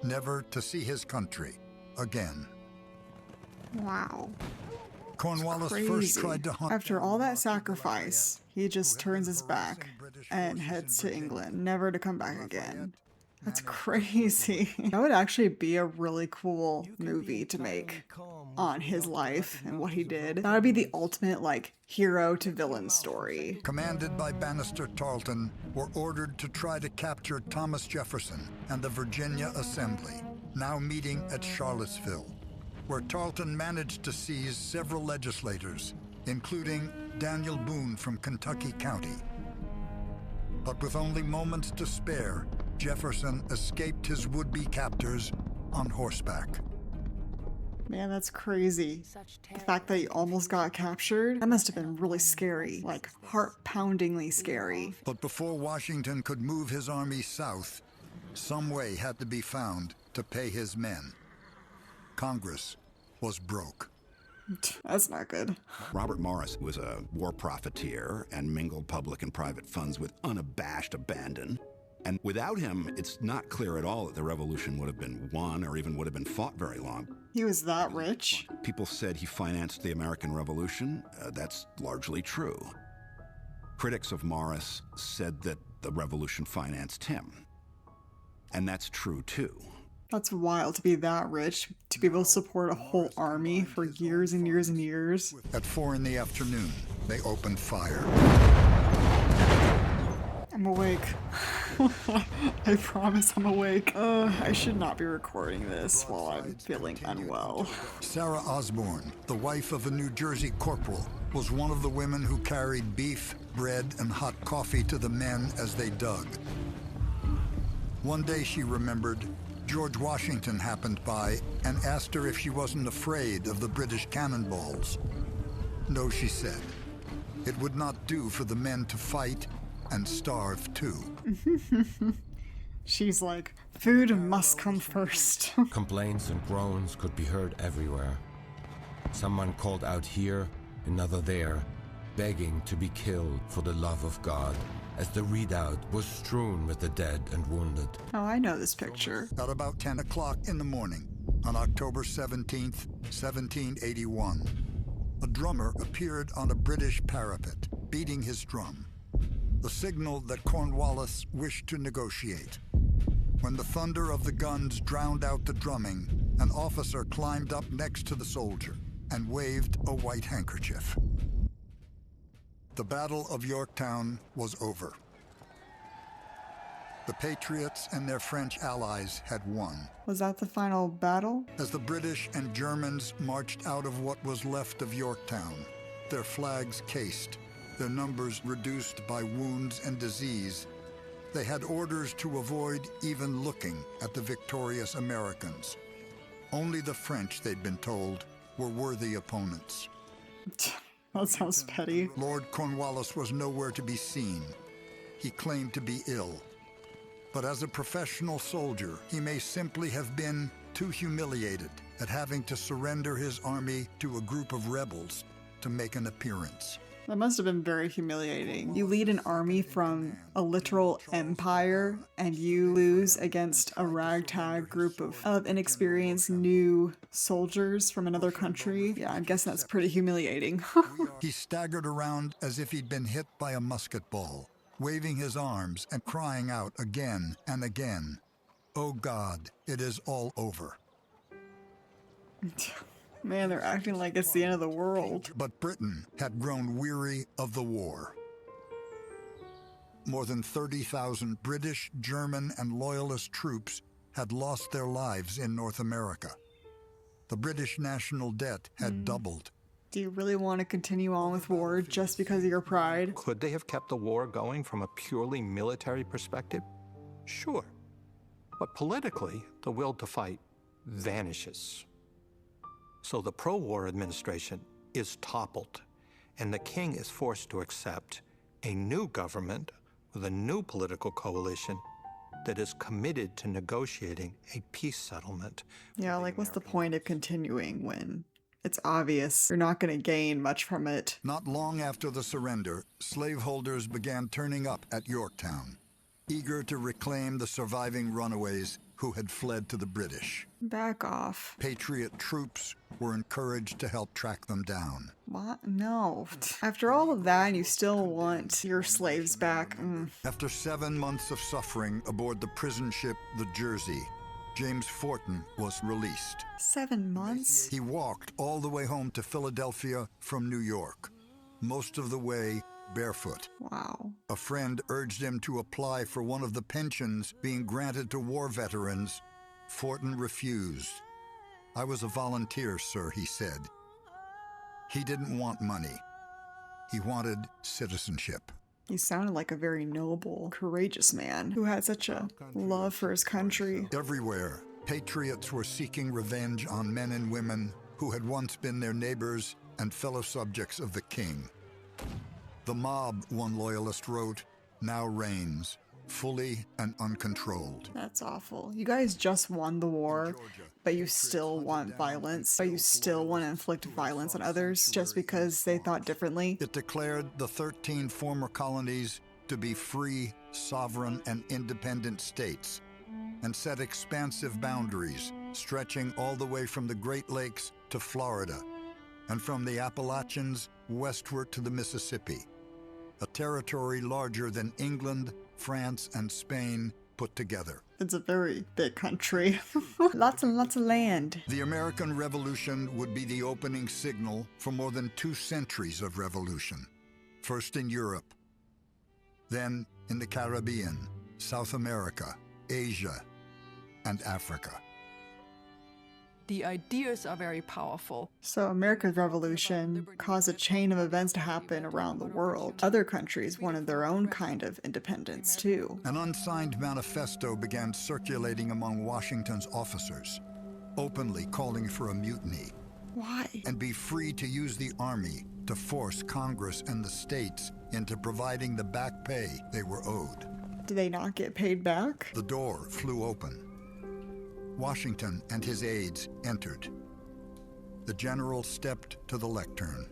never to see his country again. Wow. Cornwallis first tried to hunt. After all that sacrifice, he just turns his back and heads to England, never to come back again. That's crazy. That would actually be a really cool movie to make on his life and what he did. That would be the ultimate, like, hero to villain story. Commanded by Bannister Tarleton, were ordered to try to capture Thomas Jefferson and the Virginia Assembly, now meeting at Charlottesville, where Tarleton managed to seize several legislators, including Daniel Boone from Kentucky County. But with only moments to spare, Jefferson escaped his would-be captors on horseback. Man, that's crazy. The fact that he almost got captured, that must have been really scary, like heart-poundingly scary. But before Washington could move his army south, some way had to be found to pay his men. Congress was broke. That's not good. Robert Morris was a war profiteer and mingled public and private funds with unabashed abandon. And without him, it's not clear at all that the revolution would have been won or even would have been fought very long. He was that rich? People said he financed the American Revolution. That's largely true. Critics of Morris said that the revolution financed him. And that's true too. That's wild to be that rich, to be able to support a whole army for years and years and years. At 4 in the afternoon, they opened fire. I'm awake. I promise I'm awake. I should not be recording this while I'm feeling unwell. Sarah Osborne, the wife of a New Jersey corporal, was one of the women who carried beef, bread, and hot coffee to the men as they dug. One day she remembered George Washington happened by and asked her if she wasn't afraid of the British cannonballs. No, she said. It would not do for the men to fight and starve too. She's like, food must come first. Complaints and groans could be heard everywhere. Someone called out here, another there, begging to be killed for the love of God, as the redoubt was strewn with the dead and wounded. Oh, I know this picture. At about 10 o'clock in the morning, on October 17th, 1781, a drummer appeared on a British parapet, beating his drum. The signal that Cornwallis wished to negotiate. When the thunder of the guns drowned out the drumming, an officer climbed up next to the soldier and waved a white handkerchief. The Battle of Yorktown was over. The Patriots and their French allies had won. Was that the final battle? As the British and Germans marched out of what was left of Yorktown, their flags cased, their numbers reduced by wounds and disease, they had orders to avoid even looking at the victorious Americans. Only the French, they'd been told, were worthy opponents. That sounds petty. Lord Cornwallis was nowhere to be seen. He claimed to be ill. But as a professional soldier, he may simply have been too humiliated at having to surrender his army to a group of rebels to make an appearance. That must have been very humiliating. You lead an army from a literal empire and you lose against a ragtag group of inexperienced new soldiers from another country. Yeah, I guess that's pretty humiliating. He staggered around as if he'd been hit by a musket ball, waving his arms and crying out again and again, "Oh God, it is all over." Man, they're acting like it's the end of the world. But Britain had grown weary of the war. More than 30,000 British, German, and Loyalist troops had lost their lives in North America. The British national debt had doubled. Do you really want to continue on with war just because of your pride? Could they have kept the war going from a purely military perspective? Sure. But politically, the will to fight vanishes. So the pro-war administration is toppled, and the king is forced to accept a new government with a new political coalition that is committed to negotiating a peace settlement. Yeah, like what's the point of continuing when it's obvious you're not going to gain much from it? Not long after the surrender, slaveholders began turning up at Yorktown, eager to reclaim the surviving runaways who had fled to the British. Back off. Patriot troops were encouraged to help track them down. What? No. After all of that, you still want your slaves back. After 7 months of suffering aboard the prison ship, the Jersey, James Fortin was released. 7 months? He walked all the way home to Philadelphia from New York, most of the way barefoot. Wow. A friend urged him to apply for one of the pensions being granted to war veterans. Fortin refused. "I was a volunteer, sir," he said. He didn't want money. He wanted citizenship. He sounded like a very noble, courageous man who had such a love for his country. Everywhere, patriots were seeking revenge on men and women who had once been their neighbors and fellow subjects of the king. The mob, one loyalist wrote, now reigns, fully and uncontrolled. That's awful. You guys just won the war, but you still want violence. But you still want to inflict violence on others just because they thought differently. It declared the 13 former colonies to be free, sovereign, and independent states, and set expansive boundaries stretching all the way from the Great Lakes to Florida, and from the Appalachians westward to the Mississippi, a territory larger than England, France, and Spain put together. It's a very big country. Lots and lots of land. The American Revolution would be the opening signal for more than 2 centuries of revolution. First in Europe, then in the Caribbean, South America, Asia, and Africa. The ideas are very powerful. So America's Revolution caused a chain of events to happen around the world. Other countries wanted their own kind of independence too. An unsigned manifesto began circulating among Washington's officers, openly calling for a mutiny. Why? And be free to use the army to force Congress and the states into providing the back pay they were owed. Did they not get paid back? The door flew open. Washington and his aides entered. The general stepped to the lectern.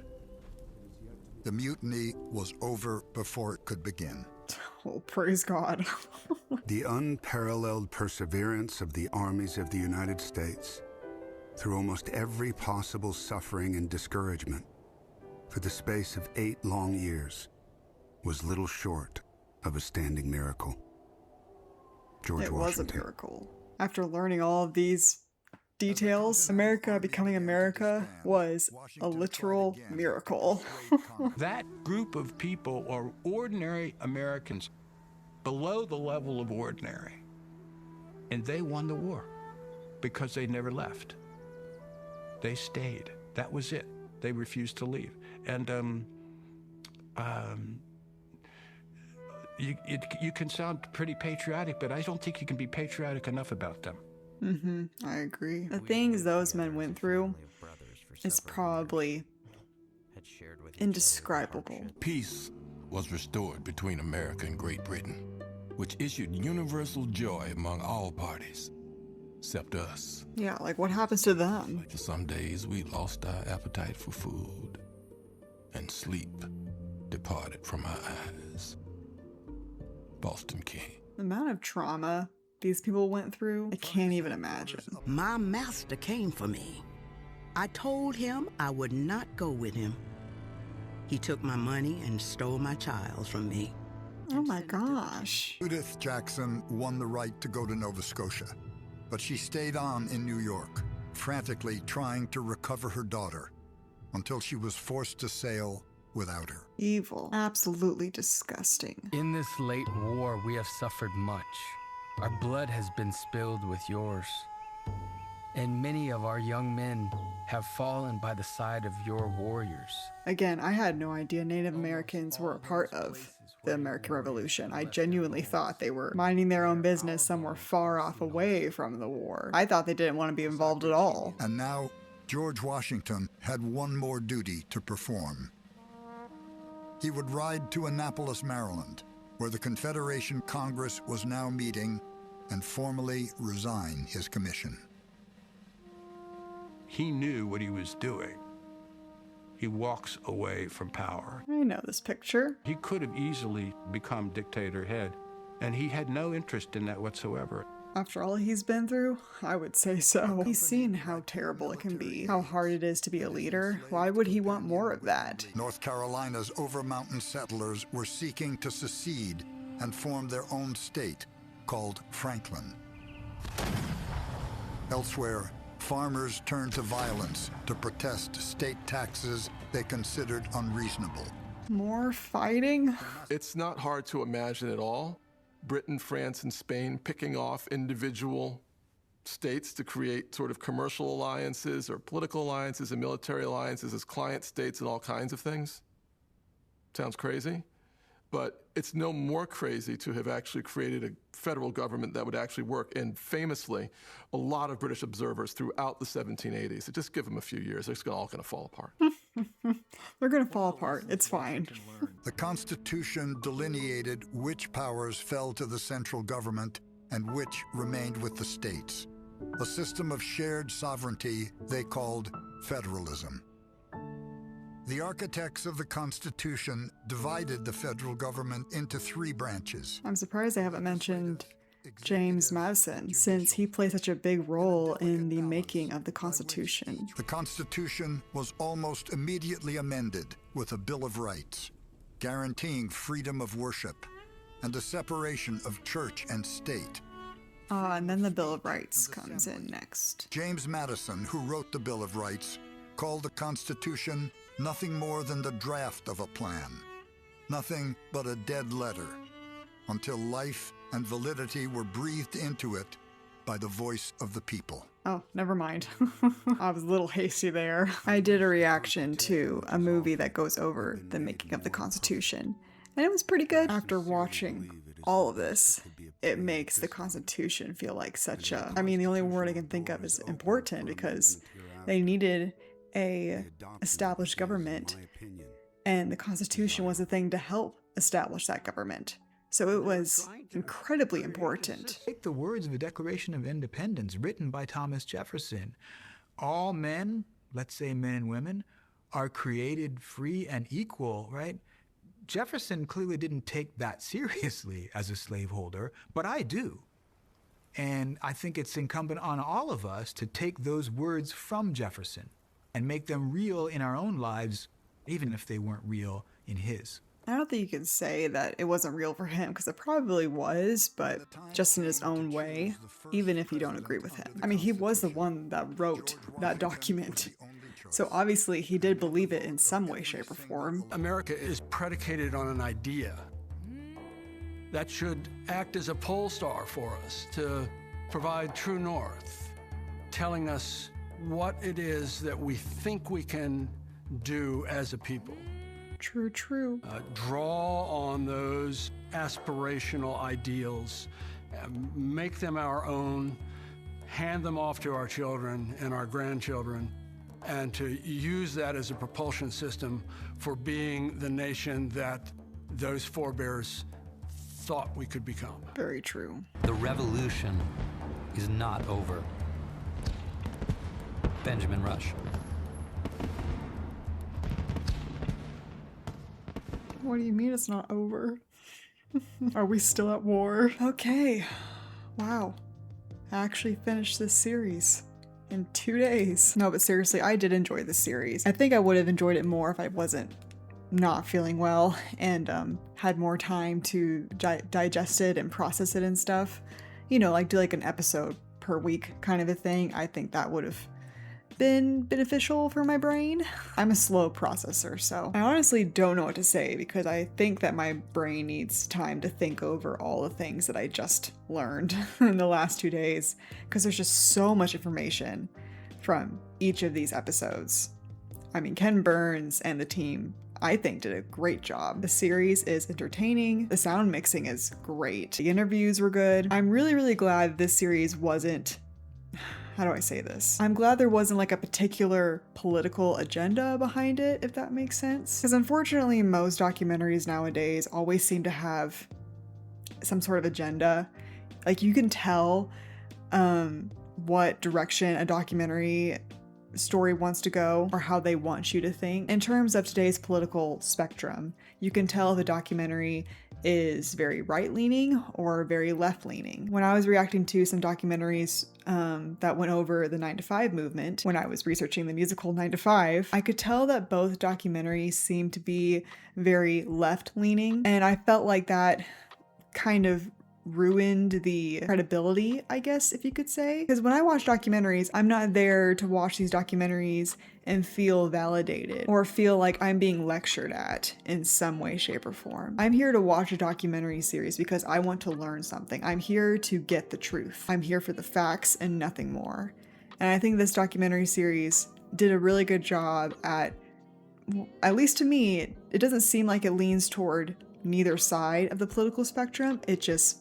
The mutiny was over before it could begin. Oh, praise God. The unparalleled perseverance of the armies of the United States through almost every possible suffering and discouragement for the space of 8 long years was little short of a standing miracle. George Washington. It was a miracle. After learning all of these details, America becoming America was a literal miracle. That group of people are ordinary Americans below the level of ordinary. And they won the war because they never left. They stayed. That was it. They refused to leave. And you can sound pretty patriotic, but I don't think you can be patriotic enough about them. I agree. The things those men went through is probably indescribable. Peace was restored between America and Great Britain, which issued universal joy among all parties, except us. Yeah, like what happens to them? For some days we lost our appetite for food, and sleep departed from our eyes. Boston King. The amount of trauma these people went through, I can't even imagine. My master came for me. I told him I would not go with him. He took my money and stole my child from me. Oh my gosh. Judith Jackson won the right to go to Nova Scotia, but she stayed on in New York, frantically trying to recover her daughter, until she was forced to sail without her. Evil. Absolutely disgusting. In this late war, we have suffered much. Our blood has been spilled with yours. And many of our young men have fallen by the side of your warriors. Again, I had no idea Native Americans were a part of the American Revolution. I genuinely thought they were minding their own business somewhere far off away from the war. I thought they didn't want to be involved at all. And now, George Washington had one more duty to perform. He would ride to Annapolis, Maryland, where the Confederation Congress was now meeting, and formally resign his commission. He knew what he was doing. He walks away from power. I know this picture. He could have easily become dictator head, and he had no interest in that whatsoever. After all he's been through, I would say so. He's seen how terrible it can be, how hard it is to be a leader. Why would he want more of that? North Carolina's over-mountain settlers were seeking to secede and form their own state, called Franklin. Elsewhere, farmers turned to violence to protest state taxes they considered unreasonable. More fighting? It's not hard to imagine at all. Britain, France, and Spain picking off individual states to create sort of commercial alliances or political alliances and military alliances as client states and all kinds of things. Sounds crazy, but it's no more crazy to have actually created a federal government that would actually work. And famously, a lot of British observers throughout the 1780s, just give them a few years, they're just all going to fall apart. They're going to fall apart. It's fine. The Constitution delineated which powers fell to the central government and which remained with the states. A system of shared sovereignty they called federalism. The architects of the Constitution divided the federal government into 3 branches. I'm surprised they haven't mentioned James Madison, since he played such a big role in the making of the Constitution. The Constitution was almost immediately amended with a Bill of Rights, guaranteeing freedom of worship and a separation of church and state, And then the Bill of Rights comes in next. James Madison, who wrote the Bill of Rights, called the Constitution nothing more than the draft of a plan, nothing but a dead letter, until life and validity were breathed into it by the voice of the people. Oh, never mind. I was a little hasty there. I did a reaction to a movie that goes over the making of the Constitution, and it was pretty good. After watching all of this, it makes the Constitution feel like such a... I mean, the only word I can think of is important, because they needed a established government, and the Constitution was a thing to help establish that government. So it was incredibly important. Take the words of the Declaration of Independence written by Thomas Jefferson. All men, let's say men and women, are created free and equal, right? Jefferson clearly didn't take that seriously as a slaveholder, but I do. And I think it's incumbent on all of us to take those words from Jefferson and make them real in our own lives, even if they weren't real in his. I don't think you can say that it wasn't real for him, because it probably was, but just in his own way, even if you don't agree with him. I mean, he was the one that wrote that document. So obviously he did believe it in some way, shape, or form. America is predicated on an idea that should act as a pole star for us to provide true north, telling us what it is that we think we can do as a people. True, true. Draw on those aspirational ideals, make them our own, hand them off to our children and our grandchildren, and to use that as a propulsion system for being the nation that those forebears thought we could become. Very true. The revolution is not over. Benjamin Rush. What do you mean it's not over? Are we still at war? Okay. Wow. I actually finished this series in 2 days. No, but seriously, I did enjoy this series. I think I would have enjoyed it more if I wasn't not feeling well and had more time to digest it and process it and stuff. You know, like do like an episode per week kind of a thing. I think that would have been beneficial for my brain. I'm a slow processor, so I honestly don't know what to say, because I think that my brain needs time to think over all the things that I just learned in the last 2 days, because there's just so much information from each of these episodes. I mean, Ken Burns and the team, I think, did a great job. The series is entertaining. The sound mixing is great. The interviews were good. I'm really, really glad this series wasn't... How do I say this? I'm glad there wasn't like a particular political agenda behind it, if that makes sense. Because unfortunately, most documentaries nowadays always seem to have some sort of agenda. Like you can tell what direction a documentary story wants to go or how they want you to think. In terms of today's political spectrum, you can tell if a documentary is very right-leaning or very left-leaning. When I was reacting to some documentaries that went over the 9 to 5 movement, when I was researching the musical 9 to 5, I could tell that both documentaries seemed to be very left-leaning, and I felt like that kind of ruined the credibility, I guess, if you could say. Because when I watch documentaries, I'm not there to watch these documentaries and feel validated or feel like I'm being lectured at in some way, shape, or form. I'm here to watch a documentary series because I want to learn something. I'm here to get the truth. I'm here for the facts and nothing more. And I think this documentary series did a really good job at least to me, it doesn't seem like it leans toward neither side of the political spectrum. It just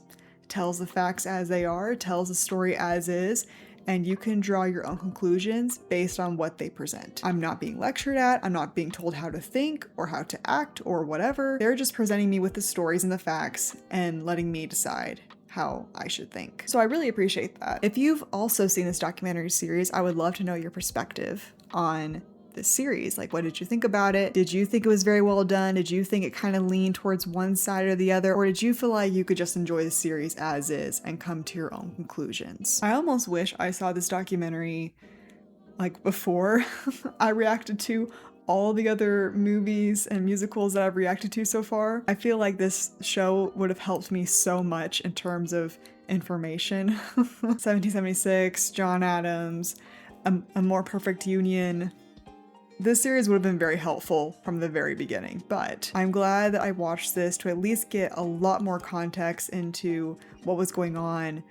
tells the facts as they are, tells the story as is, and you can draw your own conclusions based on what they present. I'm not being lectured at, I'm not being told how to think or how to act or whatever. They're just presenting me with the stories and the facts and letting me decide how I should think. So I really appreciate that. If you've also seen this documentary series, I would love to know your perspective on this series. Like, what did you think about it? Did you think it was very well done? Did you think it kind of leaned towards one side or the other? Or did you feel like you could just enjoy the series as is and come to your own conclusions? I almost wish I saw this documentary like before I reacted to all the other movies and musicals that I've reacted to so far. I feel like this show would have helped me so much in terms of information. 1776, John Adams, a more perfect union. This series would have been very helpful from the very beginning, but I'm glad that I watched this to at least get a lot more context into what was going on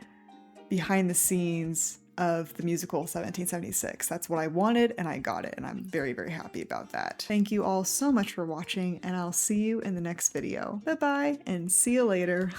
behind the scenes of the musical 1776. That's what I wanted, and I got it, and I'm very, very happy about that. Thank you all so much for watching, and I'll see you in the next video. Bye-bye, and see you later.